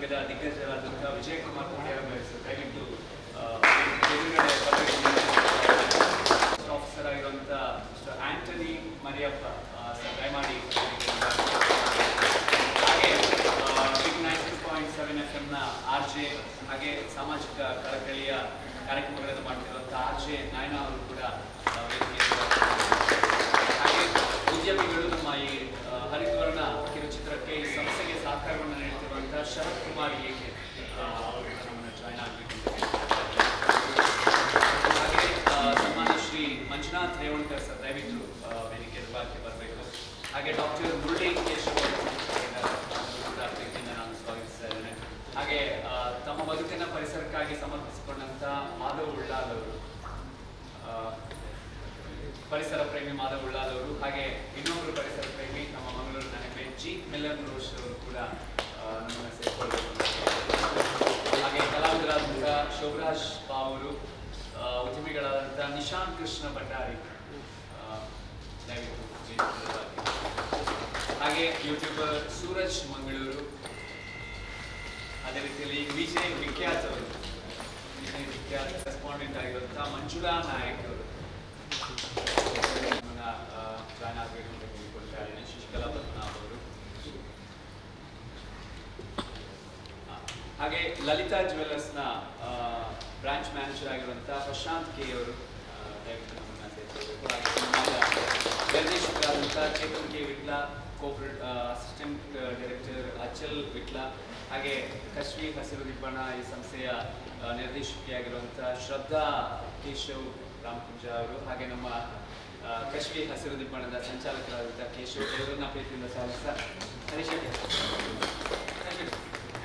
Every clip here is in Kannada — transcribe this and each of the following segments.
ಚಿತ್ರರಂಗದ ದಿಗ್ಗಜರಾದಂತಹ ವಿಜಯ್ ಕುಮಾರ್ ಕೋಡಿಯಾರ್ ದಯವಿಟ್ಟು ಆಫೀಸರ್ ಆಗಿರುವಂಥ ಮಿಸ್ಟರ್ ಆಂಟನಿ ಮರಿಯಪ್ಪ ದಯಮಾಡಿ ಹಾಗೆ ಬಿಗ್ 90.7 FM RJ ಹಾಗೆ ಸಾಮಾಜಿಕ ಕಳಕಳಿಯ ಕಾರ್ಯಕ್ರಮಗಳನ್ನು ಮಾಡ್ತಿರುವಂಥ RJ ನಾಯನ ಅವರು ಕೂಡ ಹಾಗೆ ಉದ್ಯಮಿಗಳು ನಮ್ಮ ಈ ಹರಿದ್ವರ್ಣ ಕಿರುಚಿತ್ರಕ್ಕೆ ಈ ಸಂಸ್ಥೆಗೆ ಸಹಕಾರವನ್ನು ನೀಡುತ್ತಿರುವಂತಹ ಶರತ್ ಕುಮಾರ್ ಏಕೆ ನಮ್ಮನ್ನು ಜಾಯ್ನ್ ಆಗಬೇಕು. ಹಾಗೆ ಸನ್ಮಾನ್ಯ ಶ್ರೀ ಮಂಜುನಾಥ್ ರೇವಣ್ಕರ್ ಸರ್ ದಯವಿಟ್ಟು ವೇದಿಕೆ ಭಾಗಕ್ಕೆ ಬರಬೇಕು. ಹಾಗೆ ಡಾಕ್ಟರ್ ಮುರಳಿ ಕೇಶವ್ ಪ್ರೀತಿಯಿಂದ ನಾನು ಸ್ವಾಗತಿಸ್ತಾ ಇದ್ದೇನೆ. ಹಾಗೆ ತಮ್ಮ ಬದುಕಿನ ಪರಿಸರಕ್ಕಾಗಿ ಸಮರ್ಪಿಸಿಕೊಂಡಂತ ಮಾಧವ್ ಉಳ್ಳಾಲ್ ಅವರು, ಪರಿಸರ ಪ್ರೇಮಿ ಮಾಧವ್ ಉಳ್ಳಾಲ್ ಅವರು, ಹಾಗೆ ಇನ್ನೊಬ್ಬರು ಪರಿಸರ ಪ್ರೇಮಿ ನಮ್ಮ ಮಂಗಳೂರಿನ ಹೆಮ್ಮೆ ಜಿ ಮಿಲನ್ ರೋಷ್ ಅವರು ಕೂಡ ನಮ್ಮನ್ನು ಸೇರಿಕೊಳ್ಳಬೇಕು. ಹಾಗೆ ಕಲಾವಿದರಾದಂಥ ಶೋಭರಾಜ್ ಪಾ ಅವರು, ಉದ್ಯಮಿಗಳಾದಂಥ ನಿಶಾಂತ್ ಕೃಷ್ಣ ಭಂಡಾರಿ ಹಾಗೆ ಯೂಟ್ಯೂಬರ್ ಸೂರಜ್ ಮಂಗಳೂರು, ಅದೇ ರೀತಿಯಲ್ಲಿ ವಿಜಯ್ ವಿಖ್ಯಾತ್ ಅವರು, ವಿಜಯ್ ವಿಖ್ಯಾತ್ ರೆಸ್ಪಾಂಡೆಂಟ್ ಆಗಿರುವಂಥ ಮಂಜುಳಾ ನಾಯಕ್ ಅವರು ಜಾಯ್ನ್ ಆಗಬೇಕು ಅಂತ ಕೇಳಿಕೊಳ್ತಾ ಇದ್ದೇನೆ. ಶಶಿಕಲಾ ಪದ್ಮನಾಭ್ ಅವರು, ಹಾಗೆ ಲಲಿತಾ ಜ್ಯುವೆಲ್ಲರ್ಸ್ನ ಬ್ರಾಂಚ್ ಮ್ಯಾನೇಜರ್ ಆಗಿರುವಂಥ ಪ್ರಶಾಂತ್ ಕೆ ಅವರು ದಯವಿಟ್ಟು ನಮ್ಮನ್ನು ಸೇರಿಸಬೇಕು. ಹಾಗೆ ನಿರ್ದೇಶಕರಾದಂಥ Chethan K Vitla, cooperate assistant director Achal Vitla, ಹಾಗೆ ಕಶ್ಮೀರ್ ಹಸಿರು ದಿಬ್ಬಣ ಈ ಸಂಸ್ಥೆಯ ನಿರ್ದೇಶಕಿಯಾಗಿರುವಂಥ ಶ್ರದ್ಧಾ ಕೇಶವ್ ರಾಮಕುಂಜ ಅವರು, ಹಾಗೆ ನಮ್ಮ ಕಶ್ಮೀರ್ ಹಸಿರು ದಿಬ್ಬಣದ ಸಂಚಾಲಕರಾದಂಥ ಕೇಶವ್ ಅವರನ್ನ ಪ್ರೀತಿಯಿಂದ ಸ್ವಾಗತಿಸ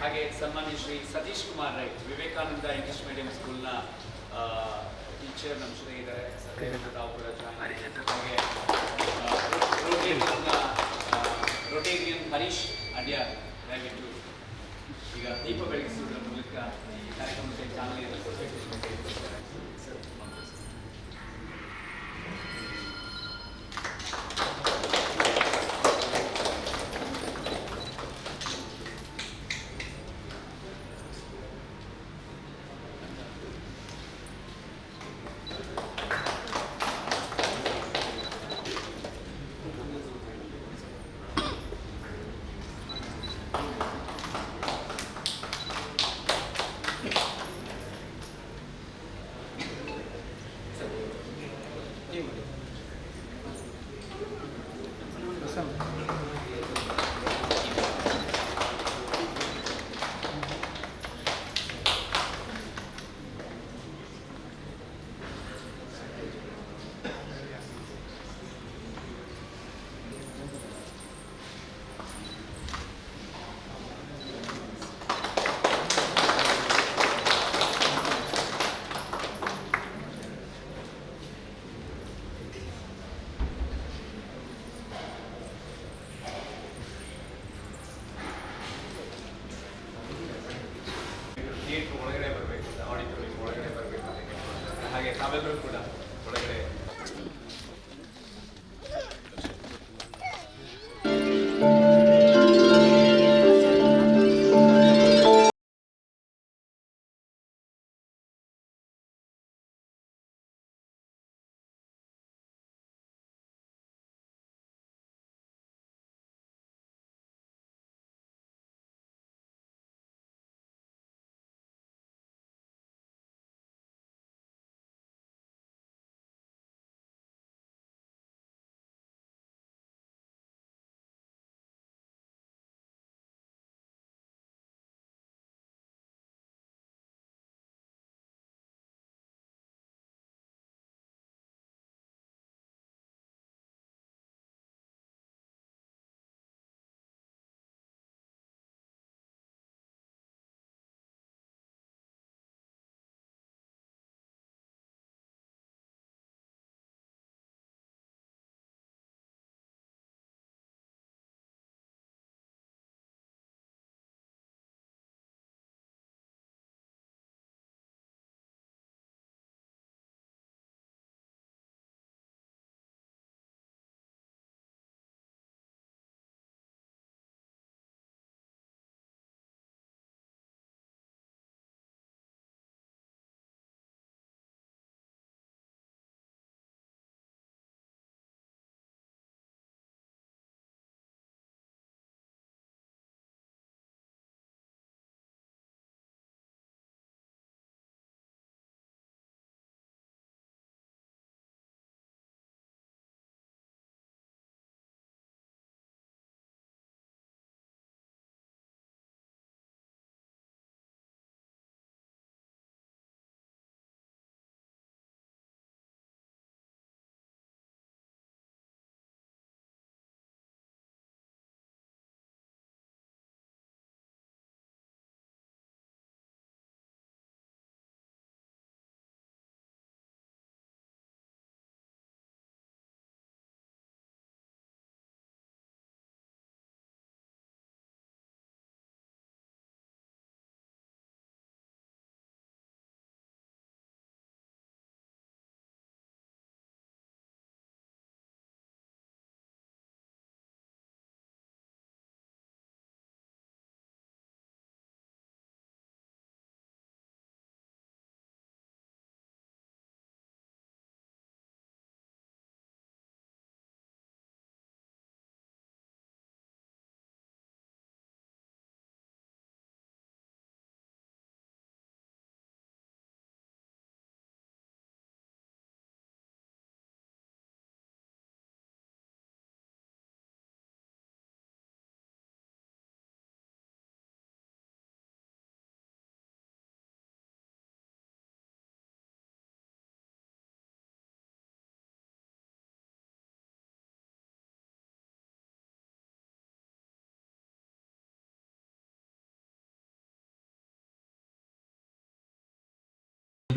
ಹಾಗೆ ಸನ್ಮಾನ್ಯ ಶ್ರೀ ಸತೀಶ್ ಕುಮಾರ್ ರೈ, ವಿವೇಕಾನಂದ ಇಂಗ್ಲಿಷ್ ಮೀಡಿಯಂ ಸ್ಕೂಲ್ನ ಟೀಚರ್ ನಮ್ಮ ಜೊತೆ ಇದ್ದಾರೆ. ದಯವಿಟ್ಟು ತಾವು ಕೂಡ ಹಾಗೆ ರೋಟೇರಿಯನ್ ಹರೀಶ್ ಅಡ್ಯಾರ್ ದಯವಿಟ್ಟು ಈಗ ದೀಪ ಬೆಳಗಿಸುವುದರ ಮೂಲಕ ಈ ಕಾರ್ಯಕ್ರಮಕ್ಕೆ ಚಾಲನೆಯನ್ನು ಕೊಡಬೇಕು.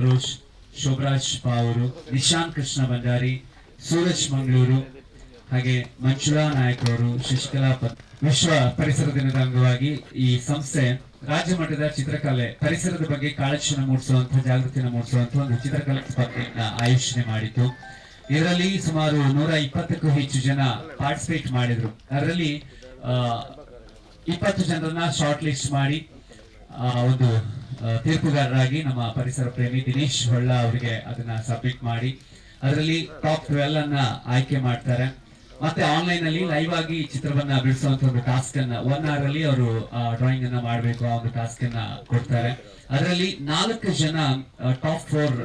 ರೋಷ್, ಶೋಭರಾಜ್ ಪಾವರು, ನಿಶಾಂತ್ ಕೃಷ್ಣ ಭಂಡಾರಿ, ಸೂರಜ್ ಮಂಗಳೂರು, ಹಾಗೆ ಮಂಜುಳಾ ನಾಯಕ್ ಅವರು, ಶಶಿಕಲಾ ವಿಶ್ವ ಪರಿಸರ ದಿನದ ಅಂಗವಾಗಿ ಈ ಸಂಸ್ಥೆ ರಾಜ್ಯ ಮಟ್ಟದ ಚಿತ್ರಕಲೆ ಪರಿಸರದ ಬಗ್ಗೆ ಕಾಳಜಿಯನ್ನು ಮೂಡಿಸುವಂತಹ ಜಾಗೃತಿಯನ್ನು ಮೂಡಿಸುವಂತಹ ಒಂದು ಚಿತ್ರಕಲಾ ಸ್ಪರ್ಧೆಯನ್ನ ಆಯೋಜನೆ ಮಾಡಿತ್ತು. ಇದರಲ್ಲಿ ಸುಮಾರು 120ಕ್ಕೂ ಹೆಚ್ಚು ಜನ ಪಾರ್ಟಿಸಿಪೇಟ್ ಮಾಡಿದ್ರು. ಅದರಲ್ಲಿ 20 ಜನರನ್ನ ಶಾರ್ಟ್ ಲಿಸ್ಟ್ ಮಾಡಿ ಒಂದು ತೀರ್ಪುಗಾರರಾಗಿ ನಮ್ಮ ಪರಿಸರ ಪ್ರೇಮಿ ದಿನೇಶ್ ಹೊಳ್ಳ ಅವರಿಗೆ ಅದನ್ನ ಸಬ್ಮಿಟ್ ಮಾಡಿ ಅದರಲ್ಲಿ ಟಾಪ್ 12 ಅನ್ನ ಆಯ್ಕೆ ಮಾಡ್ತಾರೆ. ಮತ್ತೆ ಆನ್ಲೈನ್ ಅಲ್ಲಿ ಲೈವ್ ಆಗಿ ಚಿತ್ರವನ್ನ ಬಿಡಿಸುವಂತ ಒಂದು ಟಾಸ್ಕ್ ಅನ್ನ 1 hour ಅಲ್ಲಿ ಅವರು ಡ್ರಾಯಿಂಗ್ ಅನ್ನ ಮಾಡಬೇಕು, ಆ ಒಂದು ಟಾಸ್ಕ್ ಅನ್ನ ಕೊಡ್ತಾರೆ. ಅದರಲ್ಲಿ 4 ಜನ ಟಾಪ್ 4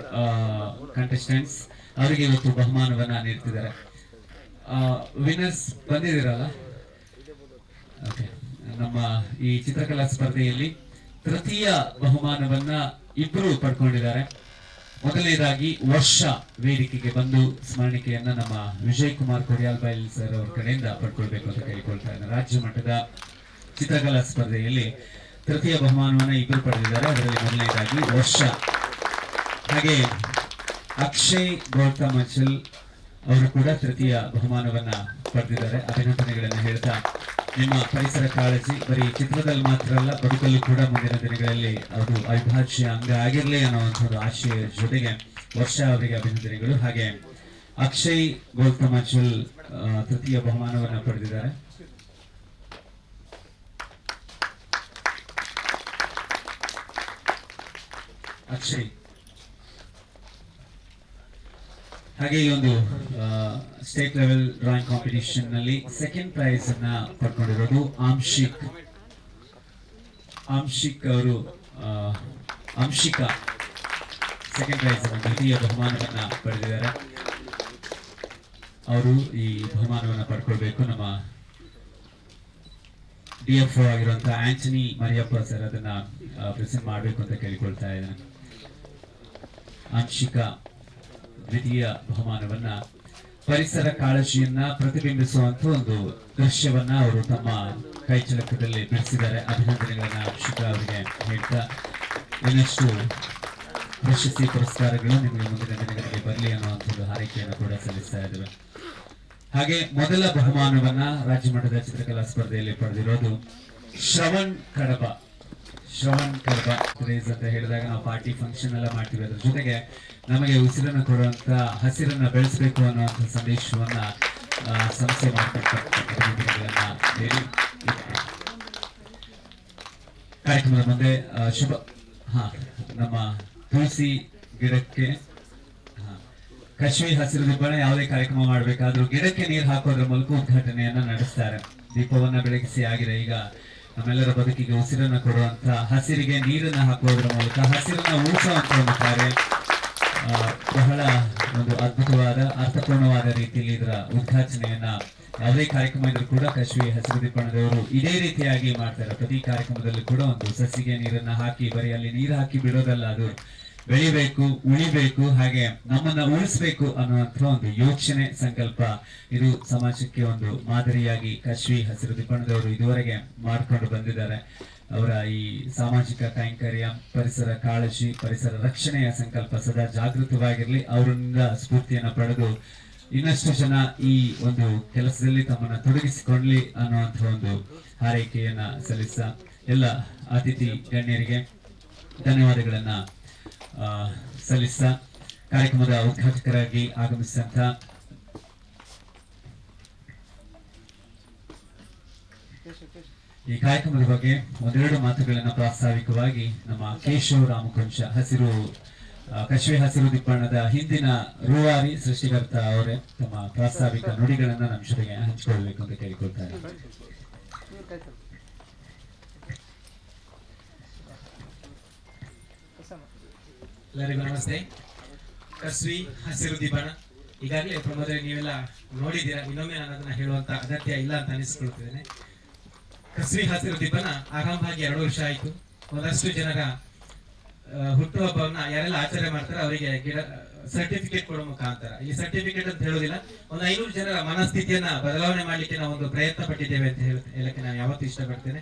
ಕಂಟೆಸ್ಟೆಂಟ್ಸ್ ಅವರಿಗೆ ಇವತ್ತು ಬಹುಮಾನವನ್ನ ನೀಡ್ತಿದ್ದಾರೆ. ವಿನ್ನರ್ಸ್ ಬಂದಿದ್ದೀರಲ್ಲ? ಓಕೆ. ನಮ್ಮ ಈ ಚಿತ್ರಕಲಾ ಸ್ಪರ್ಧೆಯಲ್ಲಿ ತೃತೀಯ ಬಹುಮಾನವನ್ನ ಇಬ್ಬರು ಪಡ್ಕೊಂಡಿದ್ದಾರೆ. ಮೊದಲನೇದಾಗಿ ವರ್ಷ ವೇದಿಕೆಗೆ ಬಂದು ಸ್ಮರಣಿಕೆಯನ್ನ ನಮ್ಮ ವಿಜಯ್ ಕುಮಾರ್ ಕೊಡಿಯಾಲ್ ಬೈಲ್ ಸರ್ ಅವರ ಕಡೆಯಿಂದ ಪಡ್ಕೊಳ್ಬೇಕು ಅಂತ ಕೇಳಿಕೊಳ್ತಾ ಇದ್ದಾರೆ. ರಾಜ್ಯ ಮಟ್ಟದ ಚಿತ್ರಕಲಾ ಸ್ಪರ್ಧೆಯಲ್ಲಿ ತೃತೀಯ ಬಹುಮಾನವನ್ನ ಇಬ್ಬರು ಪಡೆದಿದ್ದಾರೆ. ಅದರಲ್ಲಿ ಮೊದಲನೇದಾಗಿ ವರ್ಷ, ಹಾಗೆ ಅಕ್ಷಯ್ ಗೌತಮ್ ಅಚಲ್ ಅವರು ಕೂಡ ತೃತೀಯ ಬಹುಮಾನವನ್ನ ಪಡೆದಿದ್ದಾರೆ. ಅಭಿನಂದನೆಗಳನ್ನು ಹೇಳ್ತಾ ನಿಮ್ಮ ಪರಿಸರ ಕಾಳಜಿ ಬರೀ ಚಿತ್ರದಲ್ಲಿ ಮಾತ್ರ ಅಲ್ಲ, ಬದುಕಲ್ಲೂ ಕೂಡ ಮುಂದಿನ ದಿನಗಳಲ್ಲಿ ಅದು ಅವಿಭಾಜ್ಯ ಅಂಗ ಆಗಿರಲಿ ಅನ್ನುವಂಥದ್ದು ಆಶಯ ಜೊತೆಗೆ ವರ್ಷ ಅವರಿಗೆ ಅಭಿನಂದನೆಗಳು. ಹಾಗೆ ಅಕ್ಷಯ್ ಗೌತಮ್ ಅಚಲ್ ತೃತೀಯ ಬಹುಮಾನವನ್ನ ಪಡೆದಿದ್ದಾರೆ. ಅಕ್ಷಯ್. ಹಾಗೆ ಈ ಒಂದು ಸ್ಟೇಟ್ ಲೆವೆಲ್ ಡ್ರಾಯಿಂಗ್ ಕಾಂಪಿಟಿಷನ್ ನಲ್ಲಿ ಸೆಕೆಂಡ್ ಪ್ರೈಸ್ ಅನ್ನ ಪಡ್ಕೊಂಡಿರೋದು ಆಂಶಿಕ್ ಅವರು, ಅಂಶಿಕಾ ಸೆಕೆಂಡ್ ಪ್ರೈಸ್ ಅನ್ನು ದ್ವಿತೀಯ ಬಹುಮಾನವನ್ನ ಪಡೆದಿದ್ದಾರೆ. ಅವರು ಈ ಬಹುಮಾನವನ್ನ ಪಡ್ಕೊಳ್ಬೇಕು. ನಮ್ಮ DFO ಆಗಿರುವಂತಹ ಆಂಟನಿ ಮರಿಯಪ್ಪ ಸರ್ ಅದನ್ನ ಪ್ರೆಸೆಂಟ್ ಮಾಡಬೇಕು ಅಂತ ಕೇಳಿಕೊಳ್ತಾ ಇದ್ದೇನೆ. ಅಂಶಿಕಾ ದ್ವಿತೀಯ ಬಹುಮಾನವನ್ನ ಪರಿಸರ ಕಾಳಜಿಯನ್ನ ಪ್ರತಿಬಿಂಬಿಸುವಂತ ಒಂದು ದೃಶ್ಯವನ್ನ ಅವರು ತಮ್ಮ ಕೈಚಳಕದಲ್ಲಿ ಬಿಡಿಸಿದ್ದಾರೆ. ಅಭಿನಂದನೆಗಳನ್ನ ಅಂಶಿಕಾ ಅವರಿಗೆ ಹೇಳ್ತಾ ಇನ್ನಷ್ಟು ಪ್ರಶಸ್ತಿ ಪುರಸ್ಕಾರಗಳು ನಿಮಗೆ ಮುಂದಿನ ದಿನಗಳಿಗೆ ಬರಲಿ ಅನ್ನುವಂಥದ್ದು ಹಾರೈಕೆಯನ್ನು ಕೂಡ ಸಲ್ಲಿಸ್ತಾ ಇದ್ದೇವೆ. ಹಾಗೆ ಮೊದಲ ಬಹುಮಾನವನ್ನ ರಾಜ್ಯ ಮಟ್ಟದ ಚಿತ್ರಕಲಾ ಸ್ಪರ್ಧೆಯಲ್ಲಿ ಪಡೆದಿರೋದು ಶ್ರವಣ್ ಕಡಬ ಕ್ರೇಜ್ ಅಂತ ಹೇಳಿದಾಗ ನಾವು ಪಾರ್ಟಿ ಫಂಕ್ಷನ್ ಎಲ್ಲ ಮಾಡ್ತೀವಿ. ಅದ್ರ ಜೊತೆಗೆ ನಮಗೆ ಉಸಿರನ್ನು ಕೊಡುವಂತ ಹಸಿರನ್ನ ಬೆಳೆಸಬೇಕು ಅನ್ನುವಂಥ ಸಂದೇಶವನ್ನ ಸಂಸ್ಥೆ ಮಾಡಿಕೊಟ್ಟನ್ನ ಹೇಳಿ ಕಾರ್ಯಕ್ರಮದ ಮುಂದೆ ಶುಭ ನಮ್ಮ ತುಳಸಿ ಗಿಡಕ್ಕೆ ಕಶ್ಮೀರ್ ಹಸಿರು ದಿಬ್ಬಣ ಯಾವುದೇ ಕಾರ್ಯಕ್ರಮ ಮಾಡಬೇಕಾದ್ರೂ ಗಿಡಕ್ಕೆ ನೀರು ಹಾಕೋದ್ರ ಮೂಲಕ ಉದ್ಘಾಟನೆಯನ್ನ ನಡೆಸ್ತಾರೆ. ದೀಪವನ್ನ ಬೆಳಗಿಸಿ ಆಗಿದೆ. ಈಗ ನಮ್ಮೆಲ್ಲರ ಬದುಕಿಗೆ ಉಸಿರನ್ನ ಕೊಡುವಂತ ಹಸಿರಿಗೆ ನೀರನ್ನ ಹಾಕುವುದರ ಮೂಲಕ ಹಸಿರನ್ನ ಉಳಿಸುವಂತ ಒಂದು ಕಾರ್ಯ ಬಹಳ ಒಂದು ಅದ್ಭುತವಾದ ಅರ್ಥಪೂರ್ಣವಾದ ರೀತಿಯಲ್ಲಿ ಇದರ ಉದ್ಘಾಟನೆಯನ್ನ ಯಾವುದೇ ಕಾರ್ಯಕ್ರಮ ಇದ್ರೂ ಕೂಡ ಕಶ್ಮೀರ್ ಹಸಿರು ದಿಬ್ಬಣದವರು ಇದೇ ರೀತಿಯಾಗಿ ಮಾಡ್ತಾರೆ. ಪ್ರತಿ ಕಾರ್ಯಕ್ರಮದಲ್ಲೂ ಕೂಡ ಒಂದು ಸಸಿಗೆ ನೀರನ್ನ ಹಾಕಿ ಬರೀ ಅಲ್ಲಿ ನೀರು ಹಾಕಿ ಬಿಡೋದಲ್ಲ, ಅದು ಬೆಳಿಬೇಕು, ಉಳಿಬೇಕು, ಹಾಗೆ ನಮ್ಮನ್ನ ಉಳಿಸ್ಬೇಕು ಅನ್ನುವಂಥ ಒಂದು ಯೋಚನೆ ಸಂಕಲ್ಪ ಇದು ಸಮಾಜಕ್ಕೆ ಒಂದು ಮಾದರಿಯಾಗಿ ಕಶ್ಮೀರ್ ಹಸಿರು ದಿಬ್ಬಣದವರು ಇದುವರೆಗೆ ಮಾಡಿಕೊಂಡು ಬಂದಿದ್ದಾರೆ. ಅವರ ಈ ಸಾಮಾಜಿಕ ಕೈಂಕರ್ಯ, ಪರಿಸರ ಕಾಳಜಿ, ಪರಿಸರ ರಕ್ಷಣೆಯ ಸಂಕಲ್ಪ ಸದಾ ಜಾಗೃತವಾಗಿರ್ಲಿ. ಅವರಿಂದ ಸ್ಫೂರ್ತಿಯನ್ನ ಪಡೆದು ಇನ್ನಷ್ಟು ಜನ ಈ ಒಂದು ಕೆಲಸದಲ್ಲಿ ತಮ್ಮನ್ನ ತೊಡಗಿಸಿಕೊಳ್ಳಲಿ ಅನ್ನುವಂಥ ಒಂದು ಹಾರೈಕೆಯನ್ನ ಸಲ್ಲಿಸ ಎಲ್ಲ ಅತಿಥಿ ಗಣ್ಯರಿಗೆ ಧನ್ಯವಾದಗಳನ್ನ ಸಲ್ಲಿಸ ಕಾರ್ಯಕ್ರಮದ ಉದ್ಘಾಟಕರಾಗಿ ಆಗಮಿಸಿದಂತ ಈ ಕಾರ್ಯಕ್ರಮದ ಬಗ್ಗೆ ಒಂದೆರಡು ಮಾತುಗಳನ್ನ ಪ್ರಾಸ್ತಾವಿಕವಾಗಿ ನಮ್ಮ ಕೇಶವ ರಾಮಕುಂಶ ಕಶ್ಮೀರ್ ಹಸಿರು ದಿಬ್ಬಣದ ಹಿಂದಿನ ರೂವಾರಿ ಸೃಷ್ಟಿಕರ್ತ ಅವರೇ ತಮ್ಮ ಪ್ರಾಸ್ತಾವಿಕ ನುಡಿಗಳನ್ನ ನಮ್ಮ ಜೊತೆಗೆ ಹಂಚಿಕೊಳ್ಳಬೇಕು ಅಂತ ಕೇಳಿಕೊಳ್ತಾರೆ. ಎಲ್ಲರಿಗೂ ನಮಸ್ತೆ. ಕಶ್ಮೀರ್ ಹಸಿರು ದಿಬ್ಬಣ ಈಗಾಗಲೇ ಪ್ರಮೋದರಿ ನೀವೆಲ್ಲ ನೋಡಿದ್ದೀರಾ. ಇನ್ನೊಮ್ಮೆ ನಾನು ಅದನ್ನ ಹೇಳುವಂತ ಅಗತ್ಯ ಇಲ್ಲ ಅಂತ ಅನಿಸ್ಕೊಳ್ತಿದ್ದೇನೆ. ಕಶ್ಮೀರ್ ಹಸಿರು ದಿಬ್ಬಣ ಆರಂಭವಾಗಿ 2 ವರ್ಷ ಆಯಿತು. ಒಂದಷ್ಟು ಜನರ ಹುಟ್ಟುಹಬ್ಬವನ್ನ ಯಾರೆಲ್ಲ ಆಚರಣೆ ಮಾಡ್ತಾರೆ ಅವರಿಗೆ ಸರ್ಟಿಫಿಕೇಟ್ ಕೊಡುವ ಮುಖಾಂತರ, ಈ ಸರ್ಟಿಫಿಕೇಟ್ ಅಂತ ಹೇಳೋದಿಲ್ಲ, ಒಂದು 500 ಜನರ ಮನಸ್ಥಿತಿಯನ್ನ ಬದಲಾವಣೆ ಮಾಡ್ಲಿಕ್ಕೆ ನಾವು ಒಂದು ಪ್ರಯತ್ನ ಪಟ್ಟಿದ್ದೇವೆ ಅಂತ ಹೇಳಕ್ಕೆ ನಾನು ಯಾವತ್ತೂ ಇಷ್ಟಪಡ್ತೇನೆ.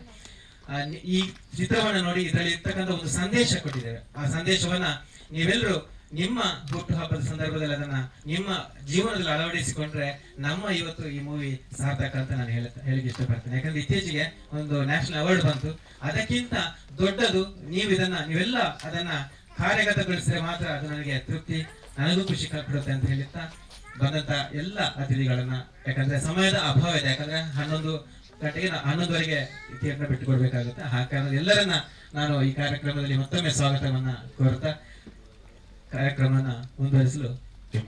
ಈ ಚಿತ್ರವನ್ನ ನೋಡಿ ಇದರಲ್ಲಿ ಇರ್ತಕ್ಕಂಥ ಒಂದು ಸಂದೇಶ ಕೊಟ್ಟಿದ್ದೇವೆ. ಆ ಸಂದೇಶವನ್ನ ನೀವೆಲ್ಲರೂ ನಿಮ್ಮ ಹುಟ್ಟುಹಬ್ಬದ ಸಂದರ್ಭದಲ್ಲಿ ಅದನ್ನ ನಿಮ್ಮ ಜೀವನದಲ್ಲಿ ಅಳವಡಿಸಿಕೊಂಡ್ರೆ ನಮ್ಮ ಇವತ್ತು ಈ ಮೂವಿ ಸಾರ್ಥಕ ಅಂತ ನಾನು ಹೇಳಿಕ್ಕೆ ಇಷ್ಟಪಡ್ತೇನೆ. ಯಾಕಂದ್ರೆ ಇತ್ತೀಚೆಗೆ ಒಂದು ನ್ಯಾಷನಲ್ ಅವಾರ್ಡ್ ಬಂತು. ಅದಕ್ಕಿಂತ ದೊಡ್ಡದು ನೀವೆಲ್ಲ ಅದನ್ನ ಕಾರ್ಯಗತಗೊಳಿಸಿದ್ರೆ ಮಾತ್ರ ಅದು ನನಗೆ ತೃಪ್ತಿ, ನನಗೂ ಖುಷಿ ಕೊಡುತ್ತೆ ಅಂತ ಹೇಳುತ್ತಾ ಬಂದಂತ ಎಲ್ಲ ಅತಿಥಿಗಳನ್ನ, ಯಾಕಂದ್ರೆ ಸಮಯದ ಅಭಾವ ಇದೆ, ಯಾಕಂದ್ರೆ 11 ಗಂಟೆಗೆ 11ವರೆಗೆ ಥಿಯೇಟರ್ ಬಿಟ್ಟುಕೊಡ್ಬೇಕಾಗುತ್ತೆ. ಆ ಕಾರಣ ಎಲ್ಲರನ್ನ ನಾನು ಈ ಕಾರ್ಯಕ್ರಮದಲ್ಲಿ ಮತ್ತೊಮ್ಮೆ ಸ್ವಾಗತವನ್ನ ಕೋರುತ್ತಾ ಕಾರ್ಯಕ್ರಮವನ್ನ ಮುಂದುವರಿಸಲು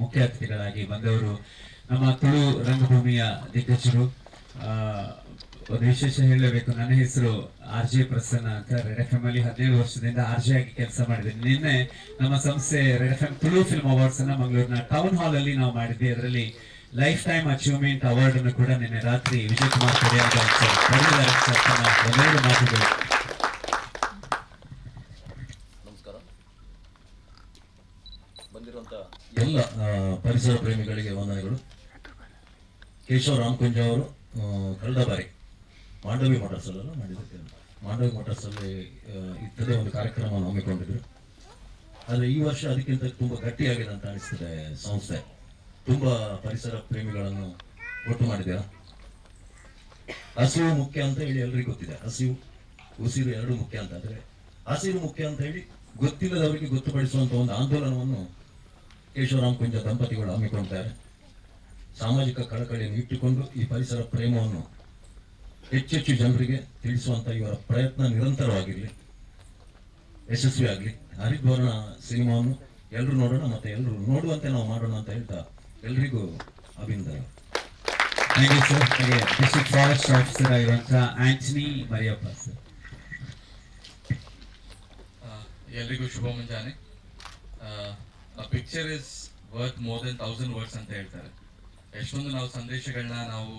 ಮುಖ್ಯ ಅತಿಥಿಗಳಾಗಿ ಬಂದವರು ನಮ್ಮ ತುಳು ರಂಗಭೂಮಿಯ ದಿಗ್ಗಜರು. ಒಂದು ವಿಶೇಷ ಹೇಳಬೇಕು, ನನ್ನ ಹೆಸರು RJ ಪ್ರಸನ್ನ ಅಂತ. ರೆಡ್ FM ಅಲ್ಲಿ 17 ವರ್ಷದಿಂದ RJ ಆಗಿ ಕೆಲಸ ಮಾಡಿದ್ದೀನಿ. ನಿನ್ನೆ ನಮ್ಮ ಸಂಸ್ಥೆ red FM Tulu film awards ಅನ್ನ ಮಂಗಳೂರಿನ ಟೌನ್ ಹಾಲ್ ಅಲ್ಲಿ ನಾವು ಮಾಡಿದ್ವಿ. ಅದರಲ್ಲಿ ಲೈಫ್ ಟೈಮ್ ಅಚೀವ್ಮೆಂಟ್ ಅವಾರ್ಡ್ ಅನ್ನು ಕೂಡ ನಿನ್ನೆ ರಾತ್ರಿ ವಿಜಯ್ ಕುಮಾರ್ ಒಂದೆರಡು ಮಾತುಗಳು. ನಮಸ್ಕಾರ. ಬಂದಿರುವಂತ ಎಲ್ಲ ಪರಿಸರ ಪ್ರೇಮಿಗಳಿಗೆ ವಂದನೆಗಳು. ಕೇಶವ ರಾಮಕುಂಜ ಅವರು ಕಳೆದ ಬಾರಿ ಮಾಂಡವಿ ಮೋಟರ್ಸ್ ಅಲ್ಲ ಮಾಡಿದ್ದಕ್ಕೆ ಮಾಂಡವಿ ಮೋಟರ್ಸ್ ಅಲ್ಲಿ ಇಂಥದೇ ಒಂದು ಕಾರ್ಯಕ್ರಮವನ್ನು ಹಮ್ಮಿಕೊಂಡಿದ್ರು. ಆದರೆ ಈ ವರ್ಷ ಅದಕ್ಕಿಂತ ತುಂಬಾ ಗಟ್ಟಿಯಾಗಿದೆ ಅಂತ ಅನಿಸ್ತದೆ. ಸಂಸ್ಥೆ ತುಂಬಾ ಪರಿಸರ ಪ್ರೇಮಿಗಳನ್ನು ಒಟ್ಟು ಮಾಡಿದ್ದೀರಾ. ಹಸಿವು ಮುಖ್ಯ ಅಂತ ಹೇಳಿ ಎಲ್ರಿಗೂ ಗೊತ್ತಿದೆ. ಹಸಿವು ಉಸಿರು ಎರಡು ಮುಖ್ಯ ಅಂತ. ಆದರೆ ಹಸಿರು ಮುಖ್ಯ ಅಂತ ಹೇಳಿ ಗೊತ್ತಿಲ್ಲದವರಿಗೆ ಗೊತ್ತುಪಡಿಸುವಂತ ಒಂದು ಆಂದೋಲನವನ್ನು ಕೇಶವರಾಮ್ ಕುಂಜ ದಂಪತಿಗಳು ಹಮ್ಮಿಕೊಳ್ತಾರೆ. ಸಾಮಾಜಿಕ ಕಳಕಳಿಯನ್ನು ಇಟ್ಟುಕೊಂಡು ಈ ಪರಿಸರ ಪ್ರೇಮವನ್ನು ಹೆಚ್ಚೆಚ್ಚು ಜನರಿಗೆ ತಿಳಿಸುವಂತ ಇವರ ಪ್ರಯತ್ನ ನಿರಂತರವಾಗಿರಲಿ, ಯಶಸ್ವಿ ಆಗಲಿ. ಹರಿದ್ವರ್ಣ ಸಿನಿಮಾವನ್ನು ಎಲ್ಲರೂ ನೋಡೋಣ, ಮತ್ತೆ ಎಲ್ಲರೂ ನೋಡುವಂತೆ ನಾವು ಮಾಡೋಣ ಅಂತ ಹೇಳ್ತಾ ಎಲ್ರಿಗೂ ಅಭಿನಂದನೆ. Thank you sir. ಹಾಗೆ ಡಿಸ್ಟ್ರಿಕ್ಟ್ ಫಾರೆಸ್ಟ್ ಆಫೀಸರ್ ಆಗಿರುವಂತಹ ಆಂಟನಿ ಮರಿಯಪ್ಪ ಸರ್. ಎಲ್ರಿಗೂ ಶುಭ ಮುಂಜಾನೆ. Picture is worth more than 1000 words ಅಂತ ಹೇಳ್ತಾರೆ. ಎಷ್ಟೊಂದು ನಾವು ಸಂದೇಶಗಳನ್ನ ನಾವು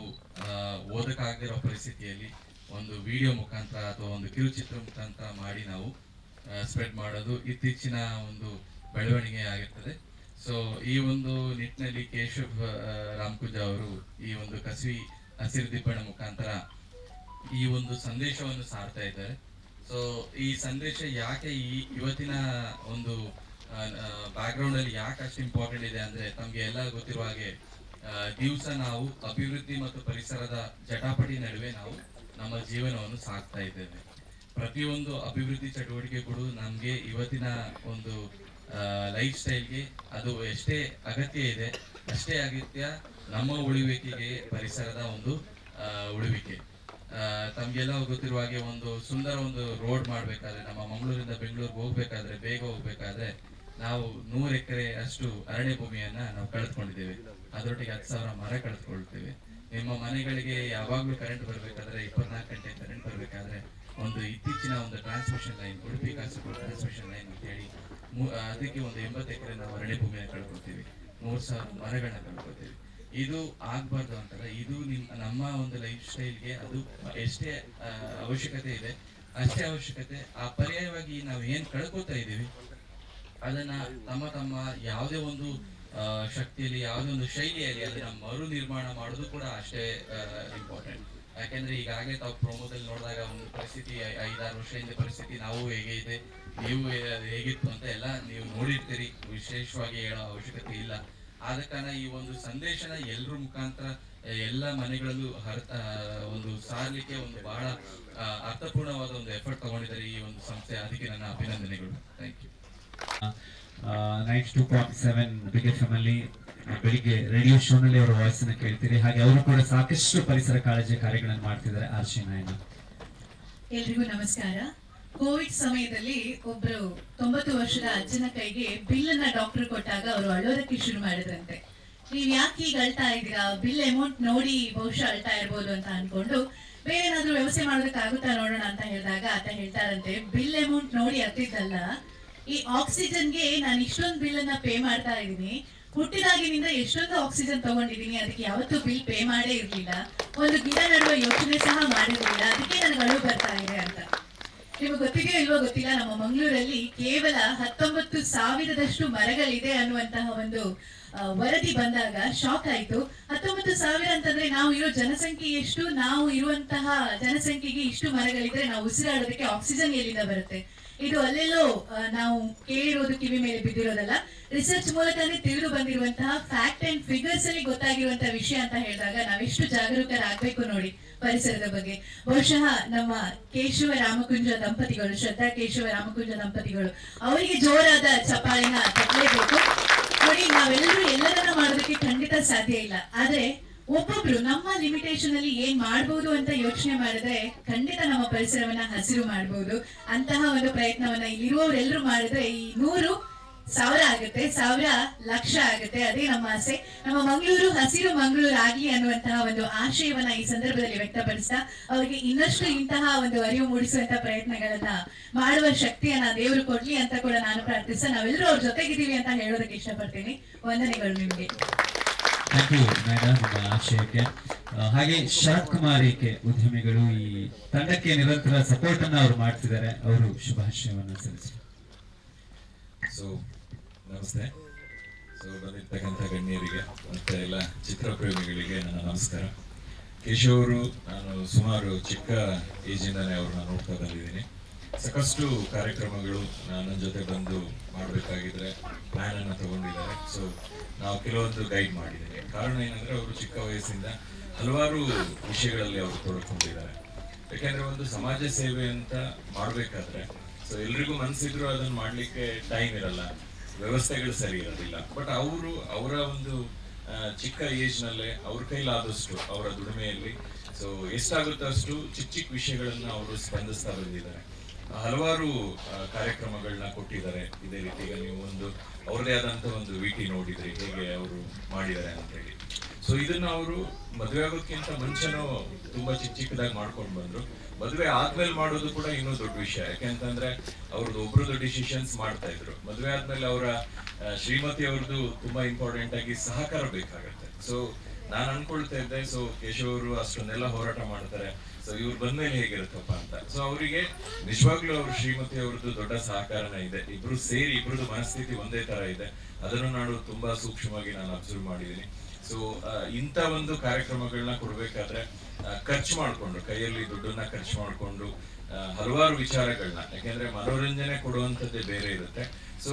ಓದಕ್ಕಾಗದಿರೋ ಪರಿಸ್ಥಿತಿಯಲ್ಲಿ ಒಂದು ವಿಡಿಯೋ ಮುಖಾಂತರ ಅಥವಾ ಒಂದು ಕಿರುಚಿತ್ರ ಮುಖಾಂತರ ಮಾಡಿ ನಾವು ಸ್ಪ್ರೆಡ್ ಮಾಡೋದು ಇತ್ತೀಚಿನ ಒಂದು ಬೆಳವಣಿಗೆ ಆಗಿರ್ತದೆ. ಸೊ ಈ ಒಂದು ನಿಟ್ಟಿನಲ್ಲಿ ಕೇಶವ್ ರಾಮಕುಂಜ ಅವರು ಈ ಒಂದು ಕಸ್ವಿ ಹಸಿರು ದಿಬ್ಬಣ ಮುಖಾಂತರ ಈ ಒಂದು ಸಂದೇಶವನ್ನು ಸಾರ್ತಾ ಇದ್ದಾರೆ. ಸೊ ಈ ಸಂದೇಶ ಯಾಕೆ ಇವತ್ತಿನ ಒಂದು ಬ್ಯಾಕ್ಗ್ರೌಂಡ್ ಅಲ್ಲಿ ಯಾಕೆ ಅಷ್ಟು ಇಂಪಾರ್ಟೆಂಟ್ ಇದೆ ಅಂದ್ರೆ, ತಮ್ಗೆ ಎಲ್ಲ ಗೊತ್ತಿರುವ ಹಾಗೆ ದಿವಸ ನಾವು ಅಭಿವೃದ್ಧಿ ಮತ್ತು ಪರಿಸರದ ಜಟಾಪಟಿ ನಡುವೆ ನಾವು ನಮ್ಮ ಜೀವನವನ್ನು ಸಾಗ್ತಾ ಇದ್ದೇವೆ. ಪ್ರತಿಯೊಂದು ಅಭಿವೃದ್ಧಿ ಚಟುವಟಿಕೆಗಳು ನಮ್ಗೆ ಇವತ್ತಿನ ಒಂದು ಲೈಫ್ ಸ್ಟೈಲ್ಗೆ ಅದು ಎಷ್ಟೇ ಅಗತ್ಯ ಇದೆ ಅಷ್ಟೇ ಅಗತ್ಯ ನಮ್ಮ ಉಳಿವಿಕೆಗೆ ಪರಿಸರದ ಒಂದು ಉಳಿವಿಕೆ. ತಮ್ಗೆಲ್ಲ ಗೊತ್ತಿರುವ ಹಾಗೆ ಒಂದು ಸುಂದರ ಒಂದು ರೋಡ್ ಮಾಡ್ಬೇಕಾದ್ರೆ, ನಮ್ಮ ಮಂಗಳೂರಿಂದ ಬೆಂಗಳೂರಿಗೆ ಹೋಗ್ಬೇಕಾದ್ರೆ, ಬೇಗ ಹೋಗ್ಬೇಕಾದ್ರೆ ನಾವು 100 ಎಕರೆ ಅಷ್ಟು ಅರಣ್ಯ ಭೂಮಿಯನ್ನ ನಾವು ಕಳೆದುಕೊಂಡಿದ್ದೇವೆ. ಅದರೊಟ್ಟಿಗೆ 10,000 ಮರ ಕಳೆದುಕೊಳ್ತೇವೆ. ನಿಮ್ಮ ಮನೆಗಳಿಗೆ ಯಾವಾಗ್ಲೂ ಕರೆಂಟ್ ಬರ್ಬೇಕಾದ್ರೆ 24 ಗಂಟೆ ಕರೆಂಟ್ ಬರ್ಬೇಕಾದ್ರೆ ಒಂದು ಇತ್ತೀಚಿನ ಒಂದು transmission line, Udupi Kasaragod transmission line ಅಂತ ಹೇಳಿ ಅದಕ್ಕೆ ಒಂದು 80 ಎಕರೆ ನಾವು ಅರಣ್ಯ ಭೂಮಿಯನ್ನು ಕಳ್ಕೊಳ್ತೀವಿ, 3,000 ಮರಗಳನ್ನ ಕಳ್ಕೊಳ್ತೀವಿ. ಇದು ಆಗ್ಬಾರ್ದು ಅಂತಲ್ಲ, ಇದು ನಮ್ಮ ಒಂದು ಲೈಫ್ ಸ್ಟೈಲ್ಗೆ ಅದು ಎಷ್ಟೇ ಅವಶ್ಯಕತೆ ಇದೆ ಅಷ್ಟೇ ಅವಶ್ಯಕತೆ. ಆ ಪರ್ಯಾಯವಾಗಿ ನಾವು ಏನ್ ಕಳ್ಕೊತಾ ಇದ್ದೀವಿ ಅದನ್ನ ತಮ್ಮ ಯಾವುದೇ ಒಂದು ಶಕ್ತಿಯಲ್ಲಿ, ಯಾವುದೇ ಒಂದು ಶೈಲಿಯಲ್ಲಿ ಅದನ್ನ ಮರು ನಿರ್ಮಾಣ ಮಾಡೋದು ಕೂಡ ಅಷ್ಟೇ ಇಂಪಾರ್ಟೆಂಟ್. ಯಾಕೆಂದ್ರೆ ಈಗಾಗಲೇ ತಾವು ಪ್ರೋಮೋದಲ್ಲಿ ನೋಡಿದಾಗ ಒಂದು ಪರಿಸ್ಥಿತಿ 5-6 ವರ್ಷದಿಂದ ಪರಿಸ್ಥಿತಿ ನಾವು ಹೇಗೆ ಇದೆ, ನೀವು ಹೇಗಿತ್ತು ಅಂತ ಎಲ್ಲ ನೀವು ನೋಡಿರ್ತೀರಿ, ವಿಶೇಷವಾಗಿ ಹೇಳೋ ಅವಶ್ಯಕತೆ ಇಲ್ಲ. ಆದ ಕಾರಣ ಈ ಒಂದು ಸಂದೇಶನ ಎಲ್ಲರ ಮುಖಾಂತರ ಎಲ್ಲ ಮನೆಗಳಲ್ಲೂ ಒಂದು ಸಾರಲಿಕ್ಕೆ ಒಂದು ಬಹಳ ಅರ್ಥಪೂರ್ಣವಾದ ಒಂದು ಎಫರ್ಟ್ ತಗೊಂಡಿದ್ದಾರೆ ಈ ಒಂದು ಸಂಸ್ಥೆ. ಅದಕ್ಕೆ ನನ್ನ ಅಭಿನಂದನೆಗಳು. Thank you. 92.7 ಬಿಗ್ FM ಅಲ್ಲಿ ಬೆಳಿಗ್ಗೆ ರೇಡಿಯೋ ಶೋನಲ್ಲಿ ಅವರ ವಾಯ್ಸ್ ಅನ್ನು ಕೇಳ್ತೀರಿ. ಹಾಗೆ ಅವರು ಕೂಡ ಸಾಕಷ್ಟು ಪರಿಸರ ಕಾಳಜಿ ಕಾರ್ಯಗಳನ್ನು ಮಾಡ್ತಿದ್ದಾರೆ. ಆರ್ಶಿ ನಾಯನ. ಎಲ್ರಿಗೂ ನಮಸ್ಕಾರ. ಕೋವಿಡ್ ಸಮಯದಲ್ಲಿ ಒಬ್ರು 90 ವರ್ಷದ ಅಜ್ಜನ ಕೈಗೆ ಬಿಲ್ ಅನ್ನ ಡಾಕ್ಟರ್ ಕೊಟ್ಟಾಗ ಅವರು ಅಳೋದಕ್ಕೆ ಶುರು ಮಾಡಿದ್ರಂತೆ. ನೀವ್ ಯಾಕೆ ಈಗ ಅಳ್ತಾ ಇದ್ದೀರಾ, ಬಿಲ್ ಅಮೌಂಟ್ ನೋಡಿ ಬಹುಶಃ ಅಳ್ತಾ ಇರ್ಬೋದು ಅಂತ ಅನ್ಕೊಂಡು ಬೇರೆ ಏನಾದ್ರು ವ್ಯವಸ್ಥೆ ಮಾಡೋದಕ್ಕೆ ಆಗುತ್ತಾ ನೋಡೋಣ ಅಂತ ಹೇಳಿದಾಗ ಆತ ಹೇಳ್ತಾರಂತೆ, ಬಿಲ್ ಅಮೌಂಟ್ ನೋಡಿ ಅತ್ತಿದ್ದಲ್ಲ, ಈ ಆಕ್ಸಿಜನ್ಗೆ ನಾನು ಇಷ್ಟೊಂದು ಬಿಲ್ ಅನ್ನ ಪೇ ಮಾಡ್ತಾ ಇದ್ದೀನಿ, ಹುಟ್ಟಿದಾಗಿನಿಂದ ಎಷ್ಟೊಂದು ಆಕ್ಸಿಜನ್ ತಗೊಂಡಿದ್ದೀನಿ, ಅದಕ್ಕೆ ಯಾವತ್ತೂ ಬಿಲ್ ಪೇ ಮಾಡೇ ಇರ್ಲಿಲ್ಲ, ಒಂದು ಗಿಡ ನೆಡುವ ಯೋಚನೆ ಸಹ ಮಾಡಿರ್ಲಿಲ್ಲ, ಅದಕ್ಕೆ ನನಗೆ ಅಳು ಬರ್ತಾ ಇದೆ ಅಂತ. ನಿಮಗೆ ಗೊತ್ತಿದೆಯೋ ಇಲ್ವೋ ಗೊತ್ತಿಲ್ಲ, ನಮ್ಮ ಮಂಗಳೂರಲ್ಲಿ ಕೇವಲ 19,000ದಷ್ಟು ಮರಗಳಿದೆ ಅನ್ನುವಂತಹ ಒಂದು ವರದಿ ಬಂದಾಗ ಶಾಕ್ ಆಯ್ತು. 19,000 ಅಂತಂದ್ರೆ ನಾವು ಇರೋ ಜನಸಂಖ್ಯೆ ಎಷ್ಟು, ನಾವು ಇರುವಂತಹ ಜನಸಂಖ್ಯೆಗೆ ಇಷ್ಟು ಮರಗಳಿದ್ರೆ ನಾವು ಉಸಿರಾಡೋದಕ್ಕೆ ಆಕ್ಸಿಜನ್ ಎಲ್ಲಿಂದ ಬರುತ್ತೆ? ಇದು ಅಲ್ಲೆಲ್ಲೋ ನಾವು ಕೇಳಿರೋದು, ಕಿವಿ ಮೇಲೆ ಬಿದ್ದಿರೋದಲ್ಲ. ರಿಸರ್ಚ್ ಮೂಲಕನೇ ತಿಳಿದು ಬಂದಿರುವಂತಹ ಫ್ಯಾಕ್ಟ್ ಅಂಡ್ ಫಿಗರ್ಸ್ ಅಲ್ಲಿ ಗೊತ್ತಾಗಿರುವಂತಹ ವಿಷಯ ಅಂತ ಹೇಳಿದಾಗ ನಾವೆಷ್ಟು ಜಾಗರೂಕರಾಗಬೇಕು ನೋಡಿ ಪರಿಸರದ ಬಗ್ಗೆ. ಬಹುಶಃ ನಮ್ಮ ಕೇಶವ ರಾಮಕುಂಜ ದಂಪತಿಗಳು, ಶ್ರದ್ಧಾ ಕೇಶವ ರಾಮಕುಂಜ ದಂಪತಿಗಳು, ಅವರಿಗೆ ಜೋರಾದ ಚಪ್ಪಾಳಿನ ತಟ್ಟಲೇಬೇಕು. ನೋಡಿ, ನಾವೆಲ್ಲರೂ ಎಲ್ಲರನ್ನ ಮಾಡೋದಕ್ಕೆ ಖಂಡಿತ ಸಾಧ್ಯ ಇಲ್ಲ. ಆದ್ರೆ ಒಬ್ಬೊಬ್ರು ನಮ್ಮ ಲಿಮಿಟೇಷನ್ ಅಲ್ಲಿ ಏನ್ ಮಾಡ್ಬೋದು ಅಂತ ಯೋಚನೆ ಮಾಡಿದ್ರೆ ಖಂಡಿತ ನಮ್ಮ ಪರಿಸರವನ್ನ ಹಸಿರು ಮಾಡ್ಬೋದು. ಅಂತಹ ಒಂದು ಪ್ರಯತ್ನವನ್ನ ಇಲ್ಲಿರುವವರೆಲ್ಲರೂ ಮಾಡಿದ್ರೆ ಈ 100,000 ಆಗುತ್ತೆ, 1,000 ಲಕ್ಷ ಆಗುತ್ತೆ. ಅದೇ ನಮ್ಮ ಆಸೆ. ನಮ್ಮ ಮಂಗಳೂರು ಹಸಿರು ಮಂಗಳೂರು ಆಗ್ಲಿ ಅನ್ನುವಂತಹ ಒಂದು ಆಶಯವನ್ನ ಈ ಸಂದರ್ಭದಲ್ಲಿ ವ್ಯಕ್ತಪಡಿಸ್ತಾ ಅವರಿಗೆ ಇನ್ನಷ್ಟು ಇಂತಹ ಒಂದು ಅರಿವು ಮೂಡಿಸುವಂತ ಪ್ರಯತ್ನಗಳನ್ನ ಮಾಡುವ ಶಕ್ತಿಯನ್ನ ದೇವರು ಕೊಡ್ಲಿ ಅಂತ ಕೂಡ ನಾನು ಪ್ರಾರ್ಥಿಸ್ತಾ ನಾವೆಲ್ಲರೂ ಅವ್ರ ಜೊತೆಗಿದ್ದೀವಿ ಅಂತ ಹೇಳೋದಕ್ಕೆ ಇಷ್ಟಪಡ್ತೀನಿ. ವಂದನೆಗಳು ನಿಮ್ಗೆ. ಥ್ಯಾಂಕ್ ಯು ಮೇಡಮ್, ನಿಮ್ಮ ಆಶಯಕ್ಕೆ. ಹಾಗೆ ಶರತ್ ಕುಮಾರ್ ಕೆ ಉದ್ಯಮಿಗಳು ಈ ತಂಡಕ್ಕೆ ನಿರಂತರ ಸಪೋರ್ಟ್ ಅನ್ನ ಅವರು ಮಾಡ್ತಿದ್ದಾರೆ, ಅವರು ಶುಭಾಶಯವನ್ನು ಸಲ್ಲಿಸಿ. ಸೊ ನಮಸ್ತೆ. ಸೊ ಬಂದಿರ್ತಕ್ಕಂಥ ಗಣ್ಯರಿಗೆ ಮತ್ತೆ ಎಲ್ಲ ಚಿತ್ರಪ್ರೇಮಿಗಳಿಗೆ ನನ್ನ ನಮಸ್ಕಾರ. ಕೇಶವ್ ಅವರು, ನಾನು ಸುಮಾರು ಚಿಕ್ಕ ಏಜಿಂದಾನೆ ಅವ್ರನ್ನ ನೋಡ್ತಾ ಬಂದಿದ್ದೀನಿ. ಸಾಕಷ್ಟು ಕಾರ್ಯಕ್ರಮಗಳು ನನ್ನ ಜೊತೆ ಬಂದು ಮಾಡಬೇಕಾಗಿದ್ರೆ ಪ್ಲಾನ್ ಅನ್ನು ತಗೊಂಡಿದ್ದಾರೆ. ಸೊ ನಾವು ಕೆಲವೊಂದು ಗೈಡ್ ಮಾಡಿದ್ದೇವೆ. ಕಾರಣ ಏನಂದ್ರೆ ಅವರು ಚಿಕ್ಕ ವಯಸ್ಸಿಂದ ಹಲವಾರು ವಿಷಯಗಳಲ್ಲಿ ಅವರು ತೊಡಕೊಂಡಿದ್ದಾರೆ. ಯಾಕೆಂದ್ರೆ ಒಂದು ಸಮಾಜ ಸೇವೆ ಅಂತ ಮಾಡ್ಬೇಕಾದ್ರೆ ಸೊ ಎಲ್ರಿಗೂ ಮನಸ್ಸಿದ್ರು ಅದನ್ನ ಮಾಡ್ಲಿಕ್ಕೆ ಟೈಮ್ ಇರಲ್ಲ, ವ್ಯವಸ್ಥೆಗಳು ಸರಿ ಇರೋದಿಲ್ಲ. ಬಟ್ ಅವರು ಅವರ ಒಂದು ಚಿಕ್ಕ ಏಜ್ ನಲ್ಲೇ ಅವ್ರ ಕೈಲಾದಷ್ಟು ಅವರ ದುಡಿಮೆಯಲ್ಲಿ ಸೊ ಎಷ್ಟಾಗುತ್ತೋ ಅಷ್ಟು ಚಿಕ್ಕ ಚಿಕ್ಕ ವಿಷಯಗಳನ್ನ ಅವರು ಸ್ಪಂದಿಸ್ತಾ ಬಂದಿದ್ದಾರೆ. ಹಲವಾರು ಕಾರ್ಯಕ್ರಮಗಳನ್ನ ಕೊಟ್ಟಿದ್ದಾರೆ. ಇದೇ ರೀತಿ ಈಗ ನೀವು ಒಂದು ಅವ್ರದೇ ಆದಂತ ಒಂದು ವಿಟಿ ನೋಡಿದ್ರಿ ಹೇಗೆ ಅವರು ಮಾಡಿದ್ದಾರೆ ಅಂತ ಹೇಳಿ. ಸೊ ಇದನ್ನ ಅವರು ಮದುವೆ ಆಗೋಕ್ಕಿಂತ ಮುಂಚೆನೂ ತುಂಬಾ ಚಿಕ್ಕದಾಗಿ ಮಾಡ್ಕೊಂಡು ಬಂದ್ರು. ಮದುವೆ ಆದ್ಮೇಲೆ ಮಾಡೋದು ಕೂಡ ಇನ್ನೂ ದೊಡ್ಡ ವಿಷಯ. ಯಾಕೆಂತಂದ್ರೆ ಅವ್ರದ್ದು ಒಬ್ರದ್ದು ಡಿಸಿಷನ್ಸ್ ಮಾಡ್ತಾ ಇದ್ರು. ಮದುವೆ ಆದ್ಮೇಲೆ ಅವರ ಶ್ರೀಮತಿ ಅವ್ರದ್ದು ತುಂಬಾ ಇಂಪಾರ್ಟೆಂಟ್ ಆಗಿ ಸಹಕಾರ ಬೇಕಾಗತ್ತೆ. ಸೊ ನಾನು ಅನ್ಕೊಳ್ತಾ ಇದ್ದೆ, ಸೊ ಕೇಶವ್ ಅವರು ಅಷ್ಟೊಂದೆಲ್ಲ ಹೋರಾಟ ಮಾಡ್ತಾರೆ, ಸೊ ಇವ್ರು ಬಂದ್ಮೇಲೆ ಹೇಗಿರುತ್ತಪ್ಪ ಅಂತ. ಸೊ ಅವರಿಗೆ ನಿಜವಾಗ್ಲೂ ಅವ್ರ ಶ್ರೀಮತಿ ಅವ್ರದ್ದು ದೊಡ್ಡ ಸಹಕಾರನ ಇದೆ. ಇಬ್ರು ಸೇರಿ ಇಬ್ರದ್ದು ಮನಸ್ಥಿತಿ ಒಂದೇ ತರ ಇದೆ. ಅದನ್ನು ನಾನು ತುಂಬಾ ಸೂಕ್ಷ್ಮವಾಗಿ ನಾನು ಅಬ್ಸರ್ವ್ ಮಾಡಿದ್ದೀನಿ. ಸೊ ಇಂಥ ಒಂದು ಕಾರ್ಯಕ್ರಮಗಳನ್ನ ಕೊಡ್ಬೇಕಾದ್ರೆ ಖರ್ಚು ಮಾಡ್ಕೊಂಡು, ಕೈಯಲ್ಲಿ ದುಡ್ಡನ್ನ ಖರ್ಚು ಮಾಡ್ಕೊಂಡು ಹಲವಾರು ವಿಚಾರಗಳನ್ನ, ಯಾಕೆಂದ್ರೆ ಮನೋರಂಜನೆ ಕೊಡುವಂಥದ್ದೇ ಬೇರೆ ಇರುತ್ತೆ. ಸೊ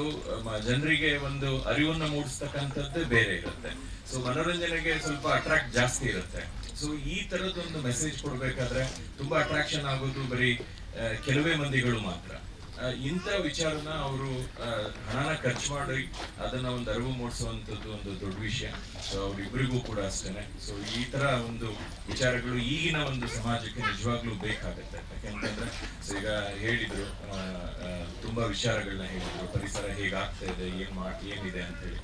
ಜನರಿಗೆ ಒಂದು ಅರಿವನ್ನ ಮೂಡಿಸ್ತಕ್ಕಂಥದ್ದೇ ಬೇರೆ ಇರುತ್ತೆ. ಸೊ ಮನೋರಂಜನೆಗೆ ಸ್ವಲ್ಪ ಅಟ್ರಾಕ್ಟ್ ಜಾಸ್ತಿ ಇರುತ್ತೆ. ಸೊ ಈ ತರದೊಂದು ಮೆಸೇಜ್ ಕೊಡ್ಬೇಕಾದ್ರೆ ತುಂಬಾ ಅಟ್ರಾಕ್ಷನ್ ಆಗೋದು ಬರೀ ಕೆಲವೇ ಮಂದಿಗಳು ಮಾತ್ರ. ಇಂಥ ವಿಚಾರನ ಅವರು ಹಣನ ಖರ್ಚು ಮಾಡಿ ಅದನ್ನ ಒಂದು ಅರಿವು ಮೂಡಿಸುವಂಥದ್ದು ಒಂದು ದೊಡ್ಡ ವಿಷಯ. ಸೊ ಅವ್ರಿಬ್ರಿಗೂ ಕೂಡ ಅಷ್ಟೇನೆ. ಸೊ ಈ ತರ ಒಂದು ವಿಚಾರಗಳು ಈಗಿನ ಒಂದು ಸಮಾಜಕ್ಕೆ ನಿಜವಾಗ್ಲೂ ಬೇಕಾಗುತ್ತೆ. ಯಾಕೆಂತಂದ್ರೆ ಸೊ ಈಗ ಹೇಳಿದ್ರು, ತುಂಬಾ ವಿಚಾರಗಳನ್ನ ಹೇಳಿದ್ರು, ಪರಿಸರ ಹೇಗಾಗ್ತಾ ಇದೆ, ಏನಿದೆ ಅಂತ ಹೇಳಿ.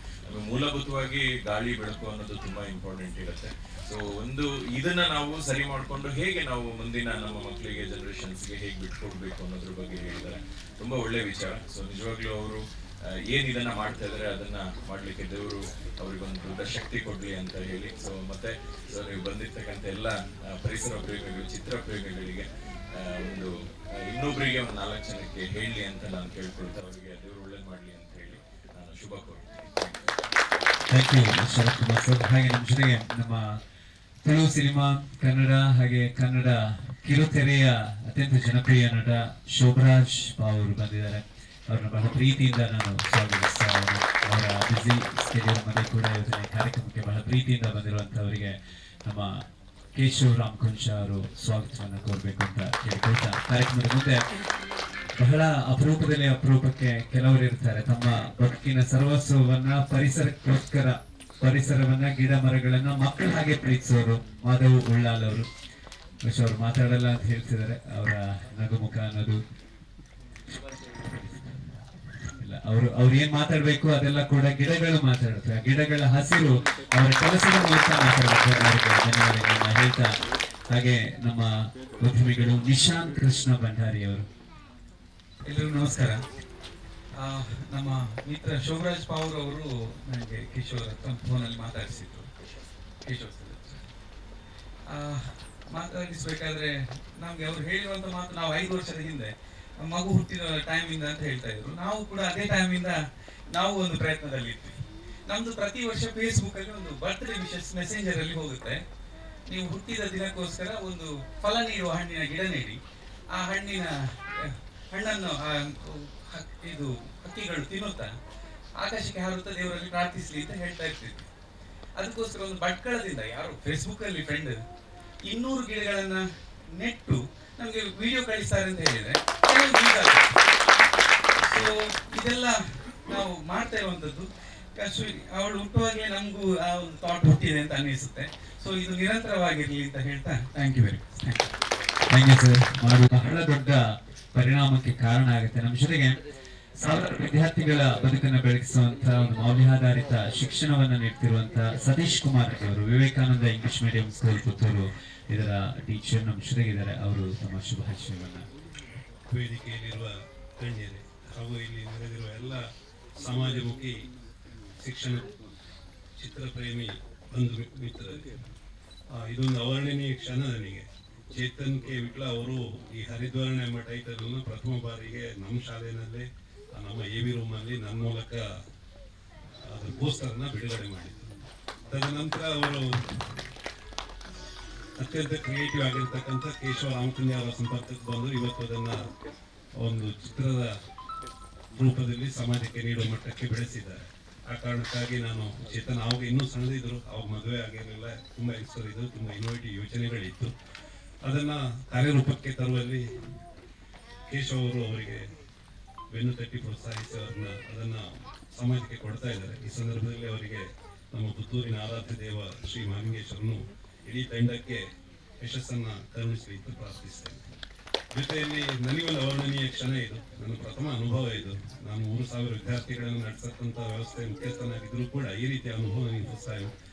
ಮೂಲಭೂತವಾಗಿ ಗಾಳಿ ಬೆಳಕು ಅನ್ನೋದು ತುಂಬಾ ಇಂಪಾರ್ಟೆಂಟ್ ಇರುತ್ತೆ. ಸೊ ಒಂದು ಇದನ್ನ ನಾವು ಸರಿ ಮಾಡ್ಕೊಂಡು ಹೇಗೆ ನಾವು ಮುಂದಿನ ನಮ್ಮ ಮಕ್ಕಳಿಗೆ ಜನರೇಷನ್ಸ್ಗೆ ಹೇಗೆ ಬಿಟ್ಕೊಡ್ಬೇಕು ಅನ್ನೋದ್ರ ಬಗ್ಗೆ ಹೇಳಿದ್ದಾರೆ. ತುಂಬಾ ಒಳ್ಳೆ ವಿಚಾರ. ಸೊ ನಿಜವಾಗ್ಲೂ ಅವರು ಏನ್ ಇದನ್ನ ಮಾಡ್ತಾ ಇದಾರೆ ಅದನ್ನ ಮಾಡ್ಲಿಕ್ಕೆ ದೇವರು ಅವ್ರಿಗೊಂದು ದೊಡ್ಡ ಶಕ್ತಿ ಕೊಡ್ಲಿ ಅಂತ ಹೇಳಿ. ಸೊ ಮತ್ತೆ ಸೊ ನೀವು ಬಂದಿರ್ತಕ್ಕಂಥ ಎಲ್ಲ ಪರಿಸರ ಪ್ರೇಮಿಗಳು, ಚಿತ್ರ ಪ್ರೇಮಿಗಳಿಗೆ ಒಂದು ಇನ್ನೊಬ್ಬರಿಗೆ ಒಂದು 4 ಜನಕ್ಕೆ ಹೇಳಿ ಅಂತ ನಾನು ಕೇಳ್ಕೊಳ್ತಾ ಅವರಿಗೆ ದೇವರು ಒಳ್ಳೇದು ಮಾಡ್ಲಿ ಅಂತ ಹೇಳಿ ನಾನು ಶುಭ ಕೋರ್ತೀನಿ. Thank you Sharath Kumar sir. ಹಾಗೆ ನಮ್ಮ ಜೊತೆಗೆ ನಮ್ಮ ತುಳು ಸಿನಿಮಾ, ಕನ್ನಡ ಹಾಗೆ ಕನ್ನಡ ಕಿರುತೆರೆಯ ಅತ್ಯಂತ ಜನಪ್ರಿಯ ನಟ ಶೋಭರಾಜ್ ಅವರು ಬಂದಿದ್ದಾರೆ. ಅವ್ರನ್ನ ಬಹಳ ಪ್ರೀತಿಯಿಂದ ನಾನು ಸ್ವಾಗತಿಸ್ತಾ ಇದ್ದೇನೆ. ಅವರ ಬ್ಯುಸಿ ಸ್ಕೆಡ್ಯೂಲ್ ಮಧ್ಯೆ ಕೂಡ ಇವತ್ತಿನ ಕಾರ್ಯಕ್ರಮಕ್ಕೆ ಬಹಳ ಪ್ರೀತಿಯಿಂದ ಬಂದಿರುವಂತವರಿಗೆ ನಮ್ಮ ಕೇಶವ್ ರಾಮಕುಂಜ ಅವರು ಸ್ವಾಗತವನ್ನು ಕೋರಬೇಕು ಅಂತ ಕೇಳಿಕೊಳ್ತಾ, ಕಾರ್ಯಕ್ರಮದ ಮುಂದೆ ಬಹಳ ಅಪರೂಪದಲ್ಲಿ ಅಪರೂಪಕ್ಕೆ ಕೆಲವರು ಇರ್ತಾರೆ ತಮ್ಮ ಬದುಕಿನ ಸರ್ವಸ್ವವನ್ನ ಪರಿಸರಕ್ಕೋಸ್ಕರ, ಪರಿಸರವನ್ನ, ಗಿಡ ಮರಗಳನ್ನ ಮಕ್ಕಳ ಹಾಗೆ ಪ್ರೀತಿಸೋರು ಮಾಧವ್ ಉಳ್ಳಾಲ್ ಅವರು. ಅವ್ರು ಮಾತಾಡಲ್ಲ ಅಂತ ಹೇಳ್ತಿದ್ದಾರೆ. ಅವರ ನಗುಮುಖ ಅನ್ನೋದು ಇಲ್ಲ. ಅವ್ರು ಏನ್ ಮಾತಾಡ್ಬೇಕು ಅದೆಲ್ಲ ಕೂಡ ಗಿಡಗಳು ಮಾತಾಡುತ್ತೆ. ಆ ಗಿಡಗಳ ಹಸಿರು ಅವರ ಕೆಲಸದ ಮೂಲಕ ಮಾತಾಡಬೇಕು. ಧನ್ಯವಾದಗಳನ್ನ ಹೇಳ್ತಾ, ಹಾಗೆ ನಮ್ಮ ಉದ್ಯಮಿಗಳು ನಿಶಾಂತ್ ಕೃಷ್ಣ ಭಂಡಾರಿ ಅವರು. ಎಲ್ಲರಿಗೂ ನಮಸ್ಕಾರ. ನಮ್ಮ ಮಿತ್ರ ಶೋಭರಾಜ್ ಪಾವೂರ್ ಅವರು ನನಗೆ ಕಿಶೋರ್ ಹತ್ರ ಫೋನಲ್ಲಿ ಮಾತಾಡಿಸಿದ್ರು. ಕಿಶೋರ್ ಮಾತಾಡಿಸ್ಬೇಕಾದ್ರೆ ನಮ್ಗೆ ಅವ್ರು ಹೇಳಿರುವಂತ ಮಾತು, ನಾವು 5 ವರ್ಷದ ಹಿಂದೆ ಮಗು ಹುಟ್ಟಿದ ಟೈಮಿಂದ ಅಂತ ಹೇಳ್ತಾ ಇದ್ರು. ನಾವು ಕೂಡ ಅದೇ ಟೈಮಿಂದ ನಾವು ಒಂದು ಪ್ರಯತ್ನದಲ್ಲಿ ಇದ್ವಿ. ನಮ್ದು ಪ್ರತಿ ವರ್ಷ ಫೇಸ್ಬುಕ್ ಅಲ್ಲಿ ಒಂದು ಬರ್ತ್ಡೇ ವಿಶಸ್ ಮೆಸೇಂಜರ್ ಅಲ್ಲಿ ಹೋಗುತ್ತೆ. ನೀವು ಹುಟ್ಟಿದ ದಿನಕ್ಕೋಸ್ಕರ ಒಂದು ಫಲ ನೀಡುವ ಹಣ್ಣಿನ ಗಿಡ ನೀಡಿ, ಆ ಹಣ್ಣಿನ ಹಣ್ಣನ್ನು ಇದು ಹಕ್ಕಿಗಳು ತಿನ್ನುತ್ತಾ ಆಕಾಶಕ್ಕೆ ಹಾರುತ್ತಾ ದೇವರಲ್ಲಿ ಪ್ರಾರ್ಥಿಸ್ಲಿ ಅಂತ ಹೇಳ್ತಾ ಇರ್ತಿದ್ವಿ. ಅದಕ್ಕೋಸ್ಕರ ಒಂದು ಭಟ್ಕಳದಿಂದ ಯಾರು ಫೇಸ್ಬುಕ್ ಅಲ್ಲಿ ಫ್ರೆಂಡ್ 200 ಗಿಡಗಳನ್ನ ನೆಟ್ಟು ನಮಗೆ ವಿಡಿಯೋ ಕಳಿಸ್ತಾರೆ ಅಂತ ಹೇಳಿದ್ರೆ ಸೊ ಇದೆಲ್ಲ ನಾವು ಮಾಡ್ತಾ ಇರುವಂತದ್ದು. ಅವಳು ಹುಟ್ಟುವಾಗಲೇ ನಮಗೂ ಆ ಒಂದು ಥಾಟ್ ಹುಟ್ಟಿದೆ ಅಂತ ಅನ್ನಿಸುತ್ತೆ. ಸೊ ಇದು ನಿರಂತರವಾಗಿರ್ಲಿ ಅಂತ ಹೇಳ್ತಾ thank you very much. Thank you sir. ಮಾಡುವ ಬಹಳ ದೊಡ್ಡ ಪರಿಣಾಮಕ್ಕೆ ಕಾರಣ ಆಗುತ್ತೆ. ನಮ್ಮ ಜೊತೆಗೆ ಸಾವಿರಾರು ವಿದ್ಯಾರ್ಥಿಗಳ ಬದುಕನ್ನು ಬೆಳಗಿಸುವಂತಹ ಒಂದು ಮೌಲ್ಯಾಧಾರಿತ ಶಿಕ್ಷಣವನ್ನ ನೀಡ್ತಿರುವಂತಹ ಸತೀಶ್ ಕುಮಾರ್ ಅವರು Vivekananda English medium school Puttur ಇದರ ಟೀಚರ್ ನಮ್ಮ ಜೊತೆಗಿದ್ದಾರೆ. ಅವರು ತಮ್ಮ ಶುಭಾಶಯವನ್ನ. ವೇದಿಕೆಯಲ್ಲಿರುವ ಗಣ್ಯರೇ ಹಾಗೂ ಇಲ್ಲಿ ನೆರೆದಿರುವ ಎಲ್ಲ ಸಮಾಜಮುಖಿ ಶಿಕ್ಷಣ ಚಿತ್ರಪ್ರೇಮಿ ಬಂಧು ಮಿತ್ರರಿಗೆ ಇದೊಂದು ಅವರ್ಣನೀಯ ಕ್ಷಣ ನನಗೆ. ಚೇತನ್ ಕೆ ವಿಟ್ಲ ಅವರು ಈ ಹರಿದ್ವರ್ಣ ಎಂಬ ಟೈಟಲ್ ಅನ್ನು ಪ್ರಥಮ ಬಾರಿಗೆ ನಮ್ಮ ಶಾಲೆಯಲ್ಲೇ ನಮ್ಮ ಎ.ವಿ. ರೂಮಲ್ಲಿ ನನ್ನ ಮೂಲಕ ಅದರ ಪೋಸ್ಟರ್ನ ಬಿಡುಗಡೆ ಮಾಡಿದರು. ತದನಂತರ ಅವರು ಅತ್ಯಂತ ಕ್ರಿಯೇಟಿವ್ ಆಗಿರ್ತಕ್ಕಂಥ ಕೇಶವ ರಾಮಕುಂಜ ಅವರ ಸಂಪರ್ಕಕ್ಕೆ ಬಂದು ಇವತ್ತು ಅದನ್ನು ಒಂದು ಚಿತ್ರದ ರೂಪದಲ್ಲಿ ಸಮಾಜಕ್ಕೆ ನೀಡುವ ಮಟ್ಟಕ್ಕೆ ಬೆಳೆಸಿದ್ದಾರೆ. ಆ ಕಾರಣಕ್ಕಾಗಿ ನಾನು ಚೇತನ್ ಅವಾಗ ಇನ್ನೂ ಸಣ್ಣದಿದ್ರು, ಅವಾಗ ಮದುವೆ ಆಗಿರಲಿಲ್ಲ, ತುಂಬ ಯಂಗ್ಸ್ಟರ್ ಇದ್ರು, ತುಂಬ ಇನೋವೇಟಿವ್ ಯೋಚನೆಗಳಿತ್ತು. ಅದನ್ನು ಕಾರ್ಯರೂಪಕ್ಕೆ ತರುವಲ್ಲಿ ಕೇಶವ್ ಅವರು ಅವರಿಗೆ ಬೆನ್ನು ತಟ್ಟಿ ಪ್ರೋತ್ಸಾಹಿಸಿ ಅದನ್ನು ಸಮಾಜಕ್ಕೆ ಕೊಡ್ತಾ ಇದ್ದಾರೆ. ಈ ಸಂದರ್ಭದಲ್ಲಿ ಅವರಿಗೆ ನಮ್ಮ ಪುತ್ತೂರಿನ ಆರಾಧ್ಯ ದೇವ ಶ್ರೀ ಮಹಾಲಿಂಗೇಶ್ವರನು ಇಡೀ ತಂಡಕ್ಕೆ ಯಶಸ್ಸನ್ನು ಕರುಣಿಸಲಿ ಅಂತ ಪ್ರಾರ್ಥಿಸ್ತೇನೆ. ಜೊತೆಯಲ್ಲಿ ನನಗೊಂದು ಅವರ್ಣನೀಯ ಕ್ಷಣ ಇದು, ನನ್ನ ಪ್ರಥಮ ಅನುಭವ ಇದು. ನಾನು 3000 ವಿದ್ಯಾರ್ಥಿಗಳನ್ನು ನಡೆಸತಕ್ಕಂಥ ವ್ಯವಸ್ಥೆ ಮುಖ್ಯಸ್ಥನಾಗಿದ್ದರೂ ಕೂಡ ಈ ರೀತಿಯ ಅನುಭವ ನನಗೆ ಹೊಸ.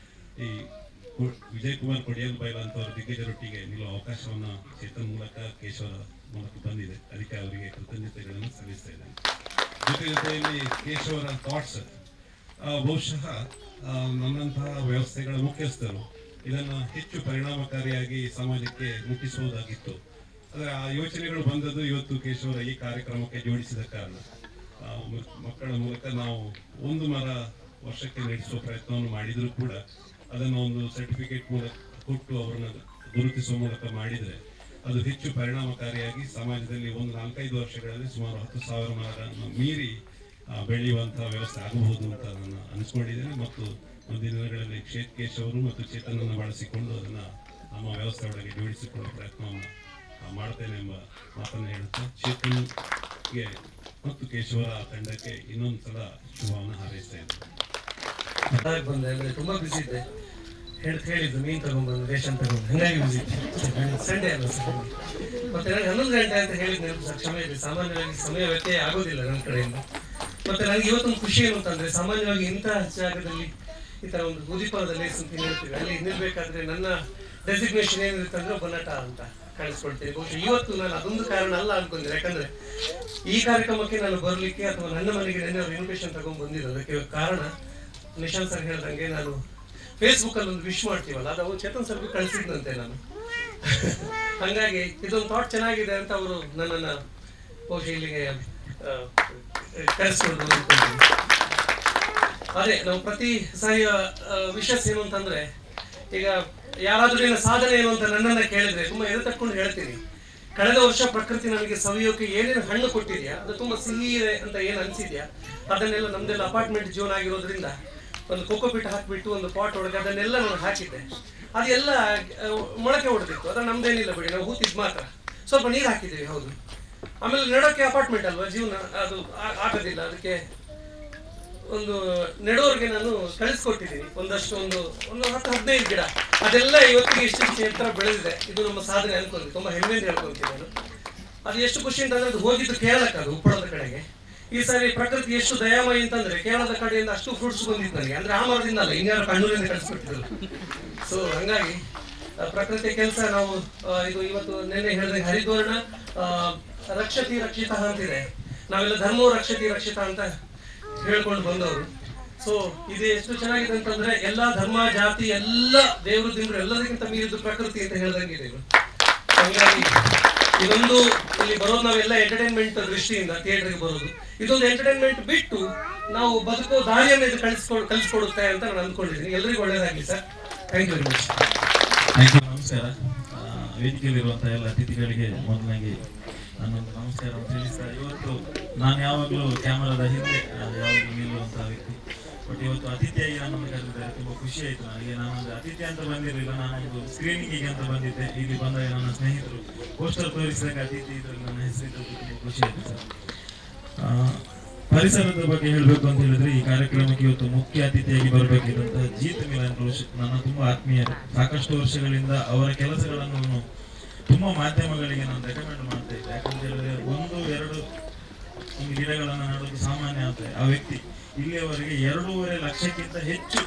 ಈ ವಿಜಯ್ ಕುಮಾರ್ ಕೊಡಿಯಲ್ ಬೈಲ ಅಂತವರ ದಿಗ್ಗಜರೊಟ್ಟಿಗೆ ನಿಲ್ಲುವ ಅವಕಾಶವನ್ನು ಚೇತನ್ ಮೂಲಕ ಕೇಶವರ ಮೂಲಕ ಬಂದಿದೆ. ಅದಕ್ಕೆ ಅವರಿಗೆ ಕೃತಜ್ಞತೆಗಳನ್ನು ಸಲ್ಲಿಸ್ತಾ ಇದ್ದೇನೆ. ಜೊತೆಯಲ್ಲಿ ಕೇಶವರ ಥಾಟ್ಸ್ ಬಹುಶಃ ನನ್ನಂತಹ ವ್ಯವಸ್ಥೆಗಳ ಮುಖ್ಯಸ್ಥರು ಇದನ್ನು ಹೆಚ್ಚು ಪರಿಣಾಮಕಾರಿಯಾಗಿ ಸಮಾಜಕ್ಕೆ ಮುಟ್ಟಿಸುವುದಾಗಿತ್ತು. ಆದರೆ ಆ ಯೋಚನೆಗಳು ಬಂದದ್ದು ಇವತ್ತು ಕೇಶವರ ಈ ಕಾರ್ಯಕ್ರಮಕ್ಕೆ ಜೋಡಿಸಿದ ಕಾರಣ. ಮಕ್ಕಳ ಮೂಲಕ ನಾವು 1 ಮರ ವರ್ಷಕ್ಕೆ ನಡೆಸುವ ಪ್ರಯತ್ನವನ್ನು ಮಾಡಿದರೂ ಕೂಡ ಅದನ್ನು ಒಂದು ಸರ್ಟಿಫಿಕೇಟ್ ಮೂಲಕ ಕೊಟ್ಟು ಅವರನ್ನು ಗುರುತಿಸುವ ಮೂಲಕ ಮಾಡಿದರೆ ಅದು ಹೆಚ್ಚು ಪರಿಣಾಮಕಾರಿಯಾಗಿ ಸಮಾಜದಲ್ಲಿ ಒಂದು 4-5 ವರ್ಷಗಳಲ್ಲಿ ಸುಮಾರು 10,000 ಮರಗಳನ್ನು ಮೀರಿ ಬೆಳೆಯುವಂತಹ ವ್ಯವಸ್ಥೆ ಆಗಬಹುದು ಅಂತ ನಾನು ಅನಿಸ್ಕೊಂಡಿದ್ದೇನೆ. ಮತ್ತು ಮುಂದಿನ ದಿನಗಳಲ್ಲಿ ಕೇಶವರು ಮತ್ತು ಚೇತನನ್ನು ಬಳಸಿಕೊಂಡು ಅದನ್ನು ನಮ್ಮ ವ್ಯವಸ್ಥೆ ಒಳಗೆ ಜೋಡಿಸಿಕೊಳ್ಳುವ ಪ್ರಯತ್ನವನ್ನು ಮಾಡ್ತೇನೆ ಎಂಬ ಮಾತನ್ನು ಹೇಳುತ್ತಾ ಚೇತನ್ಗೆ ಮತ್ತು ಕೇಶವರ ತಂಡಕ್ಕೆ ಇನ್ನೊಂದು ಸಲ ಶುಭವನ್ನು ಹಾರೈಸ್ತಾ ಇದ್ದೇನೆ. ಬಂದೆ ಅಂದ್ರೆ ತುಂಬಾ ಬಿಸಿ ಇದ್ದೆ, ಹೇಳಿದ್ದು ಮೀನು ತಗೊಂಡ್ಬಂದು ರೇಷನ್ ತಗೊಂಡು ಹಂಗಾಗಿ ಬಿಸಿ ಸಂಡೇ ಅಲ್ಲ ಸರ್. ಮತ್ತೆ ನನಗೆ 11 ಗಂಟೆ ಅಂತ ಹೇಳಿದ್ದೆ, ಕ್ಷಮೆ ಇದೆ. ಸಾಮಾನ್ಯವಾಗಿ ಸಮಯ ವ್ಯತ್ಯಯ ಆಗೋದಿಲ್ಲ ನನ್ನ ಕಡೆಯಿಂದ. ಮತ್ತೆ ನನಗೆ ಇವತ್ತೊಂದು ಖುಷಿ ಏನು ಅಂತಂದ್ರೆ, ಸಾಮಾನ್ಯವಾಗಿ ಇಂತಹ ಜಾಗದಲ್ಲಿ ಈ ತರ ಒಂದು ಬೂದಿಪಾಲದಲ್ಲಿ ಅಂತ ಹೇಳ್ತೀವಿ, ಅಲ್ಲಿ ನಿಲ್ಬೇಕಾದ್ರೆ ನನ್ನ ಡೆಸಿಗ್ನೇಷನ್ ಏನಿರುತ್ತೆ ಅಂದ್ರೆ ಒಬ್ಬ ನಟ ಅಂತ ಕಾಣಿಸ್ಕೊಳ್ತೀನಿ. ಬಹುಶಃ ಇವತ್ತು ನಾನು ಅದೊಂದು ಕಾರಣ ಅಲ್ಲ ಅನ್ಕೊಂಡಿದ್ದೆ, ಯಾಕಂದ್ರೆ ಈ ಕಾರ್ಯಕ್ರಮಕ್ಕೆ ನಾನು ಬರ್ಲಿಕ್ಕೆ ಅಥವಾ ನನ್ನ ಮನೆಗೆ ನೆನ್ನೆ ಅವ್ರು ಇನ್ವಿಟೇಷನ್ ತಗೊಂಡು ಬಂದಿದ್ದು. ಅದಕ್ಕೆ ಕಾರಣ ನಿಶಾಂತ್ ಸರ್ ಹೇಳ್ದಂಗೆ ನಾನು ಫೇಸ್ಬುಕ್ ಅಲ್ಲಿ ಒಂದು ವಿಶ್ ಮಾಡ್ತೀವಲ್ಲ, ಅದು ಚೇತನ್ ಸರ್ಗೂ ಕಳಿಸಿದ್ನಂತೆ ನಾನು. ಹಂಗಾಗಿ ಇದೊಂದು ಥಾಟ್ ಚೆನ್ನಾಗಿದೆ ಅಂತ ಅವರು ನನ್ನನ್ನು ಬಹುಶಃ ಇಲ್ಲಿಗೆ ಕರೆಸ್ಕೊಂಡು ಅಂದ್ಕೊಂಡಿದ್ದೀನಿ. ಅದೇ ನಾವು ಪ್ರತಿ ಸಾರಿ ವಿಷಸ್ ಏನು ಅಂತಂದ್ರೆ, ಈಗ ಯಾರಾದ್ರೂ ಏನ ಸಾಧನೆ ಏನು ಅಂತ ನನ್ನನ್ನ ಕೇಳಿದ್ರೆ ತುಂಬಾ ಎದೆ ತಕ್ಕೊಂಡು ಹೇಳ್ತೀನಿ. ಕಳೆದ ವರ್ಷ ಪ್ರಕೃತಿ ನನಗೆ ಸವಿಯೋಕೆ ಏನೇನು ಹಣ್ಣು ಕೊಟ್ಟಿದ್ಯಾ, ಅದು ತುಂಬಾ ಸಿಹಿ ಇದೆ ಅಂತ ಏನು ಅನ್ಸಿದ್ಯಾ, ಅದನ್ನೆಲ್ಲ ನಮ್ದೆಲ್ಲ ಅಪಾರ್ಟ್ಮೆಂಟ್ ಜೋನ್ ಆಗಿರೋದ್ರಿಂದ ಒಂದು ಕೋಕೋಪಿಟ್ ಹಾಕಿಬಿಟ್ಟು ಒಂದು ಪಾಟ್ ಒಳಗೆ ಅದನ್ನೆಲ್ಲ ನಾನು ಹಾಕಿದ್ದೆ. ಅದೆಲ್ಲ ಮೊಳಕೆ ಹೊಡೆದಿತ್ತು, ಅದು ನಮ್ದೇನಿಲ್ಲ ಬಿಡಿ, ನಾವು ಹೂತಿದ್ ಮಾತ್ರ ಸ್ವಲ್ಪ ನೀರು ಹಾಕಿದ್ದೀವಿ. ಹೌದು, ಆಮೇಲೆ ನೆಡೋಕೆ ಅಪಾರ್ಟ್ಮೆಂಟ್ ಅಲ್ವಾ ಜೀವನ, ಅದು ಆಗೋದಿಲ್ಲ. ಅದಕ್ಕೆ ಒಂದು ನೆಡೋರ್ಗೆ ನಾನು ಕಳಿಸ್ಕೊಟ್ಟಿದ್ದೀನಿ ಒಂದಷ್ಟು ಒಂದು 10-15 ಗಿಡ. ಅದೆಲ್ಲ ಇವತ್ತಿಗೆ ಇಷ್ಟು ಎತ್ತರ ಬೆಳೆದಿದೆ. ಇದು ನಮ್ಮ ಸಾಧನೆ ಅನ್ಕೊಂತೀನಿ, ತುಂಬಾ ಹೆಮ್ಮೆಯಿಂದ ಹೇಳ್ಕೊಂತೀನಿ ನಾನು. ಅದು ಎಷ್ಟು ಖುಷಿ ಅಂತಂದ್ರೆ, ಅದು ಹೋಗಿದ್ದು ಕೇರಳಕ್ಕೆ, ಅದು ಉಪ್ಪಳದ ಕಡೆಗೆ. ಈ ಸಾರಿ ಪ್ರಕೃತಿ ಎಷ್ಟು ದಯಾಮಯಿ ಅಂತಂದ್ರೆ, ಕೇರಳದ ಕಡೆಯಿಂದ ಅಷ್ಟು ಫ್ರೂಟ್ಸ್ ಬಂದಿತ್ತು ನನಗೆ. ಅಂದ್ರೆ ಆ ಮರದಿಂದ ಅಲ್ಲ, ಇನ್ಯಾರು ಕಣ್ಣೂರಿಂದ ಕಳಿಸ್ಕೊಟ್ಟಿದ್ರು. ಸೊ ಹಂಗಾಗಿ ಪ್ರಕೃತಿ ಕೆಲಸ ನಾವು ಇದು ಇವತ್ತು ನೆನ್ನೆ ಹೇಳಿದ್ರೆ ಹರಿದ್ವರ್ಣ ರಕ್ಷತಿ ರಕ್ಷಿತ ಅಂತಿದೆ. ನಾವೆಲ್ಲ ಧರ್ಮೋ ರಕ್ಷತಿ ರಕ್ಷಿತ ಅಂತ ಹೇಳ್ಕೊಂಡು ಬಂದವರು. ಸೊ ಇದು ಎಷ್ಟು ಚೆನ್ನಾಗಿದೆ ಅಂತಂದ್ರೆ, ಎಲ್ಲಾ ಧರ್ಮ ಜಾತಿ ಎಲ್ಲ ದೇವರು ದಿಂಡ್ರು ಎಲ್ಲದಕ್ಕಿಂತ ಮೀರಿದ್ದು ಪ್ರಕೃತಿ ಅಂತ ಹೇಳ್ದಂಗಿದೆ ಇದು. ಹಂಗಾಗಿ ಇದೊಂದು ಇಲ್ಲಿ ಬರೋದು ನಾವೆಲ್ಲ ಎಂಟರ್ಟೈನ್ಮೆಂಟ್ ದೃಷ್ಟಿಯಿಂದ ಥಿಯೇಟರ್ಗೆ ಬರೋದು, ಇದೊಂದು ಎಂಟರ್ಟೈನ್ಮೆಂಟ್ ಬಿಟ್ಟು ನಾವು ಬದುಕೋ ದಾರಿಯನ್ನು ಇದು ಕಲಿಸ್ಕೊಡುತ್ತೆ ಅಂತ ನಾನು ಅಂದ್ಕೊಂಡಿದ್ದೀನಿ. ಎಲ್ರಿಗೂ ಒಳ್ಳೇದಾಗಲಿ sir. Thank you very much. ನಮಸ್ಕಾರ. ವೇದಿಕೆಯಲ್ಲಿರುವಂತಹ ಎಲ್ಲ ಅತಿಥಿಗಳಿಗೆ ಮೊದಲಾಗಿ ನನ್ನೊಂದು ನಮಸ್ಕಾರವನ್ನು ತಿಳಿಸ್ತಾ, ಇವತ್ತು ನಾನು ಯಾವಾಗಲೂ ಕ್ಯಾಮರಾದ ಹಿಂದೆ ಯಾವಾಗಲೂ ನಿಲ್ಲುವಂಥ ವ್ಯಕ್ತಿ. ಬಟ್ ಇವತ್ತು ಅತಿಥಿಯಾಗಿ ನನ್ನನ್ನು ಕರೆದಿದ್ದಾರೆ, ತುಂಬ ಖುಷಿ ಆಯಿತು ನನಗೆ. ನಾನೊಂದು ಅತಿಥಿ ಅಂತ ಬಂದಿರಲಿಲ್ಲ, ನಾನೊಂದು ಸ್ಕ್ರೀನಿಂಗಿಗೆ ಅಂತ ಬಂದಿದ್ದೆ. ಇಲ್ಲಿ ಬಂದಾಗ ನನ್ನ ಸ್ನೇಹಿತರು ಪೋಸ್ಟರ್ ತೋರಿಸಿದಾಗ ಅತಿಥಿ ಇದರಲ್ಲಿ ನನ್ನ ಹೆಸರಿದ್ದು ತುಂಬ ಖುಷಿ ಆಯಿತು ಸರ್. ಪರಿಸರದ ಬಗ್ಗೆ ಹೇಳಬೇಕು ಅಂತ ಹೇಳಿದ್ರೆ, ಈ ಕಾರ್ಯಕ್ರಮಕ್ಕೆ ಇವತ್ತು ಮುಖ್ಯ ಅತಿಥಿಯಾಗಿ ಬರಬೇಕಿದ್ದಂತಹ ಜೀತ್ ಮಿಲನ್ ರೋಷ್ ನನ್ನ ತುಂಬ ಆತ್ಮೀಯರು. ಸಾಕಷ್ಟು ವರ್ಷಗಳಿಂದ ಅವರ ಕೆಲಸಗಳನ್ನು ತುಂಬ ಮಾಧ್ಯಮಗಳಿಗೆ ನಾನು ರೆಕಮೆಂಡ್ ಮಾಡ್ತಾ ಇದ್ದೆ. ಯಾಕಂತ ಹೇಳಿದ್ರೆ 1-2 ಗಿಡಗಳನ್ನು ನೆಡೋದು ಸಾಮಾನ್ಯ ಆಗ್ತದೆ. ಆ ವ್ಯಕ್ತಿ ಇಲ್ಲಿಯವರೆಗೆ 2.5 ಲಕ್ಷಕ್ಕಿಂತ ಹೆಚ್ಚು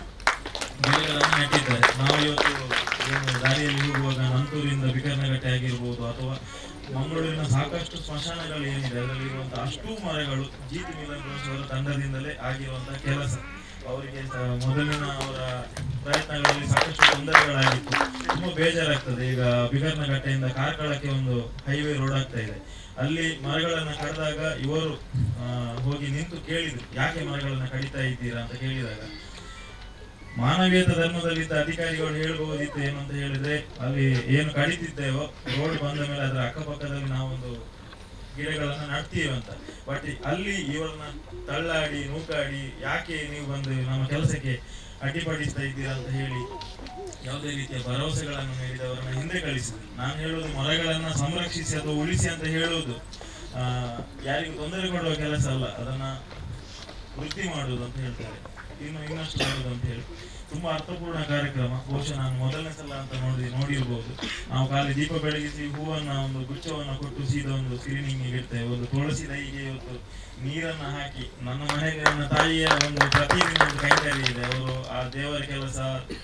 ಗಿಡಗಳನ್ನು ನೆಟ್ಟಿದ್ದಾರೆ. ನಾವು ಇವತ್ತು ದಾರಿಯಲ್ಲಿ ಹೋಗುವಾಗ ನಂತೂರಿಂದ ಬಿಕರ್ನಗಟ್ಟೆ ಆಗಿರ್ಬೋದು ಅಥವಾ ಮಂಗಳೂರಿನ ಸಾಕಷ್ಟು ಸ್ಮಶಾನಗಳು ಏನಿದೆ ಅದರಲ್ಲಿರುವಂತಹ ಅಷ್ಟೂ ಮರಗಳು ಜೀತ್ ಮಿಲನ್ ರೋಷ್ ಅವರ ತಂಡದಿಂದಲೇ ಆಗಿರುವಂತಹ ಕೆಲಸ. ಅವರಿಗೆ ಮೊದಲಿನ ಅವರ ಪ್ರಯತ್ನಗಳಲ್ಲಿ ಸಾಕಷ್ಟು ತೊಂದರೆಗಳಾಗಿತ್ತು, ತುಂಬ ಬೇಜಾರಾಗ್ತದೆ. ಈಗ ಬಿಗರ್ನಗಟ್ಟೆಯಿಂದ ಕಾರ್ಕಳಕ್ಕೆ ಒಂದು ಹೈವೇ ರೋಡ್ ಆಗ್ತಾ ಇದೆ, ಅಲ್ಲಿ ಮರಗಳನ್ನು ಕಡಿದಾಗ ಇವರು ಹೋಗಿ ನಿಂತು ಕೇಳಿದ್ರು, ಯಾಕೆ ಮರಗಳನ್ನು ಕಡಿತಾ ಇದ್ದೀರಾ ಅಂತ ಕೇಳಿದಾಗ ಮಾನವೀಯತಾ ಧರ್ಮದಲ್ಲಿದ್ದ ಅಧಿಕಾರಿಗಳು ಹೇಳ್ಬಹುದಿತ್ತು ಏನು ಅಂತ ಹೇಳಿದ್ರೆ, ಅಲ್ಲಿ ಏನು ಕಡಿತಿದ್ದೇವೋ ರೋಡ್ ಬಂದ ಮೇಲೆ ಅದರ ಅಕ್ಕಪಕ್ಕದಲ್ಲಿ ನಾವೊಂದು ಗಿಡಗಳನ್ನು ನಡ್ತೀವಿ ಅಂತ. ಬಟ್ ಅಲ್ಲಿ ಇವರನ್ನ ತಳ್ಳಾಡಿ ನೂಕಾಡಿ ಯಾಕೆ ನೀವು ಬಂದು ನಮ್ಮ ಕೆಲಸಕ್ಕೆ ಅಡ್ಡಿಪಡಿಸ್ತಾ ಇದ್ದೀರಾ ಅಂತ ಹೇಳಿ ಯಾವುದೇ ರೀತಿಯ ಭರವಸೆಗಳನ್ನು ನೀಡಿದವರನ್ನ ಹಿಂದೆ ಕಳಿಸಿದ್ರು. ನಾನು ಹೇಳೋದು ಮರಗಳನ್ನ ಸಂರಕ್ಷಿಸಿ ಅಥವಾ ಉಳಿಸಿ ಅಂತ ಹೇಳುವುದು ಯಾರಿಗೂ ತೊಂದರೆ ಕೊಡುವ ಕೆಲಸ ಅಲ್ಲ, ಅದನ್ನ ವೃತ್ತಿ ಮಾಡುವುದು ಅಂತ ಹೇಳ್ತಾರೆ, ಇನ್ನಷ್ಟು ಮಾಡುವುದು ಅಂತ ಹೇಳಿ. ತುಂಬಾ ಅರ್ಥಪೂರ್ಣ ಕಾರ್ಯಕ್ರಮ. ಬಹುಶಃ ನಾನು ಮೊದಲನೇ ಸಲ ಅಂತ ನೋಡಿರ್ಬೋದು. ನಾವು ಖಾಲಿ ದೀಪ ಬೆಳಗಿಸಿ ಹೂವನ್ನ ಒಂದು ಗುಚ್ಛವನ್ನ ಕೊಟ್ಟು ಸೀದಾ ಒಂದು ಸ್ಕ್ರೀನಿಂಗ್ ಇಡ್ತೇವೆ. ಒಂದು ತುಳಸಿ ದೈಗೆ ಇವತ್ತು ನೀರನ್ನ ಹಾಕಿ, ನನ್ನ ಮನೆಗೆ ನನ್ನ ತಾಯಿಯ ಒಂದು ಪ್ರತಿದಿನ ಒಂದು ಕೈಂಕರ್ಯ ಇದೆ. ಅವರು ಆ ದೇವರ ಕೆಲಸ,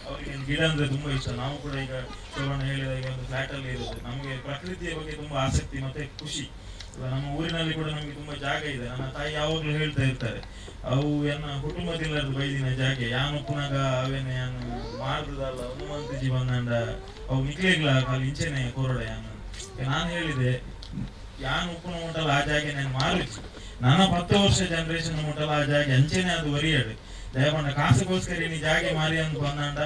ಅವರಿಗೆ ಗಿಡ ಅಂದ್ರೆ ತುಂಬಾ ಇಷ್ಟ. ನಾವು ಕೂಡ ಈಗ ಶೋಭಣ್ಣ ಹೇಳಿದ ಈಗ ಒಂದು ಫ್ಲಾಟ್ ಅಲ್ಲಿ ಇರೋದು, ನಮಗೆ ಪ್ರಕೃತಿಯ ಬಗ್ಗೆ ತುಂಬಾ ಆಸಕ್ತಿ ಮತ್ತೆ ಖುಷಿ. ನಮ್ಮ ಊರಿನಲ್ಲಿ ಕೂಡ ನಮಗೆ ತುಂಬಾ ಜಾಗ ಇದೆ. ನನ್ನ ತಾಯಿ ಯಾವಾಗ್ಲೂ ಹೇಳ್ತಾ ಇರ್ತಾರೆ, ಅವು ಎನ್ನ ಕುಟುಂಬದಿಲ್ಲದ ಬೈದಿನ ಜಾಗೆ ಯಾನು ಪುನಗ ಅವೇನೆ ಯಾನು ಮಾರ್ದಲ್ಲ ಹನುಮಂತಜಿ ಬಂದಂಡ ಅವು ನಿಕ್ಲಿಗ್ಲ ಕಾಲಿ ಇಂಚೆನೆ ಕೊರಡೆ ಯಾನು. ನಾನು ಹೇಳಿದೆ, ಯಾನು ಉಪ್ಪುನ ಮುಟ್ಟಲ್ಲ ಆ ಜಾಗೆ ನಾನು ಮಾರುಚಿ, ನನ್ನ 10 ವರ್ಷ ಜನರೇಷನ್ ಮುಟ್ಟಲ್ಲ ಆ ಜಾಗೆ ಅಂಚೆನೆ ಅದು ಒರಿಯಾಡು ದಯಪಂಡ ಕಾಸುಗೋಸ್ಕರ ನೀ ಜಾಗೆ ಮಾರಿ ಅಂತ ಬಂದಂಡ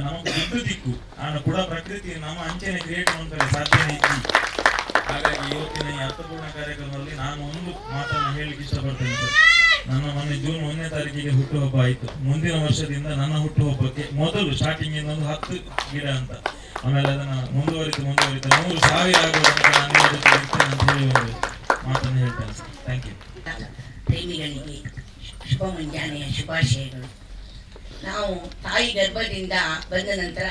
ನಮಗೆ ದುಡ್ಡು ದಿಕ್ಕು ಆನ ಕೂಡ ಪ್ರಕೃತಿ ನಮ್ಮ ಅಂಚೆನೆ ಕ್ರಿಯೇಟ್ ಮಾಡ್ತಾರೆ ಸಾಧ್ಯನೇ ಇದ್ದಿ. ಹಾಗಾಗಿ ಇವತ್ತಿನ ಈ ಅರ್ಥಪೂರ್ಣ ಕಾರ್ಯಕ್ರಮದಲ್ಲಿ ನಾನು ಒಂದು ಮಾತನ್ನ ಹೇಳಿಕ್ಕೆ ಇಷ್ಟಪಡ್ತೇನೆ ಸರ್. ನನ್ನ ಮೊನ್ನೆ ಜೂನ್ 1ನೇ ತಾರೀಕಿಗೆ ಹುಟ್ಟುಹಬ್ಬ ಆಯಿತು. ಮುಂದಿನ ವರ್ಷದಿಂದ ನನ್ನ ಹುಟ್ಟುಹಬ್ಬಕ್ಕೆ ಮೊದಲು ಸ್ಟಾರ್ಟಿಂಗ್ ಇಂದ ಒಂದು 10 ಗಿಡ ಅಂತ, ಆಮೇಲೆ ಅದನ್ನ ಮುಂದುವರಿತು 100,000 ಆಗುವಂತ ನಾನು ಇರ್ತೇನೆ ಅಂತ ಹೇಳಿ ಒಂದು ಮಾತನ್ನು ಹೇಳ್ತೇನೆ ಸರ್. Thank you. ಪ್ರೇಮಿಗಳಿಗೆ ಶುಭ ಮುಂಜಾನೆಯ ಶುಭಾಶಯಗಳು. ನಾವು ತಾಯಿ ಗರ್ಭದಿಂದ ಬಂದ ನಂತರ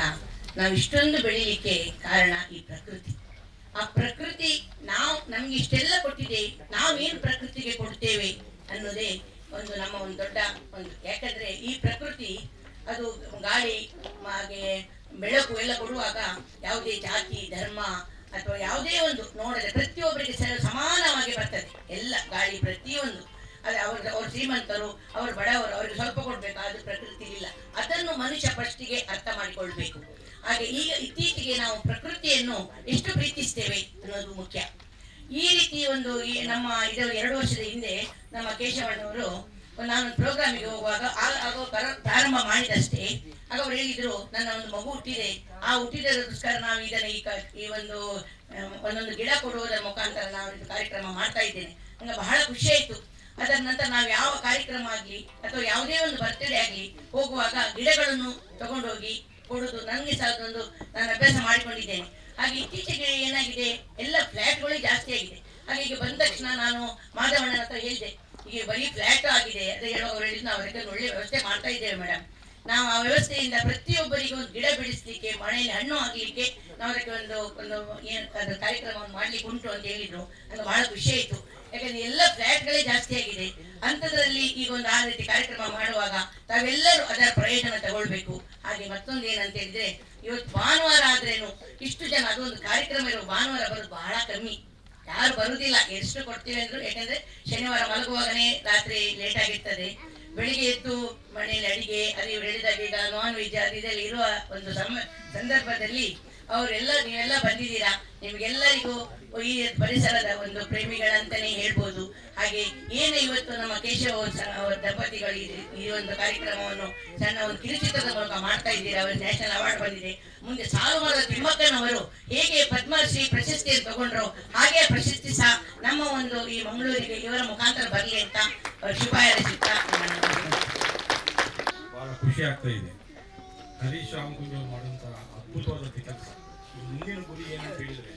ನಾವು ಇಷ್ಟೊಂದು ಬೆಳೀಲಿಕ್ಕೆ ಕಾರಣ ಈ ಪ್ರಕೃತಿ. ಆ ಪ್ರಕೃತಿ ನಮ್ಗೆ ಇಷ್ಟೆಲ್ಲ ಕೊಟ್ಟಿದೆ, ನಾವೇನು ಪ್ರಕೃತಿಗೆ ಕೊಡ್ತೇವೆ ಅನ್ನೋದೇ ಒಂದು ನಮ್ಮ ಒಂದು ದೊಡ್ಡ ಒಂದು. ಯಾಕಂದ್ರೆ ಈ ಪ್ರಕೃತಿ ಅದು ಗಾಳಿ ಹಾಗೆ ಬೆಳಕು ಎಲ್ಲ ಕೊಡುವಾಗ ಯಾವುದೇ ಜಾತಿ ಧರ್ಮ ಅಥವಾ ಯಾವುದೇ ಒಂದು ನೋಡದೆ ಪ್ರತಿಯೊಬ್ಬರಿಗೆ ಸಮಾನವಾಗಿ ಬರ್ತದೆ. ಎಲ್ಲ ಗಾಳಿ ಪ್ರತಿಯೊಂದು ಅದೇ ಅವ್ರ ಶ್ರೀಮಂತರು, ಅವರು ಬಡವರು, ಅವರಿಗೆ ಸ್ವಲ್ಪ ಕೊಡ್ಬೇಕು, ಅದು ಪ್ರಕೃತಿ ಇಲ್ಲ. ಅದನ್ನು ಮನುಷ್ಯ ಫಸ್ಟಿಗೆ ಅರ್ಥ ಮಾಡಿಕೊಳ್ಬೇಕು. ಹಾಗೆ ಈಗ ಇತ್ತೀಚೆಗೆ ನಾವು ಪ್ರಕೃತಿಯನ್ನು ಎಷ್ಟು ಪ್ರೀತಿಸ್ತೇವೆ ಅನ್ನೋದು ಮುಖ್ಯ. ಈ ರೀತಿ ಒಂದು ನಮ್ಮ 2 ವರ್ಷದ ಹಿಂದೆ ನಮ್ಮ ಕೇಶವಣ್ಣವರು ನಾನು ಪ್ರೋಗ್ರಾಮಿಗೆ ಹೋಗುವಾಗ ಪ್ರಾರಂಭ ಮಾಡಿದಷ್ಟೇ ಆಗ ಅವ್ರು ಹೇಳಿದ್ರು, ನನ್ನ ಒಂದು ಮಗು ಹುಟ್ಟಿದೆ, ಆ ಹುಟ್ಟಿದಕ್ಕೋಸ್ಕರ ನಾವು ಇದನ್ನ ಈ ಒಂದೊಂದು ಗಿಡ ಕೊಡುವುದರ ಮುಖಾಂತರ ನಾವು ಇದು ಕಾರ್ಯಕ್ರಮ ಮಾಡ್ತಾ ಇದ್ದೇನೆ. ನಂಗೆ ಬಹಳ ಖುಷಿ ಆಯ್ತು. ಅದರ ನಂತರ ನಾವು ಯಾವ ಕಾರ್ಯಕ್ರಮ ಆಗ್ಲಿ ಅಥವಾ ಯಾವುದೇ ಒಂದು ಬರ್ತ್ಡೇ ಆಗ್ಲಿ ಹೋಗುವಾಗ ಗಿಡಗಳನ್ನು ತಗೊಂಡೋಗಿ ಕೊಡುದು ನನಗೆ ಸಹ ಒಂದು ನಾನು ಅಭ್ಯಾಸ ಮಾಡಿಕೊಂಡಿದ್ದೇನೆ. ಹಾಗೆ ಇತ್ತೀಚೆಗೆ ಏನಾಗಿದೆ, ಎಲ್ಲ ಫ್ಲಾಟ್ಗಳೇ ಜಾಸ್ತಿ ಆಗಿದೆ. ಹಾಗೆ ಈಗ ಬಂದ ತಕ್ಷಣ ನಾನು ಮಾಧವಣ್ಣನ ಹತ್ರ ಹೇಳಿದೆ, ಈಗ ಬರೀ ಫ್ಲಾಟ್ ಆಗಿದೆ, ಅದೇ ಅವ್ರು ಹೇಳಿದ್ರು ನಾವು ಅದಕ್ಕೆ ಒಳ್ಳೆ ವ್ಯವಸ್ಥೆ ಮಾಡ್ತಾ ಇದ್ದೇವೆ ಮೇಡಮ್. ನಾವು ಆ ವ್ಯವಸ್ಥೆಯಿಂದ ಪ್ರತಿಯೊಬ್ಬರಿಗೂ ಒಂದು ಗಿಡ ಬೆಳೆಸಲಿಕ್ಕೆ, ಮನೆಯಲ್ಲಿ ಹಣ್ಣು ಆಗ್ಲಿಕ್ಕೆ ನಾವು ಅದಕ್ಕೆ ಒಂದು ಕಾರ್ಯಕ್ರಮವನ್ನು ಮಾಡ್ಲಿಕ್ಕೆ ಉಂಟು ಅಂತ ಹೇಳಿದ್ರು. ನನಗೆ ಬಹಳ ಖುಷಿ ಆಯ್ತು. ಯಾಕಂದ್ರೆ ಎಲ್ಲ ಫ್ಲಾಟ್ಗಳೇ ಜಾಸ್ತಿ ಆಗಿದೆ. ಅಂಥದ್ರಲ್ಲಿ ಈಗ ಒಂದು ಆ ರೀತಿ ಕಾರ್ಯಕ್ರಮ ಮಾಡುವಾಗ ತಾವೆಲ್ಲರೂ ಅದರ ಪ್ರಯೋಜನ ತಗೊಳ್ಬೇಕು. ಹಾಗೆ ಮತ್ತೊಂದು ಏನಂತ ಹೇಳಿದ್ರೆ, ಇವತ್ತು ಭಾನುವಾರ ಆದ್ರೇನು ಇಷ್ಟು ಜನ, ಅದೊಂದು ಕಾರ್ಯಕ್ರಮ ಇರೋ ಭಾನುವಾರ ಬರೋದು ಬಹಳ ಕಮ್ಮಿ, ಯಾರು ಬರುದಿಲ್ಲ. ಎಷ್ಟು ಕೊಡ್ತೀವಿ ಅಂದ್ರು, ಯಾಕಂದ್ರೆ ಶನಿವಾರ ಮಲಗುವಾಗನೇ ರಾತ್ರಿ ಲೇಟ್ ಆಗಿರ್ತದೆ, ಬೆಳಿಗ್ಗೆ ಎದ್ದು ಮನೆಯಲ್ಲಿ ಅಡಿಗೆ ಅದು ಇವ್ರು ಹೇಳಿದಾಗ ಈಗ ನಾನ್ ವೆಜ್ ಅದು ಇದೆಲ್ಲ ಇರುವ ಒಂದು ಸಂದರ್ಭದಲ್ಲಿ ನೀವೆಲ್ಲ ಬಂದಿದ್ದೀರಾ. ನಿಮ್ಗೆಲ್ಲರಿಗೂ ಈ ಪರಿಸರದ ಒಂದು ಪ್ರೇಮಿಗಳಂತಾನೆ ಹೇಳ್ಬೋದು. ಹಾಗೆ ಏನು ಇವತ್ತು ನಮ್ಮ ಕೇಶವ ದಂಪತಿಗಳು ಈ ಒಂದು ಕಾರ್ಯಕ್ರಮವನ್ನು ಸಣ್ಣ ಒಂದು ಕಿರುಚಿತ್ರದ ಮೂಲಕ ಮಾಡ್ತಾ ಇದ್ದೀರಾ. ಅವರು ನ್ಯಾಷನಲ್ ಅವಾರ್ಡ್ ಬಂದಿದೆ. ಮುಂದೆ ಸಾಲುಮರದ ತಿಮ್ಮಕ್ಕನವರು ಹೇಗೆ ಪದ್ಮಶ್ರೀ ಪ್ರಶಸ್ತಿಯನ್ನು ತಗೊಂಡ್ರು, ಹಾಗೆ ಪ್ರಶಸ್ತಿ ಸಹ ನಮ್ಮ ಒಂದು ಈ ಮಂಗಳೂರಿಗೆ ಇವರ ಮುಖಾಂತರ ಬರಲಿ ಅಂತ ಶುಭ ಹಾರೈಸುತ್ತಾ ಬಹಳ ಖುಷಿ ಆಗ್ತಾ ಇದೆ. ಹರೀಶ್ ರಾಮಕುಂಜ್ ಅವರು ಮಾಡುವಂಥ ಅದ್ಭುತವಾದ ಕೆಲಸ. ಮುಂದಿನ ಗುರಿ ಏನಂತ ಹೇಳಿದರೆ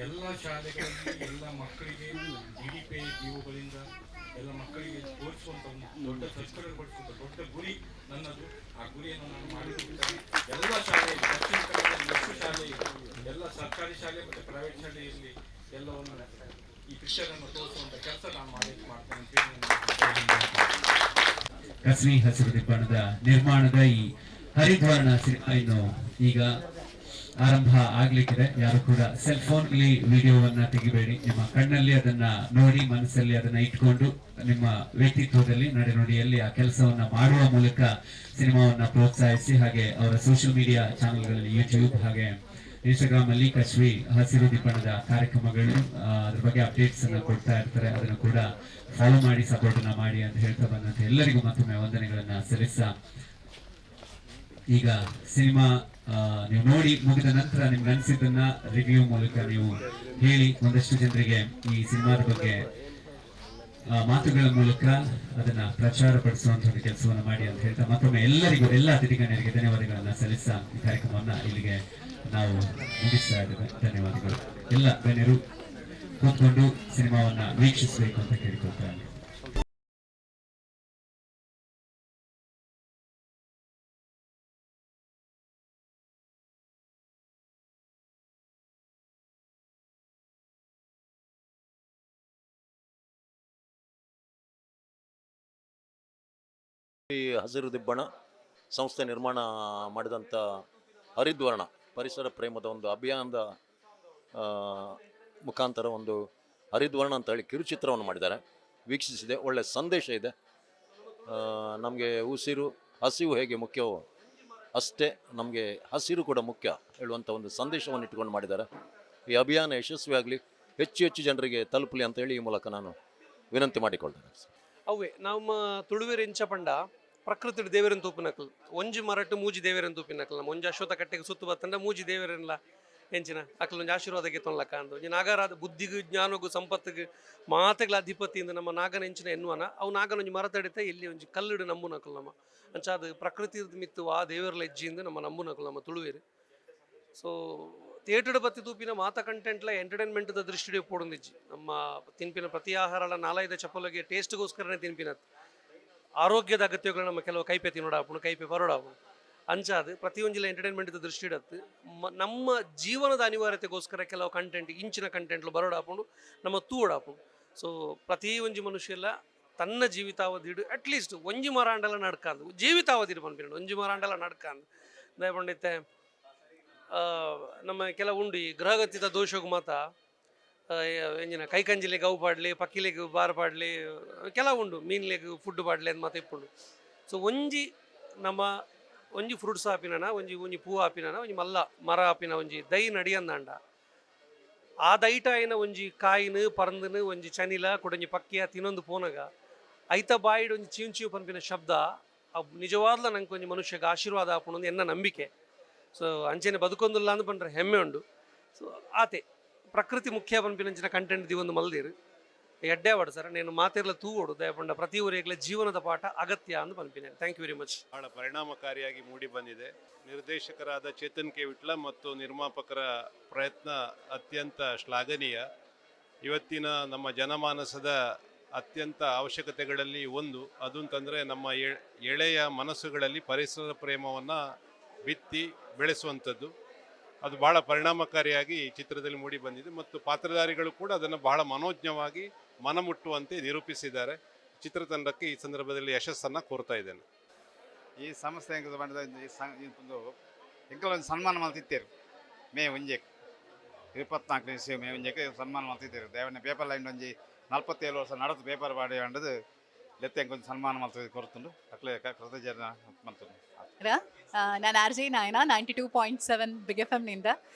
ಎಲ್ಲ ಶಾಲೆಗಳಲ್ಲಿ ಎಲ್ಲ ಮಕ್ಕಳಿಗೆ GDP ಇವುಗಳಿಂದ ಎಲ್ಲ ಮಕ್ಕಳಿಗೆ ತೋರಿಸುವಂಥ ಒಂದು ದೊಡ್ಡ ಸಂಸ್ಕರಣಗೊಳಿಸುವಂಥ ದೊಡ್ಡ ಗುರಿ ನನ್ನದು. ಆ ಗುರಿಯನ್ನು ನಾನು ಮಾಡಿಕೊಂಡಿದ್ದೇನೆ. ಎಲ್ಲ ಶಾಲೆ, ದಕ್ಷಿಣ ಕನ್ನಡದಲ್ಲಿ ಎಷ್ಟು ಶಾಲೆ, ಎಲ್ಲ ಸರ್ಕಾರಿ ಶಾಲೆ ಮತ್ತು ಪ್ರೈವೇಟ್ ಶಾಲೆಯಲ್ಲಿ ಎಲ್ಲವನ್ನು ಈ ಪಿಕ್ಚರನ್ನು ತೋರಿಸುವಂಥ ಕೆಲಸ ನಾನು ಮಾಡ್ತೇನೆ ಅಂತ ಕಸ್ವಿ ಹಸಿರು ದಿಬ್ಬಣದ ನಿರ್ಮಾಣದ ಈ ಹರಿದ್ವರ್ಣ ಸಿನಿಮಾ ಇನ್ನು ಈಗ ಆರಂಭ ಆಗ್ಲಿಕ್ಕಿದೆ. ಯಾರು ಕೂಡ ಸೆಲ್ ಫೋನ್ ವಿಡಿಯೋವನ್ನ ತೆಗಿಬೇಡಿ. ನಿಮ್ಮ ಕಣ್ಣಲ್ಲಿ ಅದನ್ನ ನೋಡಿ, ಮನಸ್ಸಲ್ಲಿ ಅದನ್ನ ಇಟ್ಕೊಂಡು ನಿಮ್ಮ ವ್ಯಕ್ತಿತ್ವದಲ್ಲಿ ನಡೆನುಡಿಯಲ್ಲಿ ಆ ಕೆಲಸವನ್ನ ಮಾಡುವ ಮೂಲಕ ಸಿನಿಮಾವನ್ನ ಪ್ರೋತ್ಸಾಹಿಸಿ. ಹಾಗೆ ಅವರ ಸೋಷಿಯಲ್ ಮೀಡಿಯಾ ಚಾನೆಲ್ಗಳಲ್ಲಿ ಯೂಟ್ಯೂಬ್ ಹಾಗೆ ಇನ್ಸ್ಟಾಗ್ರಾಮ್ ಅಲ್ಲಿ ಕಸ್ವಿ ಹಸಿರು ದಿಬ್ಬಣದ ಕಾರ್ಯಕ್ರಮಗಳು ಅದ್ರ ಬಗ್ಗೆ ಅಪ್ಡೇಟ್ಸ್ ಅನ್ನ ಕೊಡ್ತಾ ಇರ್ತಾರೆ. ಅದನ್ನು ಕೂಡ ಫಾಲೋ ಮಾಡಿ, ಸಪೋರ್ಟ್ ಅನ್ನ ಮಾಡಿ ಅಂತ ಹೇಳ್ತಾ ಬಂದಂತೆ ಎಲ್ಲರಿಗೂ ಮತ್ತೊಮ್ಮೆ ವಂದನೆಗಳನ್ನ ಸಲ್ಲಿಸ್ತಾ, ಈಗ ಸಿನಿಮಾ ನೀವು ನೋಡಿ ಮುಗಿದ ನಂತರ ನಿಮ್ಗೆ ಅನಿಸಿದ್ದನ್ನ ರಿವ್ಯೂ ಮೂಲಕ ನೀವು ಹೇಳಿ ಒಂದಷ್ಟು ಜನರಿಗೆ ಈ ಸಿನಿಮಾದ ಬಗ್ಗೆ ಮಾತುಗಳ ಮೂಲಕ ಅದನ್ನ ಪ್ರಚಾರ ಪಡಿಸುವಂತ ಒಂದು ಕೆಲಸವನ್ನ ಮಾಡಿ ಅಂತ ಹೇಳ್ತಾ ಮತ್ತೊಮ್ಮೆ ಎಲ್ಲರಿಗೂ, ಎಲ್ಲ ಅತಿಥಿ ಗಣ್ಯರಿಗೆ ಧನ್ಯವಾದಗಳನ್ನ ಸಲ್ಲಿಸ್ತಾ ಈ ಕಾರ್ಯಕ್ರಮವನ್ನ ಇಲ್ಲಿಗೆ ನಾವು ಮುಗಿಸ್ತಾ ಇದ್ದೇವೆ. ಧನ್ಯವಾದಗಳು. ಎಲ್ಲ ಗಣ್ಯರು ಕೂತ್ಕೊಂಡು ಸಿನಿಮಾವನ್ನ ವೀಕ್ಷಿಸಬೇಕು ಅಂತ ಕೇಳಿಕೊಳ್ತಾರೆ. ಈ ಹಸಿರು ದಿಬ್ಬಣ ಸಂಸ್ಥೆ ನಿರ್ಮಾಣ ಮಾಡಿದಂಥ ಹರಿದ್ವರ್ಣ ಪರಿಸರ ಪ್ರೇಮದ ಒಂದು ಅಭಿಯಾನದ ಮುಖಾಂತರ ಒಂದು ಹರಿದ್ವರ್ಣ ಅಂತ ಹೇಳಿ ಕಿರುಚಿತ್ರವನ್ನು ಮಾಡಿದ್ದಾರೆ. ವೀಕ್ಷಿಸಿದೆ, ಒಳ್ಳೆಯ ಸಂದೇಶ ಇದೆ. ನಮಗೆ ಹಸಿವು ಹೇಗೆ ಮುಖ್ಯವೋ ಅಷ್ಟೇ ನಮಗೆ ಹಸಿರು ಕೂಡ ಮುಖ್ಯ ಹೇಳುವಂಥ ಒಂದು ಸಂದೇಶವನ್ನು ಇಟ್ಟುಕೊಂಡು ಮಾಡಿದ್ದಾರೆ. ಈ ಅಭಿಯಾನ ಯಶಸ್ವಿಯಾಗಲಿ, ಹೆಚ್ಚು ಹೆಚ್ಚು ಜನರಿಗೆ ತಲುಪಲಿ ಅಂತ ಹೇಳಿ ಈ ಮೂಲಕ ನಾನು ವಿನಂತಿ ಮಾಡಿಕೊಳ್ತೇನೆ. ಅವೇ ನಮ್ಮ ತುಳುವೇರು ಎಂಚ ಪಂಡ ಪ್ರಕೃತಿ ದೇವರನ್ನು ತೂಪಿನಕಲ್ ಒಂಜಿ ಮರಟ್ಟು ಮೂಜಿ ದೇವರನ್ನು ತೂಪಿನಕಲ್ ನಮ್ಮ ಒಂಜಿ ಅಶ್ವತ್ಥ ಕಟ್ಟೆಗೆ ಸುತ್ತು ಬತ್ತಂಡ ಮೂಜಿ ದೇವರನ್ಲ ಎಂಚಿನ ಅಕ್ಲೊಂಜಿ ಆಶೀರ್ವಾದಕ್ಕೆ ತೊಂಲಕ್ಕ ಅಂದು ಒಂಜಿ ನಾಗರಾದ ಬುದ್ಧಿಗೂ ಜ್ಞಾನಗೂ ಸಂಪತ್ತಿಗೂ ಮಾತೆಗಳ ಅಧಿಪತಿಯಿಂದ ನಮ್ಮ ನಾಗನ ಎಂಚಿನ ಎನ್ನುವನ ಅವು ನಾಗನೊಂಜಿ ಮರತಡಿತೆ ಇಲ್ಲಿ ಒಂಜಿ ಕಲ್ಲಿಡು ನಂಬುನಕಲ್ ನಮ್ಮ ಅಂಚ ಅದು ಪ್ರಕೃತಿ ಮಿತ್ತು ಆ ದೇವರ ಹೆಜ್ಜೆಯಿಂದ ನಮ್ಮ ನಂಬುನಕಲ್ ನಮ್ಮ ತುಳುವೇರು. ಸೊ ಥಿಯೇಟರ್ ಬತ್ತಿ ತೂಪಿನ ಮಾತ ಕಂಟೆಂಟ್ಲ ಎಂಟರ್ಟೈನ್ಮೆಂಟ್ ದೃಷ್ಟಿಗೆ ಪೋಡೊಂದಿಜ್ಜಿ ನಮ್ಮ ತಿನ್ಪಿನ ಪ್ರತಿ ಆಹಾರಲ ನಾಲೈದ ಚಪ್ಪಲಿಗೆ ಟೇಸ್ಟ್ಗೋಸ್ಕರನೇ ತಿನ್ಪಿನತ್ ಆರೋಗ್ಯದ ಅಗತ್ಯಗಳು ನಮ್ಮ ಕೆಲವು ಕೈಪೆ ತಿನ್ನೋಡಾಪುಣು ಕೈಪೆ ಬರೋಡಾಪುಣು ಅಂಚಾದು ಪ್ರತಿಯೊಂಜಿಲ ಎಂಟರ್ಟೈನ್ಮೆಂಟ್ ದೃಷ್ಟಿ ಇಡತ್ತು ನಮ್ಮ ಜೀವನದ ಅನಿವಾರ್ಯತೆಗೋಸ್ಕರ ಕೆಲವು ಕಂಟೆಂಟ್ ಇಂಚಿನ ಕಂಟೆಂಟ್ಲು ಬರೋಡಾಪುಂಡು ನಮ್ಮ ತೂಡಾಪುಂಡು. ಸೊ ಪ್ರತಿ ಒಂಜಿ ಮನುಷ್ಯಲ್ಲ ತನ್ನ ಜೀವಿತಾವಧಿ ಅಟ್ಲೀಸ್ಟ್ ಒಂಜಿ ಮರಾಂಡಲ ನಡ್ಕಂದು ಜೀವಿತಾವಧಿ ಬಂದ್ಬಿಡು ಒಂಜಿ ಮರಾಂಡಲ ನಡ್ಕಂದು ದಯಪಂಡಿತ್ತೆ ನಮ್ಮ ಕೆಲವು ಉಂಡು ಈ ಗ್ರಹಗತಿದ ದೋಷಗೂ ಮಾತ ಎಂಜಿನ ಕೈಕಂಜಿಲೆಗೆ ಅವು ಪಾಡ್ಲಿ, ಪಕ್ಕಿಲೆಗೆ ಬಾರ್ ಪಾಡ್ಲಿ, ಕೆಲವು ಉಂಡು ಮೀನ್ಲೆಗೆ ಫುಡ್ ಪಾಡ್ಲಿ ಅಂತ ಮಾತು ಇಪ್ಪುಂಡು. ಸೊ ಒಂಜಿ ಫ್ರೂಟ್ಸ್ ಆಪಿನ ಒಂಜಿ ಪೂ ಆಪಿನ ಒಂಜಿ ಮರ ಆಪಿನ ಒಂಜಿ ದೈ ನಡಿಯಂದಾಂಡ ಆ ದೈಟ ಆಯ್ನ ಒಂಜಿ ಕಾಯಿನ ಪರಂದನು ಒಂಜಿ ಚನಿಲ ಕೊಡೊಂಜಿ ಪಕ್ಕಿಯ ತಿನ್ನೊಂದು ಪೋನಗ ಐತ ಬಾಯಿಡ್ ಒಂಜಿ ಚೀವ್ ಪನ್ಪಿನ ಶಬ್ದ ನಿಜವಾದ್ಲ ನಂಗೆ ಒಂಜಿ ಮನುಷ್ಯಗೆ ಆಶೀರ್ವಾದ ಆಪುಣೊಂದು ಎನ್ನ ನಂಬಿಕೆ. ಸೊ ಅಂಚೆನೆ ಬದುಕೊಂದಿಲ್ಲ ಅಂದು ಬಂದ್ರೆ ಹೆಮ್ಮೆ ಉಂಡು. ಸೊ ಆತೆ ಪ್ರಕೃತಿ ಮುಖ್ಯ ಪನ್ಪಿನಂಚಿನ ಕಂಟೆಂಟ್ ದಿವೊಂದು ಮಲ್ದಿರು ಎಡ್ಡೆ ವಾಡು ಸರ್ నేను ಮಾತೆರ್ಲ ತೂವೋಡು ದಯಪಂಡ ಪ್ರತಿ ಊರಿಗಲ ಜೀವನದ ಪಾಠ ಅಗತ್ಯ ಅಂದು ಪನ್ಪಿನೆ. Thank you very much. ಬಹಳ ಪರಿಣಾಮಕಾರಿಯಾಗಿ ಮೂಡಿ ಬಂದಿದೆ. ನಿರ್ದೇಶಕರಾದ ಚೇತನ್ ಕೆ ವಿಟ್ಲ ಮತ್ತು ನಿರ್ಮಾಪಕರ ಪ್ರಯತ್ನ ಅತ್ಯಂತ ಶ್ಲಾಘನೀಯ. ಇವತ್ತಿನ ನಮ್ಮ ಜನಮಾನಸದ ಅತ್ಯಂತ ಅವಶ್ಯಕತೆಗಳಲ್ಲಿ ಒಂದು ಅದು ಅಂತಂದರೆ ನಮ್ಮ ಎಳೆಯ ಮನಸ್ಸುಗಳಲ್ಲಿ ಪರಿಸರ ಪ್ರೇಮವನ್ನು ಬಿತ್ತಿ ಬೆಳೆಸುವಂಥದ್ದು. ಅದು ಬಹಳ ಪರಿಣಾಮಕಾರಿಯಾಗಿ ಚಿತ್ರದಲ್ಲಿ ಮೂಡಿ ಬಂದಿದೆ ಮತ್ತು ಪಾತ್ರಧಾರಿಗಳು ಕೂಡ ಅದನ್ನು ಬಹಳ ಮನೋಜ್ಞವಾಗಿ ಮನಮುಟ್ಟುವಂತೆ ನಿರೂಪಿಸಿದ್ದಾರೆ. ಚಿತ್ರತಂಡಕ್ಕೆ ಈ ಸಂದರ್ಭದಲ್ಲಿ ಯಶಸ್ಸನ್ನು ಕೋರ್ತಾ ಇದ್ದೇನೆ. ಈ ಸಂಸ್ಥೆ ಒಂದು ಎಂಕಲೊಂದು ಸನ್ಮಾನ ಮಾಡ್ತಿದ್ದೇರು ಮೇ ಒಂಜೆಕ್ 24 ಮೇ ಒಂಜೆಕ್ ಸನ್ಮಾನ ಮಾಡ್ತಿದ್ದೇರು ದೇವನ ಪೇಪರ್ ಲೈನ್ ಒಂಜಿ 47 ವರ್ಷ ನಡೆದು ಪೇಪರ್ ಮಾಡಿ ಅಂಡದು ಲೆತ್ತೆ ಕೊಂಚ ಸನ್ಮಾನ ಮಾಡ್ತದೆ ಕೊರ್ತುಂಡು ಅಕ್ಲೆ ಕೃತಜ್ಞ ಮಾಡ್ತದೆ. ನಾನು RJ ನಾಯನ 92.7 ಬಿಗ್ FM ನಿಂದ.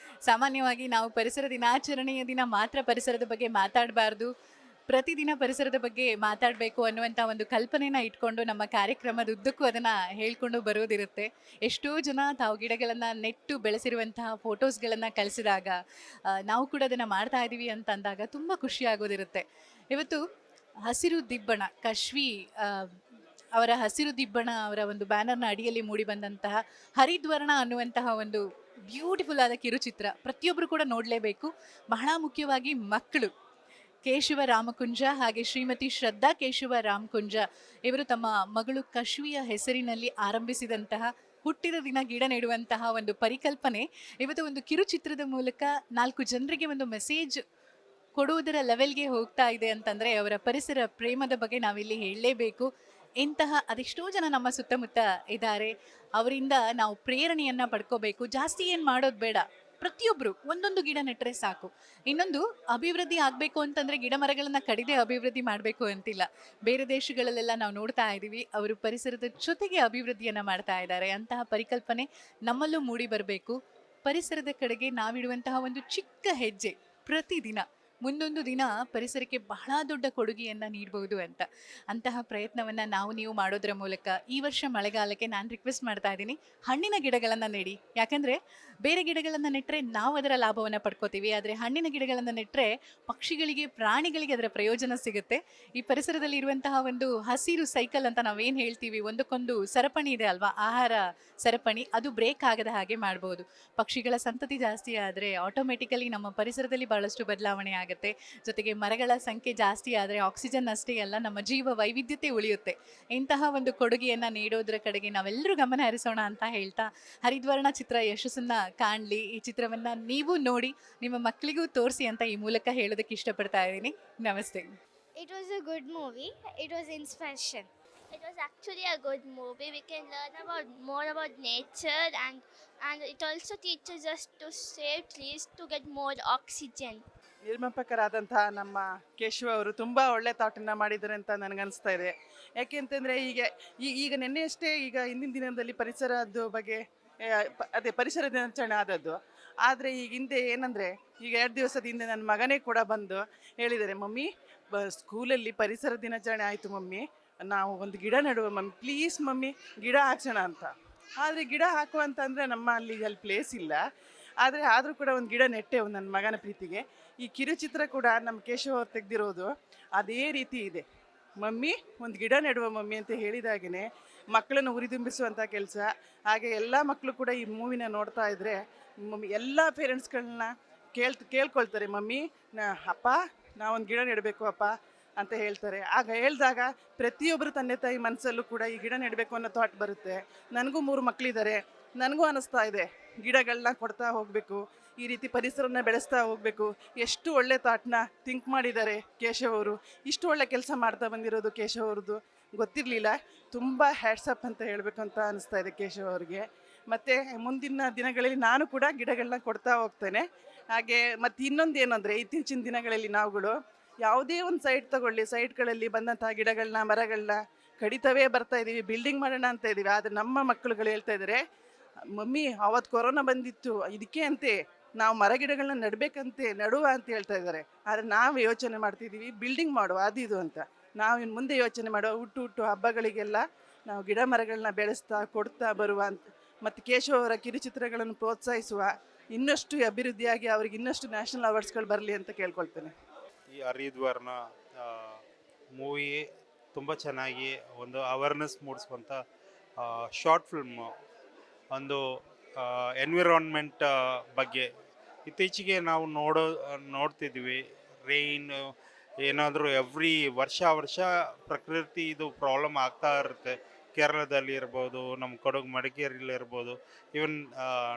ಸಾಮಾನ್ಯವಾಗಿ ನಾವು ಪರಿಸರ ದಿನಾಚರಣೆಯ ದಿನ ಮಾತ್ರ ಪರಿಸರದ ಬಗ್ಗೆ ಮಾತಾಡಬಾರ್ದು, ಪ್ರತಿದಿನ ಪರಿಸರದ ಬಗ್ಗೆ ಮಾತಾಡಬೇಕು ಅನ್ನುವಂಥ ಒಂದು ಕಲ್ಪನೆನ ಇಟ್ಕೊಂಡು ನಮ್ಮ ಕಾರ್ಯಕ್ರಮದ ಉದ್ದಕ್ಕೂ ಅದನ್ನು ಹೇಳ್ಕೊಂಡು ಬರೋದಿರುತ್ತೆ. ಎಷ್ಟೋ ಜನ ತಾವು ಗಿಡಗಳನ್ನು ನೆಟ್ಟು ಬೆಳೆಸಿರುವಂತಹ ಫೋಟೋಸ್ಗಳನ್ನು ಕಳಿಸಿದಾಗ ನಾವು ಕೂಡ ಅದನ್ನು ಮಾಡ್ತಾ ಇದ್ದೀವಿ ಅಂತ ಅಂದಾಗ ತುಂಬ ಖುಷಿಯಾಗೋದಿರುತ್ತೆ. ಇವತ್ತು ಹಸಿರು ದಿಬ್ಬಣ ಕಶ್ವಿ ಅವರ ಹಸಿರು ದಿಬ್ಬಣ ಅವರ ಒಂದು ಬ್ಯಾನರ್ನ ಅಡಿಯಲ್ಲಿ ಮೂಡಿ ಬಂದಂತಹ ಹರಿದ್ವರ್ಣ ಅನ್ನುವಂತಹ ಒಂದು ಬ್ಯೂಟಿಫುಲ್ ಆದ ಕಿರುಚಿತ್ರ ಪ್ರತಿಯೊಬ್ಬರು ಕೂಡ ನೋಡಲೇಬೇಕು. ಬಹಳ ಮುಖ್ಯವಾಗಿ ಮಕ್ಕಳು. ಕೇಶವ ರಾಮಕುಂಜ ಹಾಗೆ ಶ್ರೀಮತಿ ಶ್ರದ್ಧಾ ಕೇಶವ ರಾಮಕುಂಜ ಇವರು ತಮ್ಮ ಮಗಳು ಕಶ್ವಿಯ ಹೆಸರಿನಲ್ಲಿ ಆರಂಭಿಸಿದಂತಹ ಹುಟ್ಟಿದ ದಿನ ಗಿಡ ನೆಡುವಂತಹ ಒಂದು ಪರಿಕಲ್ಪನೆ ಇವತ್ತು ಒಂದು ಕಿರುಚಿತ್ರದ ಮೂಲಕ 4 ಜನರಿಗೆ ಒಂದು ಮೆಸೇಜ್ ಕೊಡುವುದರ ಲೆವೆಲ್ಗೆ ಹೋಗ್ತಾ ಇದೆ ಅಂತಂದರೆ ಅವರ ಪರಿಸರ ಪ್ರೇಮದ ಬಗ್ಗೆ ನಾವಿಲ್ಲಿ ಹೇಳಲೇಬೇಕು. ಇಂತಹ ಅದೆಷ್ಟೋ ಜನ ನಮ್ಮ ಸುತ್ತಮುತ್ತ ಇದ್ದಾರೆ, ಅವರಿಂದ ನಾವು ಪ್ರೇರಣೆಯನ್ನು ಪಡ್ಕೋಬೇಕು. ಜಾಸ್ತಿ ಏನು ಮಾಡೋದು ಬೇಡ, ಪ್ರತಿಯೊಬ್ಬರು ಒಂದೊಂದು ಗಿಡ ನೆಟ್ಟರೆ ಸಾಕು. ಇನ್ನೊಂದು ಅಭಿವೃದ್ಧಿ ಆಗಬೇಕು ಅಂತಂದರೆ ಗಿಡ ಮರಗಳನ್ನು ಕಡಿದೇ ಅಭಿವೃದ್ಧಿ ಮಾಡಬೇಕು ಅಂತಿಲ್ಲ. ಬೇರೆ ದೇಶಗಳಲ್ಲೆಲ್ಲ ನಾವು ನೋಡ್ತಾ ಇದ್ದೀವಿ, ಅವರು ಪರಿಸರದ ಜೊತೆಗೆ ಅಭಿವೃದ್ಧಿಯನ್ನು ಮಾಡ್ತಾ ಇದ್ದಾರೆ. ಅಂತಹ ಪರಿಕಲ್ಪನೆ ನಮ್ಮಲ್ಲೂ ಮೂಡಿ ಬರಬೇಕು. ಪರಿಸರದ ಕಡೆಗೆ ನಾವಿಡುವಂತಹ ಒಂದು ಚಿಕ್ಕ ಹೆಜ್ಜೆ ಪ್ರತಿದಿನ ಮುಂದೊಂದು ದಿನ ಪರಿಸರಕ್ಕೆ ಬಹಳ ದೊಡ್ಡ ಕೊಡುಗೆಯನ್ನು ನೀಡಬಹುದು ಅಂತ. ಅಂತಹ ಪ್ರಯತ್ನವನ್ನು ನೀವು ಮಾಡೋದರ ಮೂಲಕ ಈ ವರ್ಷ ಮಳೆಗಾಲಕ್ಕೆ ನಾನು ರಿಕ್ವೆಸ್ಟ್ ಮಾಡ್ತಾ ಇದ್ದೀನಿ, ಹಣ್ಣಿನ ಗಿಡಗಳನ್ನು ನೆಡಿ. ಯಾಕಂದರೆ ಬೇರೆ ಗಿಡಗಳನ್ನು ನೆಟ್ಟರೆ ನಾವು ಅದರ ಲಾಭವನ್ನು ಪಡ್ಕೋತೀವಿ, ಆದರೆ ಹಣ್ಣಿನ ಗಿಡಗಳನ್ನು ನೆಟ್ಟರೆ ಪಕ್ಷಿಗಳಿಗೆ ಪ್ರಾಣಿಗಳಿಗೆ ಅದರ ಪ್ರಯೋಜನ ಸಿಗುತ್ತೆ. ಈ ಪರಿಸರದಲ್ಲಿ ಇರುವಂತಹ ಒಂದು ಹಸಿರು ಸೈಕಲ್ ಅಂತ ನಾವೇನು ಹೇಳ್ತೀವಿ, ಒಂದಕ್ಕೊಂದು ಸರಪಣಿ ಇದೆ ಅಲ್ವಾ, ಆಹಾರ ಸರಪಣಿ, ಅದು ಬ್ರೇಕ್ ಆಗದ ಹಾಗೆ ಮಾಡ್ಬೋದು. ಪಕ್ಷಿಗಳ ಸಂತತಿ ಜಾಸ್ತಿ ಆದರೆ ಆಟೋಮೆಟಿಕಲಿ ನಮ್ಮ ಪರಿಸರದಲ್ಲಿ ಭಾಳಷ್ಟು ಬದಲಾವಣೆ ಆಗುತ್ತೆ. ಜೊತೆಗೆ ಮರಗಳ ಸಂಖ್ಯೆ ಜಾಸ್ತಿ ಆದರೆ ಆಕ್ಸಿಜನ್ ಅಷ್ಟೇ ಅಲ್ಲ, ನಮ್ಮ ಜೀವ ವೈವಿಧ್ಯತೆ ಉಳಿಯುತ್ತೆ. ಇಂತಹ ಒಂದು ಕೊಡುಗೆಯನ್ನು ನೀಡೋದ್ರ ಕಡೆಗೆ ನಾವೆಲ್ಲರೂ ಗಮನ ಹರಿಸೋಣ ಅಂತ ಹೇಳ್ತಾ, ಹರಿದ್ವರ್ಣ ಚಿತ್ರ ಯಶಸ್ಸನ್ನು ಕಾಣಲಿ. ಈ ಚಿತ್ರವನ್ನು ನೀವು ನೋಡಿ ನಿಮ್ಮ ಮಕ್ಕಳಿಗೂ ತೋರಿಸಿ ಅಂತ ಈ ಮೂಲಕ ಹೇಳೋದಕ್ಕೆ ಇಷ್ಟಪಡ್ತಾ ಇದ್ದೀನಿ. ನಮಸ್ತೆ. It was a good movie. It was inspiration. It was actually a good movie. We can learn more about nature, and it also teaches us to save trees to get more oxygen. ನಿರ್ಮಾಪಕರಾದಂತಹ ನಮ್ಮ ಕೇಶವ ಅವರು ತುಂಬ ಒಳ್ಳೆ ಥಾಟನ್ನು ಮಾಡಿದ್ದಾರೆ ಅಂತ ನನಗನ್ನಿಸ್ತಾ ಇದೆ. ಯಾಕೆಂತಂದರೆ ಈಗ ನಿನ್ನೆಯಷ್ಟೇ ಈಗ ಹಿಂದಿನ ದಿನದಲ್ಲಿ ಪರಿಸರದ ಬಗ್ಗೆ ಅದೇ ಪರಿಸರ ದಿನಾಚರಣೆ ಆದದ್ದು. ಆದರೆ ಈಗ ಹಿಂದೆ ಏನಂದರೆ ಈಗ 2 ದಿವಸದ ಹಿಂದೆ ನನ್ನ ಮಗನೇ ಕೂಡ ಬಂದು ಹೇಳಿದ್ದಾರೆ, ಮಮ್ಮಿ ಸ್ಕೂಲಲ್ಲಿ ಪರಿಸರ ದಿನಾಚರಣೆ ಆಯಿತು ಮಮ್ಮಿ, ನಾವು ಒಂದು ಗಿಡ ನೆಡುವ ಮಮ್ಮಿ, ಪ್ಲೀಸ್ ಮಮ್ಮಿ ಗಿಡ ಹಾಕ್ಸೋಣ ಅಂತ. ಆದರೆ ಗಿಡ ಹಾಕುವಂತಂದರೆ ನಮ್ಮ ಅಲ್ಲಿ ಪ್ಲೇಸ್ ಇಲ್ಲ. ಆದರೂ ಕೂಡ ಒಂದು ಗಿಡ ನೆಟ್ಟೆವು ನನ್ನ ಮಗನ ಪ್ರೀತಿಗೆ. ಈ ಕಿರುಚಿತ್ರ ಕೂಡ ನಮ್ಮ ಕೇಶವ ಅವ್ರು ತೆಗೆದಿರೋದು ಅದೇ ರೀತಿ ಇದೆ. ಮಮ್ಮಿ ಒಂದು ಗಿಡ ನೆಡುವ ಮಮ್ಮಿ ಅಂತ ಹೇಳಿದಾಗೇ ಮಕ್ಕಳನ್ನು ಉರಿದುಂಬಿಸುವಂಥ ಕೆಲಸ. ಹಾಗೆ ಎಲ್ಲ ಮಕ್ಕಳು ಕೂಡ ಈ ಮೂವಿನ ನೋಡ್ತಾ ಇದ್ದರೆ ಮಮ್ಮಿ ಎಲ್ಲ ಪೇರೆಂಟ್ಸ್ಗಳನ್ನ ಕೇಳ್ಕೊಳ್ತಾರೆ, ಮಮ್ಮಿ ಅಪ್ಪ ನಾವೊಂದು ಗಿಡ ನೆಡಬೇಕು ಅಪ್ಪ ಅಂತ ಹೇಳ್ತಾರೆ. ಆಗ ಹೇಳಿದಾಗ ಪ್ರತಿಯೊಬ್ಬರು ತಂದೆ ತಾಯಿ ಮನಸ್ಸಲ್ಲೂ ಕೂಡ ಈ ಗಿಡ ನೆಡಬೇಕು ಅನ್ನೋ ಥಾಟ್ ಬರುತ್ತೆ. ನನಗೂ 3 ಮಕ್ಕಳಿದ್ದಾರೆ, ನನಗೂ ಅನ್ನಿಸ್ತಾ ಇದೆ ಗಿಡಗಳನ್ನ ಕೊಡ್ತಾ ಹೋಗಬೇಕು, ಈ ರೀತಿ ಪರಿಸರನ ಬೆಳೆಸ್ತಾ ಹೋಗಬೇಕು. ಎಷ್ಟು ಒಳ್ಳೆ ಥಾಟ್ನ ಥಿಂಕ್ ಮಾಡಿದ್ದಾರೆ ಕೇಶವ್ ಅವರು. ಇಷ್ಟು ಒಳ್ಳೆ ಕೆಲಸ ಮಾಡ್ತಾ ಬಂದಿರೋದು ಕೇಶವ್ ಅವ್ರದ್ದು ಗೊತ್ತಿರಲಿಲ್ಲ. ತುಂಬ ಹ್ಯಾಟ್ಸಪ್ ಅಂತ ಹೇಳಬೇಕು ಅಂತ ಅನಿಸ್ತಾ ಇದೆ ಕೇಶವ್ ಅವ್ರಿಗೆ. ಮತ್ತು ಮುಂದಿನ ದಿನಗಳಲ್ಲಿ ನಾನು ಕೂಡ ಗಿಡಗಳನ್ನ ಕೊಡ್ತಾ ಹೋಗ್ತೇನೆ. ಹಾಗೆ ಮತ್ತು ಇನ್ನೊಂದು ಏನಂದರೆ ಇತ್ತೀಚಿನ ದಿನಗಳಲ್ಲಿ ನಾವುಗಳು ಯಾವುದೇ ಒಂದು ಸೈಟ್ ತಗೊಳ್ಳಿ, ಸೈಟ್ಗಳಲ್ಲಿ ಬಂದಂತಹ ಗಿಡಗಳನ್ನ ಮರಗಳನ್ನ ಕಡಿತವೇ ಬರ್ತಾ ಇದ್ದೀವಿ, ಬಿಲ್ಡಿಂಗ್ ಮಾಡೋಣ ಅಂತ ಇದ್ದೀವಿ. ಆದರೆ ನಮ್ಮ ಮಕ್ಕಳುಗಳು ಹೇಳ್ತಾ ಇದ್ದಾರೆ, ಮಮ್ಮಿ ಅವತ್ತು ಕೊರೋನಾ ಬಂದಿತ್ತು ಇದಕ್ಕೆ ಅಂತೆ ನಾವು ಮರ ಗಿಡಗಳನ್ನ ನೆಡಬೇಕಂತೆ ನಡುವ ಅಂತ ಹೇಳ್ತಾ ಇದ್ದಾರೆ. ಆದರೆ ನಾವು ಯೋಚನೆ ಮಾಡ್ತಿದ್ದೀವಿ ಬಿಲ್ಡಿಂಗ್ ಮಾಡುವ ಅದು ಇದು ಅಂತ. ನಾವು ಇನ್ನು ಮುಂದೆ ಯೋಚನೆ ಮಾಡುವ ಹುಟ್ಟು ಹಬ್ಬಗಳಿಗೆಲ್ಲ ನಾವು ಗಿಡ ಮರಗಳನ್ನ ಬೆಳೆಸ್ತಾ ಕೊಡ್ತಾ ಬರುವ ಅಂತ. ಮತ್ತು ಕೇಶವ ಅವರ ಕಿರುಚಿತ್ರಗಳನ್ನು ಪ್ರೋತ್ಸಾಹಿಸುವ, ಇನ್ನಷ್ಟು ಅಭಿವೃದ್ಧಿಯಾಗಿ ಅವ್ರಿಗೆ ಇನ್ನಷ್ಟು ನ್ಯಾಷನಲ್ ಅವಾರ್ಡ್ಸ್ಗಳು ಬರಲಿ ಅಂತ ಕೇಳ್ಕೊಳ್ತೇನೆ. ಈ ಹರಿದ್ವರ್ಣ ಮೂವಿ ತುಂಬ ಚೆನ್ನಾಗಿ ಒಂದು ಅವೇರ್ನೆಸ್ ಮೂಡಿಸುವಂಥ ಶಾರ್ಟ್ ಫಿಲ್ಮು. ಒಂದು ಎನ್ವಿರಾನ್ಮೆಂಟ್ ಬಗ್ಗೆ ಇತ್ತೀಚೆಗೆ ನಾವು ನೋಡ್ತಿದ್ವಿ. ರೈನ್ ಏನಾದರೂ ಎವ್ರಿ ವರ್ಷ ಪ್ರಕೃತಿ ಇದು ಪ್ರಾಬ್ಲಮ್ ಆಗ್ತಾ ಇರುತ್ತೆ. ಕೇರಳದಲ್ಲಿ ಇರ್ಬೋದು, ನಮ್ಮ ಕೊಡಗು ಮಡಿಕೇರಿಯಲ್ಲಿ ಇರ್ಬೋದು, ಈವನ್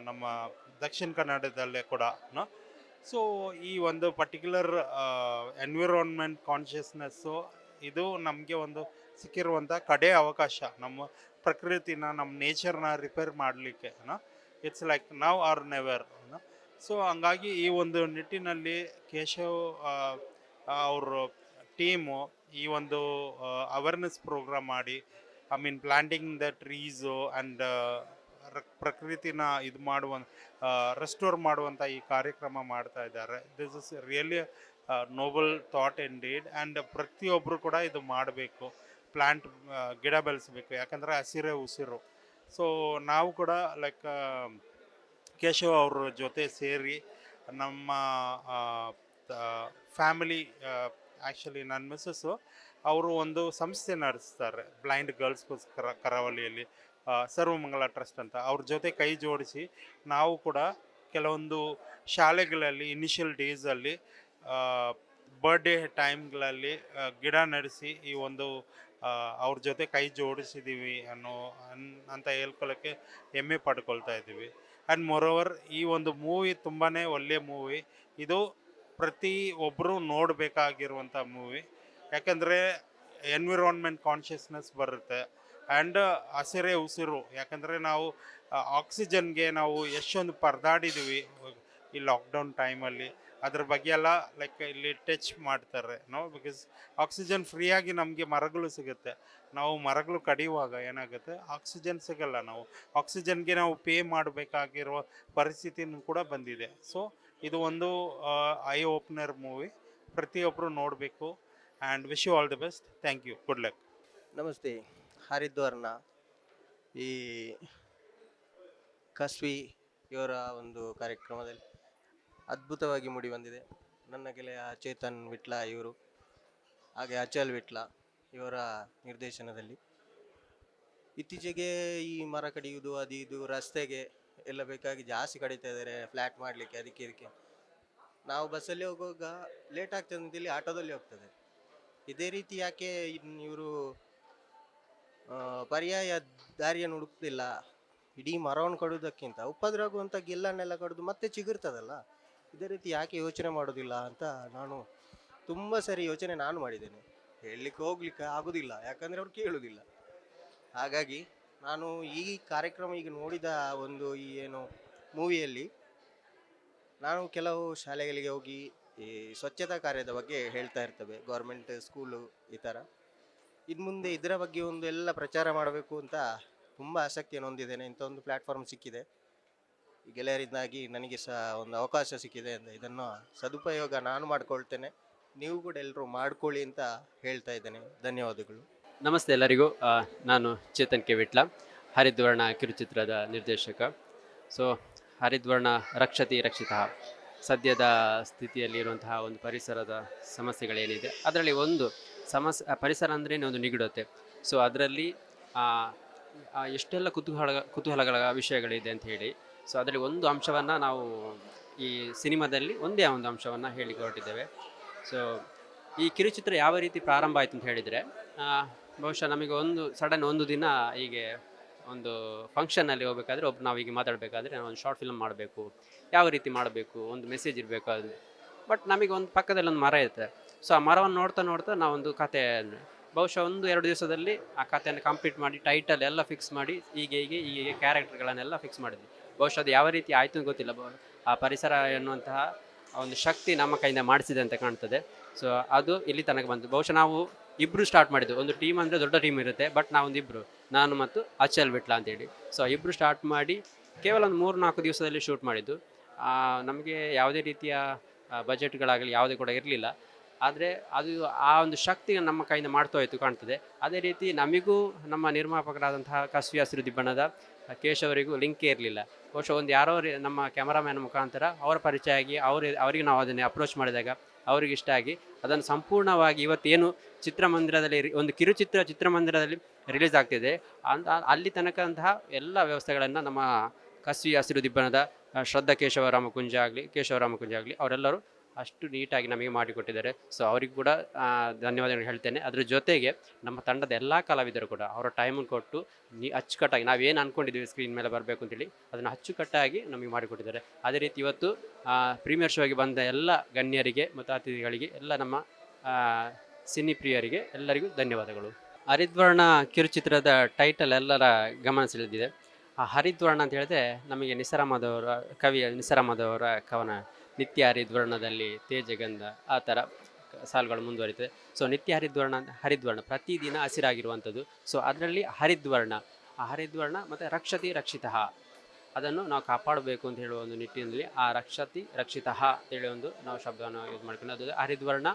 ನಮ್ಮ ದಕ್ಷಿಣ ಕನ್ನಡದಲ್ಲೇ ಕೂಡ. ಸೊ ಈ ಒಂದು ಪರ್ಟಿಕ್ಯುಲರ್ ಎನ್ವಿರಾನ್ಮೆಂಟ್ ಕಾನ್ಷಿಯಸ್ನೆಸ್ಸು ಇದು ನಮಗೆ ಒಂದು ಸಿಕ್ಕಿರುವಂಥ ಕಡೆ ಅವಕಾಶ ನಮ್ಮ ಪ್ರಕೃತಿನ, ನಮ್ಮ ನೇಚರ್ನ ರಿಪೇರ್ ಮಾಡಲಿಕ್ಕೆ. It's like now or never. So ಹಂಗಾಗಿ ಈ ಒಂದು ನಿಟ್ಟಿನಲ್ಲಿ ಕೇಶವ್ ಅವ್ರ ಟೀಮು ಈ ಒಂದು ಅವೇರ್ನೆಸ್ ಪ್ರೋಗ್ರಾಮ್ ಮಾಡಿ, ಪ್ಲಾಂಟಿಂಗ್ ದ ಟ್ರೀಸು ಆ್ಯಂಡ್ ಪ್ರಕೃತಿನ ಇದು ಮಾಡುವ ರೆಸ್ಟೋರ್ ಮಾಡುವಂಥ ಈ ಕಾರ್ಯಕ್ರಮ ಮಾಡ್ತಾ ಇದ್ದಾರೆ. This is really noble thought indeed. And ಪ್ರತಿಯೊಬ್ಬರು ಕೂಡ ಇದು ಮಾಡಬೇಕು, ಪ್ಲ್ಯಾಂಟ್ ಗಿಡ ಬೆಳೆಸಬೇಕು, ಯಾಕಂದರೆ ಹಸಿರೇ ಉಸಿರು. ಸೊ ನಾವು ಕೂಡ ಲೈಕ್ ಕೇಶವ್ ಅವ್ರ ಜೊತೆ ಸೇರಿ ನಮ್ಮ ಫ್ಯಾಮಿಲಿ, ಆ್ಯಕ್ಚುಲಿ ನನ್ನ ಮಿಸ್ಸಸ್ಸು ಅವರು ಒಂದು ಸಂಸ್ಥೆ ನಡೆಸ್ತಾರೆ ಬ್ಲೈಂಡ್ ಗರ್ಲ್ಸ್ಗೋಸ್ಕರ ಕರಾವಳಿಯಲ್ಲಿ, ಸರ್ವಮಂಗಳ ಟ್ರಸ್ಟ್ ಅಂತ. ಅವ್ರ ಜೊತೆ ಕೈ ಜೋಡಿಸಿ ನಾವು ಕೂಡ ಕೆಲವೊಂದು ಶಾಲೆಗಳಲ್ಲಿ ಇನಿಷಿಯಲ್ ಡೇಸಲ್ಲಿ ಬರ್ಡೇ ಟೈಮ್ಗಳಲ್ಲಿ ಗಿಡ ನಡೆಸಿ ಈ ಒಂದು ಅವ್ರ ಜೊತೆ ಕೈ ಜೋಡಿಸಿದ್ದೀವಿ ಅಂತ ಹೇಳ್ಕೊಳ್ಳೋಕ್ಕೆ ಹೆಮ್ಮೆ ಪಡ್ಕೊಳ್ತಾ ಇದ್ದೀವಿ. ಆ್ಯಂಡ್ ಮೋರೋವರ್ ಈ ಒಂದು ಮೂವಿ ತುಂಬಾ ಒಳ್ಳೆಯ ಮೂವಿ. ಇದು ಪ್ರತಿ ಒಬ್ಬರು ನೋಡಬೇಕಾಗಿರುವಂಥ ಮೂವಿ. ಯಾಕಂದರೆ ಎನ್ವಿರಾನ್ಮೆಂಟ್ ಕಾನ್ಷಿಯಸ್ನೆಸ್ ಬರುತ್ತೆ. ಆ್ಯಂಡ್ ಹಸಿರೇ ಉಸಿರು. ಯಾಕಂದರೆ ನಾವು ಆಕ್ಸಿಜನ್ಗೆ ನಾವು ಎಷ್ಟೊಂದು ಪರದಾಡಿದ್ದೀವಿ ಈ ಲಾಕ್ಡೌನ್ ಟೈಮಲ್ಲಿ. ಅದ್ರ ಬಗ್ಗೆ ಎಲ್ಲ ಲೈಕ್ ಇಲ್ಲಿ ಟಚ್ ಮಾಡ್ತಾರೆ ಬಿಕಾಸ್ ಆಕ್ಸಿಜನ್ ಫ್ರೀಯಾಗಿ ನಮಗೆ ಮರಗಳು ಸಿಗುತ್ತೆ. ನಾವು ಮರಗಳು ಕಡಿಯುವಾಗ ಏನಾಗುತ್ತೆ, ಆಕ್ಸಿಜನ್ ಸಿಗಲ್ಲ. ನಾವು ಆಕ್ಸಿಜನ್ಗೆ ನಾವು ಪೇ ಮಾಡಬೇಕಾಗಿರೋ ಪರಿಸ್ಥಿತಿನೂ ಕೂಡ ಬಂದಿದೆ. ಸೊ ಇದು ಒಂದು ಐ ಓಪನರ್ ಮೂವಿ, ಪ್ರತಿಯೊಬ್ಬರು ನೋಡಬೇಕು. And wish you all the best. Thank you. Good luck. ನಮಸ್ತೆ. ಹರಿದ್ವಾರ್ನ ಈ ಕಸ್ವಿ ಇವರ ಒಂದು ಕಾರ್ಯಕ್ರಮದಲ್ಲಿ ಅದ್ಭುತವಾಗಿ ಮೂಡಿ ಬಂದಿದೆ. ನನ್ನ ಗೆಳೆಯ ಚೇತನ್ ವಿಟ್ಲ ಇವರು, ಹಾಗೆ ಅಚಲ್ ವಿಟ್ಲ ಇವರ ನಿರ್ದೇಶನದಲ್ಲಿ. ಇತ್ತೀಚೆಗೆ ಈ ಮರ ಕಡಿಯುವುದು ಅದು ಇದು ರಸ್ತೆಗೆ ಎಲ್ಲ ಬೇಕಾಗಿ ಜಾಸ್ತಿ ಕಡಿತಾ ಇದ್ದಾರೆ, ಫ್ಲ್ಯಾಟ್ ಮಾಡಲಿಕ್ಕೆ, ಅದಕ್ಕೆ ಇದಕ್ಕೆ. ನಾವು ಬಸ್ಸಲ್ಲಿ ಹೋಗುವಾಗ ಲೇಟ್ ಆಗ್ತದೆ ಅಂತೇಳಿ ಆಟೋದಲ್ಲಿ ಹೋಗ್ತದೆ. ಇದೇ ರೀತಿ ಯಾಕೆ ಇವರು ಪರ್ಯಾಯ ದಾರಿಯನ್ನು ಹುಡುಕ್ತಿಲ್ಲ? ಇಡೀ ಮರವನ್ನು ಕಡಿಯೋದಕ್ಕಿಂತ ಉಪದ್ರ ಆಗುವಂಥ ಗಿಲ್ಲನ್ನೆಲ್ಲ ಕಡಿದು ಮತ್ತೆ ಚಿಗುರ್ತದಲ್ಲ, ಇದೇ ರೀತಿ ಯಾಕೆ ಯೋಚನೆ ಮಾಡೋದಿಲ್ಲ ಅಂತ ನಾನು ತುಂಬ ಸರಿ ಯೋಚನೆ ನಾನು ಮಾಡಿದ್ದೇನೆ. ಹೇಳಲಿಕ್ಕೆ ಹೋಗ್ಲಿಕ್ಕೆ ಆಗೋದಿಲ್ಲ, ಯಾಕಂದರೆ ಅವ್ರು ಕೇಳೋದಿಲ್ಲ. ಹಾಗಾಗಿ ನಾನು ಈ ಕಾರ್ಯಕ್ರಮ ಈಗ ನೋಡಿದ ಒಂದು ಈ ಏನು ಮೂವಿಯಲ್ಲಿ ನಾನು ಕೆಲವು ಶಾಲೆಗಳಿಗೆ ಹೋಗಿ ಈ ಸ್ವಚ್ಛತಾ ಕಾರ್ಯದ ಬಗ್ಗೆ ಹೇಳ್ತಾ ಇರ್ತೇವೆ, ಗೌರ್ಮೆಂಟ್ ಸ್ಕೂಲು ಈ ಥರ. ಇನ್ನು ಮುಂದೆ ಇದರ ಬಗ್ಗೆ ಒಂದು ಎಲ್ಲ ಪ್ರಚಾರ ಮಾಡಬೇಕು ಅಂತ ತುಂಬ ಆಸಕ್ತಿಯನ್ನು ಹೊಂದಿದ್ದೇನೆ. ಇಂಥ ಒಂದು ಪ್ಲ್ಯಾಟ್ಫಾರ್ಮ್ ಸಿಕ್ಕಿದೆ ಈ ಗೆಳೆಯರಿಂದಾಗಿ, ನನಗೆ ಸಹ ಒಂದು ಅವಕಾಶ ಸಿಕ್ಕಿದೆ ಅಂತ ಇದನ್ನು ಸದುಪಯೋಗ ನಾನು ಮಾಡಿಕೊಳ್ತೇನೆ. ನೀವು ಕೂಡ ಎಲ್ಲರೂ ಮಾಡ್ಕೊಳ್ಳಿ ಅಂತ ಹೇಳ್ತಾ ಇದ್ದೇನೆ. ಧನ್ಯವಾದಗಳು. ನಮಸ್ತೆ ಎಲ್ಲರಿಗೂ. ನಾನು ಚೇತನ್ ಕೆ ವಿಟ್ಲ, ಹರಿದ್ವರ್ಣ ಕಿರುಚಿತ್ರದ ನಿರ್ದೇಶಕ. ಸೊ ಹರಿದ್ವರ್ಣ ರಕ್ಷತಿ ರಕ್ಷಿತ, ಸದ್ಯದ ಸ್ಥಿತಿಯಲ್ಲಿರುವಂತಹ ಒಂದು ಪರಿಸರದ ಸಮಸ್ಯೆಗಳೇನಿದೆ ಅದರಲ್ಲಿ ಒಂದು ಪರಿಸರ ಅಂದ್ರೇ ಒಂದು ನಿಗೂಢತೆ. ಸೊ ಅದರಲ್ಲಿ ಎಷ್ಟೆಲ್ಲ ಕುತೂಹಲಗಳ ವಿಷಯಗಳಿದೆ ಅಂತ ಹೇಳಿ, ಸೊ ಅದರಲ್ಲಿ ಒಂದು ಅಂಶವನ್ನು ನಾವು ಈ ಸಿನಿಮಾದಲ್ಲಿ ಒಂದೇ ಒಂದು ಅಂಶವನ್ನು ಹೇಳಿಕ್ಕೆ ಹೊರಟಿದ್ದೇವೆ. ಸೊ ಈ ಕಿರುಚಿತ್ರ ಯಾವ ರೀತಿ ಪ್ರಾರಂಭ ಆಯಿತು ಅಂತ ಹೇಳಿದರೆ, ಬಹುಶಃ ನಮಗೆ ಸಡನ್ ಒಂದು ದಿನ ಹೀಗೆ ಒಂದು ಫಂಕ್ಷನಲ್ಲಿ ಹೋಗಬೇಕಾದ್ರೆ ನಾವು ಹೀಗೆ ಮಾತಾಡಬೇಕಾದ್ರೆ ನಾವು ಒಂದು ಶಾರ್ಟ್ ಫಿಲ್ಮ್ ಮಾಡಬೇಕು, ಯಾವ ರೀತಿ ಮಾಡಬೇಕು, ಒಂದು ಮೆಸೇಜ್ ಇರಬೇಕು ಅದು. ಬಟ್ ನಮಗೆ ಒಂದು ಪಕ್ಕದಲ್ಲಿ ಒಂದು ಮರ ಇರುತ್ತೆ. ಸೊ ಆ ಮರವನ್ನು ನೋಡ್ತಾ ನೋಡ್ತಾ ನಾವೊಂದು ಕತೆ, ಬಹುಶಃ 1-2 ದಿವಸದಲ್ಲಿ ಆ ಕಥೆಯನ್ನು ಕಂಪ್ಲೀಟ್ ಮಾಡಿ ಟೈಟಲ್ ಎಲ್ಲ ಫಿಕ್ಸ್ ಮಾಡಿ ಹೀಗೆ ಕ್ಯಾರೆಕ್ಟರ್ಗಳನ್ನೆಲ್ಲ ಫಿಕ್ಸ್ ಮಾಡಿದ್ವಿ. ಬಹುಶಃ ಅದು ಯಾವ ರೀತಿ ಆಯಿತು ಅಂತ ಗೊತ್ತಿಲ್ಲ. ಆ ಪರಿಸರ ಎನ್ನುವಂತಹ ಒಂದು ಶಕ್ತಿ ನಮ್ಮ ಕೈಯಿಂದ ಮಾಡಿಸಿದೆ ಅಂತ ಕಾಣ್ತದೆ. ಸೊ ಅದು ಇಲ್ಲಿ ತನಕ ಬಂತು. ಬಹುಶಃ ನಾವು ಇಬ್ಬರು ಸ್ಟಾರ್ಟ್ ಮಾಡಿದ್ದು. ಒಂದು ಟೀಮ್ ಅಂದರೆ ದೊಡ್ಡ ಟೀಮ್ ಇರುತ್ತೆ, ಬಟ್ ನಾವೊಂದು ಇಬ್ಬರು, ನಾನು ಮತ್ತು ಅಚಲ್ ವಿಟ್ಲ ಅಂತೇಳಿ. ಸೊ ಇಬ್ಬರು ಸ್ಟಾರ್ಟ್ ಮಾಡಿ ಕೇವಲ ಒಂದು 3-4 ದಿವಸದಲ್ಲಿ ಶೂಟ್ ಮಾಡಿದ್ದು. ನಮಗೆ ಯಾವುದೇ ರೀತಿಯ ಬಜೆಟ್ಗಳಾಗಲಿ ಯಾವುದೇ ಕೂಡ ಇರಲಿಲ್ಲ. ಆದರೆ ಅದು ಆ ಒಂದು ಶಕ್ತಿ ನಮ್ಮ ಕೈಯಿಂದ ಮಾಡ್ತಾ ಹೋಯಿತು ಕಾಣ್ತದೆ. ಅದೇ ರೀತಿ ನಮಗೂ ನಮ್ಮ ನಿರ್ಮಾಪಕರಾದಂತಹ ಕಸ್ವಿ ಹಸಿರು ದಿಬ್ಬಣದ ಕೇಶವರಿಗೂ ಲಿಂಕೇ ಇರಲಿಲ್ಲ. ಬಹುಶಃ ಒಂದು ಯಾರೋ ನಮ್ಮ ಕ್ಯಾಮರಾಮ್ಯಾನ್ ಮುಖಾಂತರ ಅವರ ಪರಿಚಯ ಆಗಿ ಅವರಿಗೆ ನಾವು ಅದನ್ನೇ ಅಪ್ರೋಚ್ ಮಾಡಿದಾಗ ಅವರಿಗೆ ಇಷ್ಟ ಆಗಿ ಅದನ್ನು ಸಂಪೂರ್ಣವಾಗಿ ಇವತ್ತೇನು ಚಿತ್ರಮಂದಿರದಲ್ಲಿ ಒಂದು ಚಿತ್ರಮಂದಿರದಲ್ಲಿ ರಿಲೀಸ್ ಆಗ್ತಿದೆ ಅಲ್ಲಿ ತನಕಂತಹ ಎಲ್ಲ ವ್ಯವಸ್ಥೆಗಳನ್ನು ನಮ್ಮ ಕಸ್ವಿ ಹಸಿರು ದಿಬ್ಬಣದ ಶ್ರದ್ಧಾ ಕೇಶವರಾಮ ಕುಂಜ ಆಗಲಿ ಅವರೆಲ್ಲರೂ ಅಷ್ಟು ನೀಟಾಗಿ ನಮಗೆ ಮಾಡಿಕೊಟ್ಟಿದ್ದಾರೆ. ಸೊ ಅವರಿಗೂ ಕೂಡ ಧನ್ಯವಾದಗಳು ಹೇಳ್ತೇನೆ. ಅದ್ರ ಜೊತೆಗೆ ನಮ್ಮ ತಂಡದ ಎಲ್ಲ ಕಲಾವಿದರು ಕೂಡ ಅವರ ಟೈಮನ್ನು ಕೊಟ್ಟು ಅಚ್ಚುಕಟ್ಟಾಗಿ ನಾವೇನು ಅಂದ್ಕೊಂಡಿದ್ದೀವಿ ಸ್ಕ್ರೀನ್ ಮೇಲೆ ಬರಬೇಕು ಅಂತೇಳಿ ಅದನ್ನು ಅಚ್ಚುಕಟ್ಟಾಗಿ ನಮಗೆ ಮಾಡಿಕೊಟ್ಟಿದ್ದಾರೆ. ಅದೇ ರೀತಿ ಇವತ್ತು ಪ್ರೀಮಿಯರ್ ಶೋಗೆ ಬಂದ ಎಲ್ಲ ಗಣ್ಯರಿಗೆ ಮತ್ತು ಅತಿಥಿಗಳಿಗೆ, ಎಲ್ಲ ನಮ್ಮ ಸಿನಿ ಪ್ರಿಯರಿಗೆ ಎಲ್ಲರಿಗೂ ಧನ್ಯವಾದಗಳು. ಹರಿದ್ವರ್ಣ ಕಿರುಚಿತ್ರದ ಟೈಟಲ್ ಎಲ್ಲರ ಗಮನ ಸೆಳೆದಿದೆ. ಆ ಹರಿದ್ವರ್ಣ ಅಂತ ಹೇಳಿದ್ರೆ ನಮಗೆ ಕವಿಯ ನಿಸಾರಮ್ಮದವರ ಕವನ ನಿತ್ಯ ಹರಿದ್ವರ್ಣದಲ್ಲಿ ತೇಜಗಂಧ, ಆ ಥರ ಸಾಲುಗಳು ಮುಂದುವರಿತದೆ. ಸೊ ನಿತ್ಯ ಹರಿದ್ವರ್ಣ ಪ್ರತಿದಿನ ಹಸಿರಾಗಿರುವಂಥದ್ದು. ಸೊ ಅದರಲ್ಲಿ ಹರಿದ್ವರ್ಣ ಆ ಹರಿದ್ವರ್ಣ ಮತ್ತು ರಕ್ಷತಿ ರಕ್ಷಿತಃ ಅದನ್ನು ನಾವು ಕಾಪಾಡಬೇಕು ಅಂತ ಹೇಳುವ ಒಂದು ನಿಟ್ಟಿನಲ್ಲಿ ಆ ರಕ್ಷತಿ ರಕ್ಷಿತಃ ಅಂತೇಳಿ ಒಂದು ನಾವು ಶಬ್ದವನ್ನು ಯೂಸ್ ಮಾಡ್ಕೊಂಡು ಅದು ಹರಿದ್ವರ್ಣ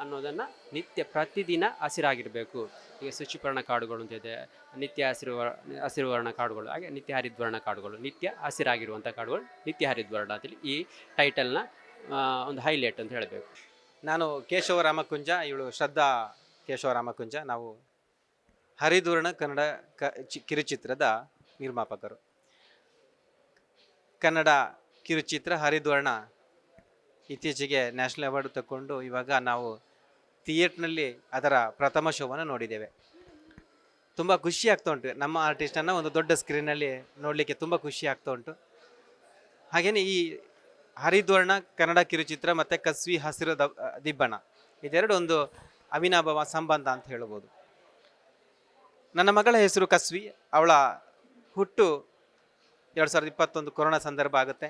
ಅನ್ನೋದನ್ನು ನಿತ್ಯ ಪ್ರತಿದಿನ ಹಸಿರಾಗಿರಬೇಕು. ಈಗ ಶುಚಿಪರ್ಣ ಕಾಡುಗಳು ಅಂತ ಇದೆ, ನಿತ್ಯ ಹಸಿರುವರ್ಣ ಕಾಡುಗಳು, ಹಾಗೆ ನಿತ್ಯ ಹರಿದ್ವರ್ಣ ಕಾಡುಗಳು, ನಿತ್ಯ ಹಸಿರಾಗಿರುವಂಥ ಕಾಡುಗಳು ನಿತ್ಯ ಹರಿದ್ವರ್ಣ ಅಂತೇಳಿ ಈ ಟೈಟಲ್ನ ಒಂದು ಹೈಲೈಟ್ ಅಂತ ಹೇಳಬೇಕು. ನಾನು ಕೇಶವ ರಾಮಕುಂಜ, ಇವಳು ಶ್ರದ್ಧಾ ಕೇಶವ ರಾಮಕುಂಜ. ನಾವು ಹರಿದ್ವರ್ಣ ಕನ್ನಡ ಕಿರುಚಿತ್ರದ ನಿರ್ಮಾಪಕರು. ಕನ್ನಡ ಕಿರುಚಿತ್ರ ಹರಿದ್ವರ್ಣ ಇತ್ತೀಚೆಗೆ ನ್ಯಾಷನಲ್ ಅವಾರ್ಡ್ ತಗೊಂಡು ಇವಾಗ ನಾವು ಥಿಯೇಟ್ರ್ನಲ್ಲಿ ಅದರ ಪ್ರಥಮ ಶೋವನ್ನು ನೋಡಿದ್ದೇವೆ. ತುಂಬ ಖುಷಿ ಆಗ್ತಾ ಉಂಟು. ನಮ್ಮ ಆರ್ಟಿಸ್ಟನ್ನು ಒಂದು ದೊಡ್ಡ ಸ್ಕ್ರೀನಲ್ಲಿ ನೋಡಲಿಕ್ಕೆ ತುಂಬ ಖುಷಿ ಆಗ್ತಾ ಉಂಟು. ಹಾಗೆಯೇ ಈ ಹರಿದ್ವರ್ಣ ಕನ್ನಡ ಕಿರುಚಿತ್ರ ಮತ್ತು ಕಸ್ವಿ ಹಸಿರು ದಿಬ್ಬಣ ಇದೆರಡು ಒಂದು ಅವಿನಾಭಾವ ಸಂಬಂಧ ಅಂತ ಹೇಳ್ಬೋದು. ನನ್ನ ಮಗಳ ಹೆಸರು ಕಸ್ವಿ. ಅವಳ ಹುಟ್ಟು 2021 ಕೊರೋನಾ ಸಂದರ್ಭ ಆಗುತ್ತೆ.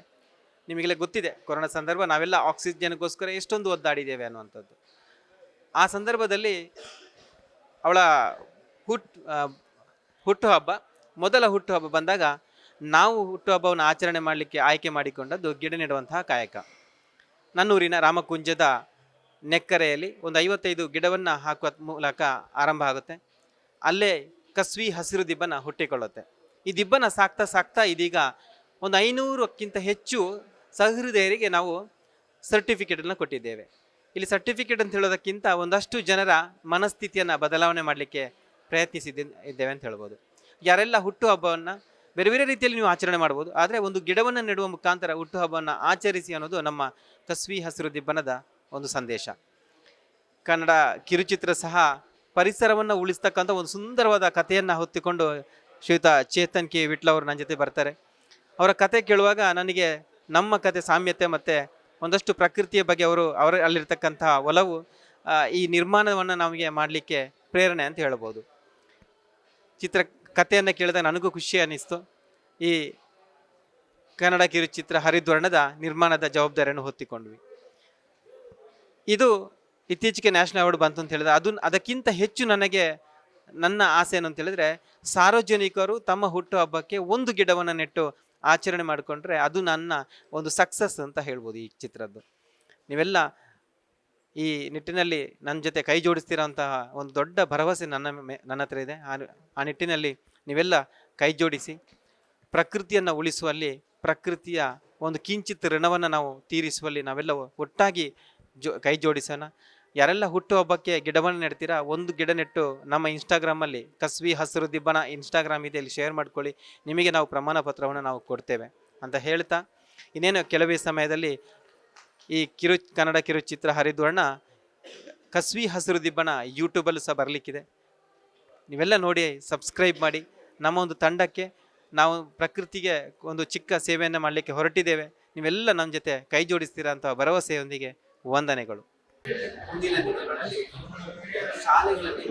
ನಿಮಗೆಲ್ಲ ಗೊತ್ತಿದೆ ಕೊರೋನಾ ಸಂದರ್ಭ, ನಾವೆಲ್ಲ ಆಕ್ಸಿಜನ್ಗೋಸ್ಕರ ಎಷ್ಟೊಂದು ಒದ್ದಾಡಿದ್ದೇವೆ ಅನ್ನುವಂಥದ್ದು. ಆ ಸಂದರ್ಭದಲ್ಲಿ ಅವಳ ಹುಟ್ಟುಹಬ್ಬ, ಮೊದಲ ಹುಟ್ಟುಹಬ್ಬ ಬಂದಾಗ ನಾವು ಹುಟ್ಟುಹಬ್ಬವನ್ನು ಆಚರಣೆ ಮಾಡಲಿಕ್ಕೆ ಆಯ್ಕೆ ಮಾಡಿಕೊಂಡದ್ದು ಗಿಡ ನೆಡುವಂತಹ ಕಾಯಕ. ನನ್ನೂರಿನ ರಾಮಕುಂಜದ ನೆಕ್ಕರೆಯಲ್ಲಿ ಒಂದು 55 ಗಿಡವನ್ನು ಹಾಕುವ ಮೂಲಕ ಆರಂಭ ಆಗುತ್ತೆ. ಅಲ್ಲೇ ಕಸ್ವಿ ಹಸಿರು ದಿಬ್ಬನ ಹುಟ್ಟಿಕೊಳ್ಳುತ್ತೆ. ಈ ದಿಬ್ಬನ ಸಾಕ್ತಾ ಸಾಕ್ತಾ ಇದೀಗ ಒಂದು 500ಕ್ಕಿಂತ ಹೆಚ್ಚು ಸಹೃದಯರಿಗೆ ನಾವು ಸರ್ಟಿಫಿಕೇಟನ್ನು ಕೊಟ್ಟಿದ್ದೇವೆ. ಇಲ್ಲಿ ಸರ್ಟಿಫಿಕೇಟ್ ಅಂತ ಹೇಳೋದಕ್ಕಿಂತ ಒಂದಷ್ಟು ಜನರ ಮನಸ್ಥಿತಿಯನ್ನು ಬದಲಾವಣೆ ಮಾಡಲಿಕ್ಕೆ ಪ್ರಯತ್ನಿಸಿದ್ದೇವೆ ಅಂತ ಹೇಳ್ಬೋದು. ಯಾರೆಲ್ಲ ಹುಟ್ಟುಹಬ್ಬವನ್ನು ಬೇರೆ ಬೇರೆ ರೀತಿಯಲ್ಲಿ ನೀವು ಆಚರಣೆ ಮಾಡ್ಬೋದು, ಆದರೆ ಒಂದು ಗಿಡವನ್ನು ನೆಡುವ ಮುಖಾಂತರ ಹುಟ್ಟುಹಬ್ಬವನ್ನು ಆಚರಿಸಿ ಅನ್ನೋದು ನಮ್ಮ ಕಸ್ವಿ ಹಸಿರು ದಿಬ್ಬನದ ಒಂದು ಸಂದೇಶ. ಕನ್ನಡ ಕಿರುಚಿತ್ರ ಸಹ ಪರಿಸರವನ್ನು ಉಳಿಸ್ತಕ್ಕಂಥ ಒಂದು ಸುಂದರವಾದ ಕಥೆಯನ್ನು ಹೊತ್ತಿಕೊಂಡು ಶ್ರೀಯುತ ಚೇತನ್ ಕೆ ವಿಟ್ಲ ಅವರು ನನ್ನ ಜೊತೆ ಬರ್ತಾರೆ. ಅವರ ಕತೆ ಕೇಳುವಾಗ ನನಗೆ ನಮ್ಮ ಕತೆ ಸಾಮ್ಯತೆ ಮತ್ತು ಒಂದಷ್ಟು ಪ್ರಕೃತಿಯ ಬಗ್ಗೆ ಅಲ್ಲಿರ್ತಕ್ಕಂತಹ ಒಲವು ಈ ನಿರ್ಮಾಣವನ್ನು ನಮಗೆ ಮಾಡಲಿಕ್ಕೆ ಪ್ರೇರಣೆ ಅಂತ ಹೇಳ್ಬೋದು. ಕಥೆಯನ್ನು ಕೇಳಿದಾಗ ನನಗೂ ಖುಷಿ ಅನ್ನಿಸ್ತು. ಈ ಕನ್ನಡ ಕಿರುಚಿತ್ರ ಹರಿದ್ವರ್ಣದ ನಿರ್ಮಾಣದ ಜವಾಬ್ದಾರಿಯನ್ನು ಹೊತ್ತಿಕೊಂಡ್ವಿ. ಇದು ಇತ್ತೀಚೆಗೆ ನ್ಯಾಷನಲ್ ಅವಾರ್ಡ್ ಬಂತು ಅಂತ ಹೇಳಿದ್ರೆ ಅದಕ್ಕಿಂತ ಹೆಚ್ಚು ನನ್ನ ಆಸೆ ಏನು ಅಂತ ಹೇಳಿದ್ರೆ, ಸಾರ್ವಜನಿಕರು ತಮ್ಮ ಹುಟ್ಟುಹಬ್ಬಕ್ಕೆ ಒಂದು ಗಿಡವನ್ನು ನೆಟ್ಟು ಆಚರಣೆ ಮಾಡಿಕೊಂಡ್ರೆ ಅದು ನನ್ನ ಒಂದು ಸಕ್ಸಸ್ ಅಂತ ಹೇಳ್ಬೋದು ಈ ಚಿತ್ರದ್ದು. ನೀವೆಲ್ಲ ಈ ನಿಟ್ಟಿನಲ್ಲಿ ನನ್ನ ಜೊತೆ ಕೈ ಜೋಡಿಸ್ತಿರೋಂತಹ ಒಂದು ದೊಡ್ಡ ಭರವಸೆ ನನ್ನ ಹತ್ರ ಇದೆ. ಆ ನಿಟ್ಟಿನಲ್ಲಿ ನೀವೆಲ್ಲ ಕೈ ಜೋಡಿಸಿ ಪ್ರಕೃತಿಯನ್ನು ಉಳಿಸುವಲ್ಲಿ, ಪ್ರಕೃತಿಯ ಒಂದು ಕಿಂಚಿತ್ ಋಣವನ್ನು ನಾವು ತೀರಿಸುವಲ್ಲಿ ನಾವೆಲ್ಲ ಒಟ್ಟಾಗಿ ಕೈ ಜೋಡಿಸೋಣ. ಯಾರೆಲ್ಲ ಹುಟ್ಟುಹಬ್ಬಕ್ಕೆ ಗಿಡವನ್ನು ನೆಡ್ತೀರಾ, ಒಂದು ಗಿಡ ನೆಟ್ಟು ನಮ್ಮ ಇನ್ಸ್ಟಾಗ್ರಾಮಲ್ಲಿ ಕಸ್ವಿ ಹಸಿರು ದಿಬ್ಬನ ಇನ್ಸ್ಟಾಗ್ರಾಮ್ ಇದೆ, ಇಲ್ಲಿ ಶೇರ್ ಮಾಡ್ಕೊಳ್ಳಿ. ನಿಮಗೆ ನಾವು ಪ್ರಮಾಣ ಪತ್ರವನ್ನು ನಾವು ಕೊಡ್ತೇವೆ ಅಂತ ಹೇಳ್ತಾ, ಇನ್ನೇನು ಕೆಲವೇ ಸಮಯದಲ್ಲಿ ಈ ಕನ್ನಡ ಕಿರುಚಿತ್ರ ಹರಿದ್ವರ್ಣ ಕಸ್ವಿ ಹಸಿರು ದಿಬ್ಬನ ಯೂಟ್ಯೂಬಲ್ಲೂ ಸಹ ಬರಲಿಕ್ಕಿದೆ. ನೀವೆಲ್ಲ ನೋಡಿ ಸಬ್ಸ್ಕ್ರೈಬ್ ಮಾಡಿ. ನಮ್ಮ ಒಂದು ತಂಡಕ್ಕೆ ನಾವು ಪ್ರಕೃತಿಗೆ ಒಂದು ಚಿಕ್ಕ ಸೇವೆಯನ್ನು ಮಾಡಲಿಕ್ಕೆ ಹೊರಟಿದ್ದೇವೆ. ನೀವೆಲ್ಲ ನಮ್ಮ ಜೊತೆ ಕೈ ಜೋಡಿಸ್ತೀರಾ ಅಂತ ಭರವಸೆಯೊಂದಿಗೆ ವಂದನೆಗಳು. ಮುಂದಿನ ದಿನಗಳಲ್ಲಿ ಶಾಲೆಗಳಲ್ಲಿ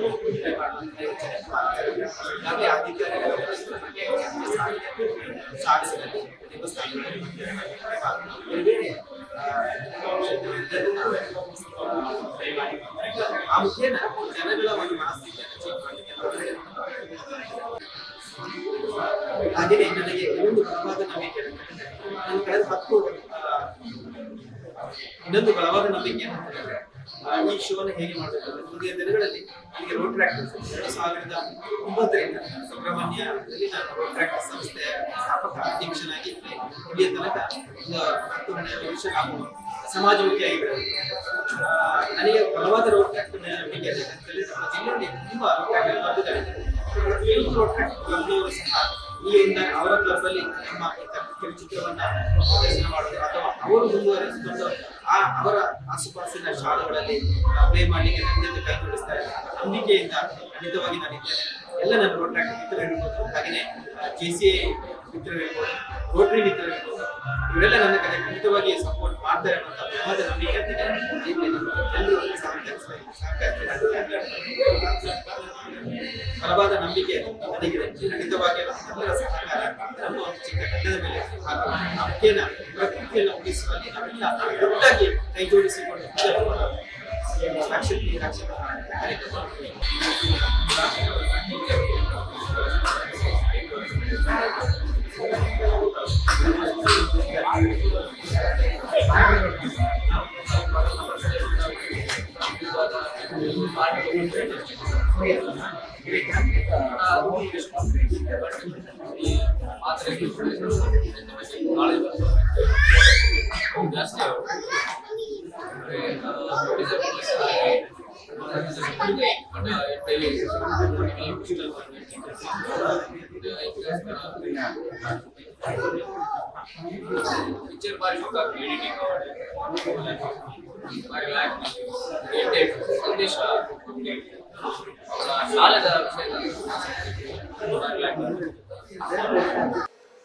ಆ ಮುಖೇನ ಜನಗಳ ಒಂದು ಮನಸ್ಥಿತಿಯನ್ನು ಹಾಗೆಯೇ ನನಗೆ ಇನ್ನೊಂದು ಬಲವಾದ ನಂಬಿಕೆ, ನಾನು ಕಳೆದ 10 ಇನ್ನೊಂದು ಬಲವಾದ ನಂಬಿಕೆ ಅಂತಂದ್ರೆ ಈ ಶೋನ ಹೇಗೆ ಮಾಡಬೇಕು. ಮುಂದಿನ ದಿನಗಳಲ್ಲಿ ನನಗೆ ರೋಡ್ ಪ್ರಾಕ್ಟೀಸ್ 2009ರಿಂದ ಸುಬ್ರಹ್ಮಣ್ಯದಲ್ಲಿ ನಾನು ರೋಡ್ ಪ್ರಾಕ್ಟೀಸ್ ಸಂಸ್ಥೆಯ ಸ್ಥಾಪಕ ಅಧ್ಯಕ್ಷನಾಗಿ ಇಲ್ಲಿಯ ತನಕ 10-12 ವರ್ಷ ನಾವು ಸಮಾಜಮುಖಿಯಾಗಿ ಬೆಳೆದಿದ್ದೇವೆ. ನನಗೆ ಬಲವಾದ ರೋಡ್ ಪ್ರಾಕ್ಟೀಸ್ ನಂಬಿಕೆ ಇದೆ. ನಮ್ಮ ಜಿಲ್ಲೆಯಲ್ಲಿ ತುಂಬಾ ರೋಡ್ ಪ್ರಾಕ್ಟೀಸ್ ರೋಡ್ ಪ್ರಾಕ್ಟೀಸ್ ಸಹ ಈ ಅವರ ಕ್ಲಬ್ಬಲ್ಲಿ ನಮ್ಮ ಕಿರುಚಿತ್ರವನ್ನ ಪ್ರದರ್ಶನ ಮಾಡೋದು ಅಥವಾ ಅವರು ಮುಂದುವರೆಸಿಕೊಂಡು ಅವರ ಆಸುಪಾಸಿನ ಶಾಲೆಗಳಲ್ಲಿ ಪ್ಲೇ ಮಾಡಲಿಕ್ಕೆ ನನ್ನ ಜೊತೆ ಕೈ ಜೋಡಿಸ್ತಾರೆ. ನಂಬಿಕೆಯಿಂದ ಖಂಡಿತವಾಗಿ ನಾನಿದ್ದೇನೆ. ಎಲ್ಲ ನನ್ನ ರೋಡ್ ಟ್ರ್ಯಾಕ್ ಮಿತ್ರರಿರ್ಬೋದು, ಹಾಗೆಯೇ JCI ಮಿತ್ರರಿರ್ಬೋದು, ರೋಟರಿ ಮಿತ್ರರಿರ್ಬೋದು, ಇವರೆಲ್ಲ ನನ್ನ ಕಡೆ ಖಂಡಿತವಾಗಿ ಸಪೋರ್ಟ್ ಮಾಡ್ತಾರೆ ಅಂತ ಬಲವಾದ ನಂಬಿಕೆ ಅಂತಿದೆ. ಎಲ್ಲರೂ ಬಲವಾದ ನಂಬಿಕೆ ನನಗಿದೆ. ಖಂಡಿತವಾಗಿ ಎಲ್ಲರ ಸಹಕಾರ ನಮ್ಮ ಒಂದು ಚಿಕ್ಕ ತಂಡದ ಮೇಲೆ ಹಾಗೂ ನಮ್ಗೇನ ಪ್ರಕೃತಿಯನ್ನು ಉಳಿಸುವಲ್ಲಿ ನಾವೆಲ್ಲ ಒಟ್ಟಾಗಿ ಕೈ ಜೋಡಿಸಿಕೊಂಡು ರಕ್ಷಕ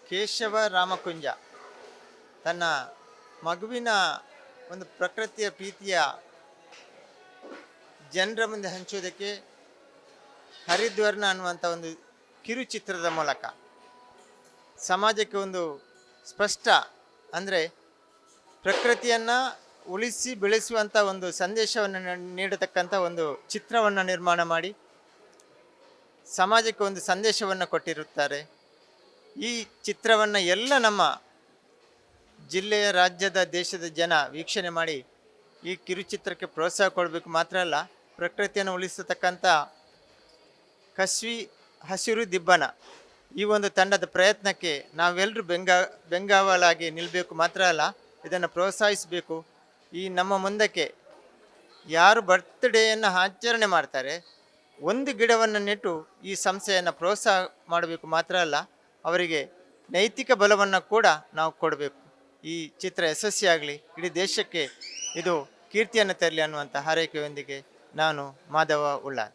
ಕೇಶವ ರಾಮಕುಂಜ ತನ್ನ ಮಗುವಿನ ಒಂದು ಪ್ರಕೃತಿಯ ಪ್ರೀತಿಯ ಜನರ ಮುಂದೆ ಹಂಚುವುದಕ್ಕೆ ಹರಿದ್ವರ್ಣ ಅನ್ನುವಂಥ ಒಂದು ಕಿರುಚಿತ್ರದ ಮೂಲಕ ಸಮಾಜಕ್ಕೆ ಒಂದು ಸ್ಪಷ್ಟ ಅಂದರೆ ಪ್ರಕೃತಿಯನ್ನು ಉಳಿಸಿ ಬೆಳೆಸುವಂಥ ಒಂದು ಸಂದೇಶವನ್ನು ನೀಡತಕ್ಕಂಥ ಒಂದು ಚಿತ್ರವನ್ನು ನಿರ್ಮಾಣ ಮಾಡಿ ಸಮಾಜಕ್ಕೆ ಒಂದು ಸಂದೇಶವನ್ನು ಕೊಟ್ಟಿರುತ್ತಾರೆ. ಈ ಚಿತ್ರವನ್ನು ಎಲ್ಲ ನಮ್ಮ ಜಿಲ್ಲೆಯ, ರಾಜ್ಯದ, ದೇಶದ ಜನ ವೀಕ್ಷಣೆ ಮಾಡಿ ಈ ಕಿರುಚಿತ್ರಕ್ಕೆ ಪ್ರೋತ್ಸಾಹ ಕೊಡಬೇಕು. ಮಾತ್ರ ಅಲ್ಲ, ಪ್ರಕೃತಿಯನ್ನು ಉಳಿಸತಕ್ಕಂಥ ಕಸ್ವಿ ಹಸಿರು ದಿಬ್ಬನ ಈ ಒಂದು ತಂಡದ ಪ್ರಯತ್ನಕ್ಕೆ ನಾವೆಲ್ಲರೂ ಬೆಂಗಾವಲಾಗಿ ನಿಲ್ಲಬೇಕು. ಮಾತ್ರ ಅಲ್ಲ, ಇದನ್ನು ಪ್ರೋತ್ಸಾಹಿಸಬೇಕು. ಈ ನಮ್ಮ ಮುಂದಕ್ಕೆ ಯಾರು ಬರ್ತ್ಡೇಯನ್ನು ಆಚರಣೆ ಮಾಡ್ತಾರೆ, ಒಂದು ಗಿಡವನ್ನು ನೆಟ್ಟು ಈ ಸಂಸ್ಥೆಯನ್ನು ಪ್ರೋತ್ಸಾಹ ಮಾಡಬೇಕು. ಮಾತ್ರ ಅಲ್ಲ, ಅವರಿಗೆ ನೈತಿಕ ಬಲವನ್ನು ಕೂಡ ನಾವು ಕೊಡಬೇಕು. ಈ ಚಿತ್ರ ಯಶಸ್ವಿಯಾಗಲಿ, ಇಡೀ ದೇಶಕ್ಕೆ ಇದು ಕೀರ್ತಿಯನ್ನು ತರಲಿ ಅನ್ನುವಂಥ ಹಾರೈಕೆಯೊಂದಿಗೆ ನಾನು ಮಾಧವ ಉಳ್ಳಾರ್.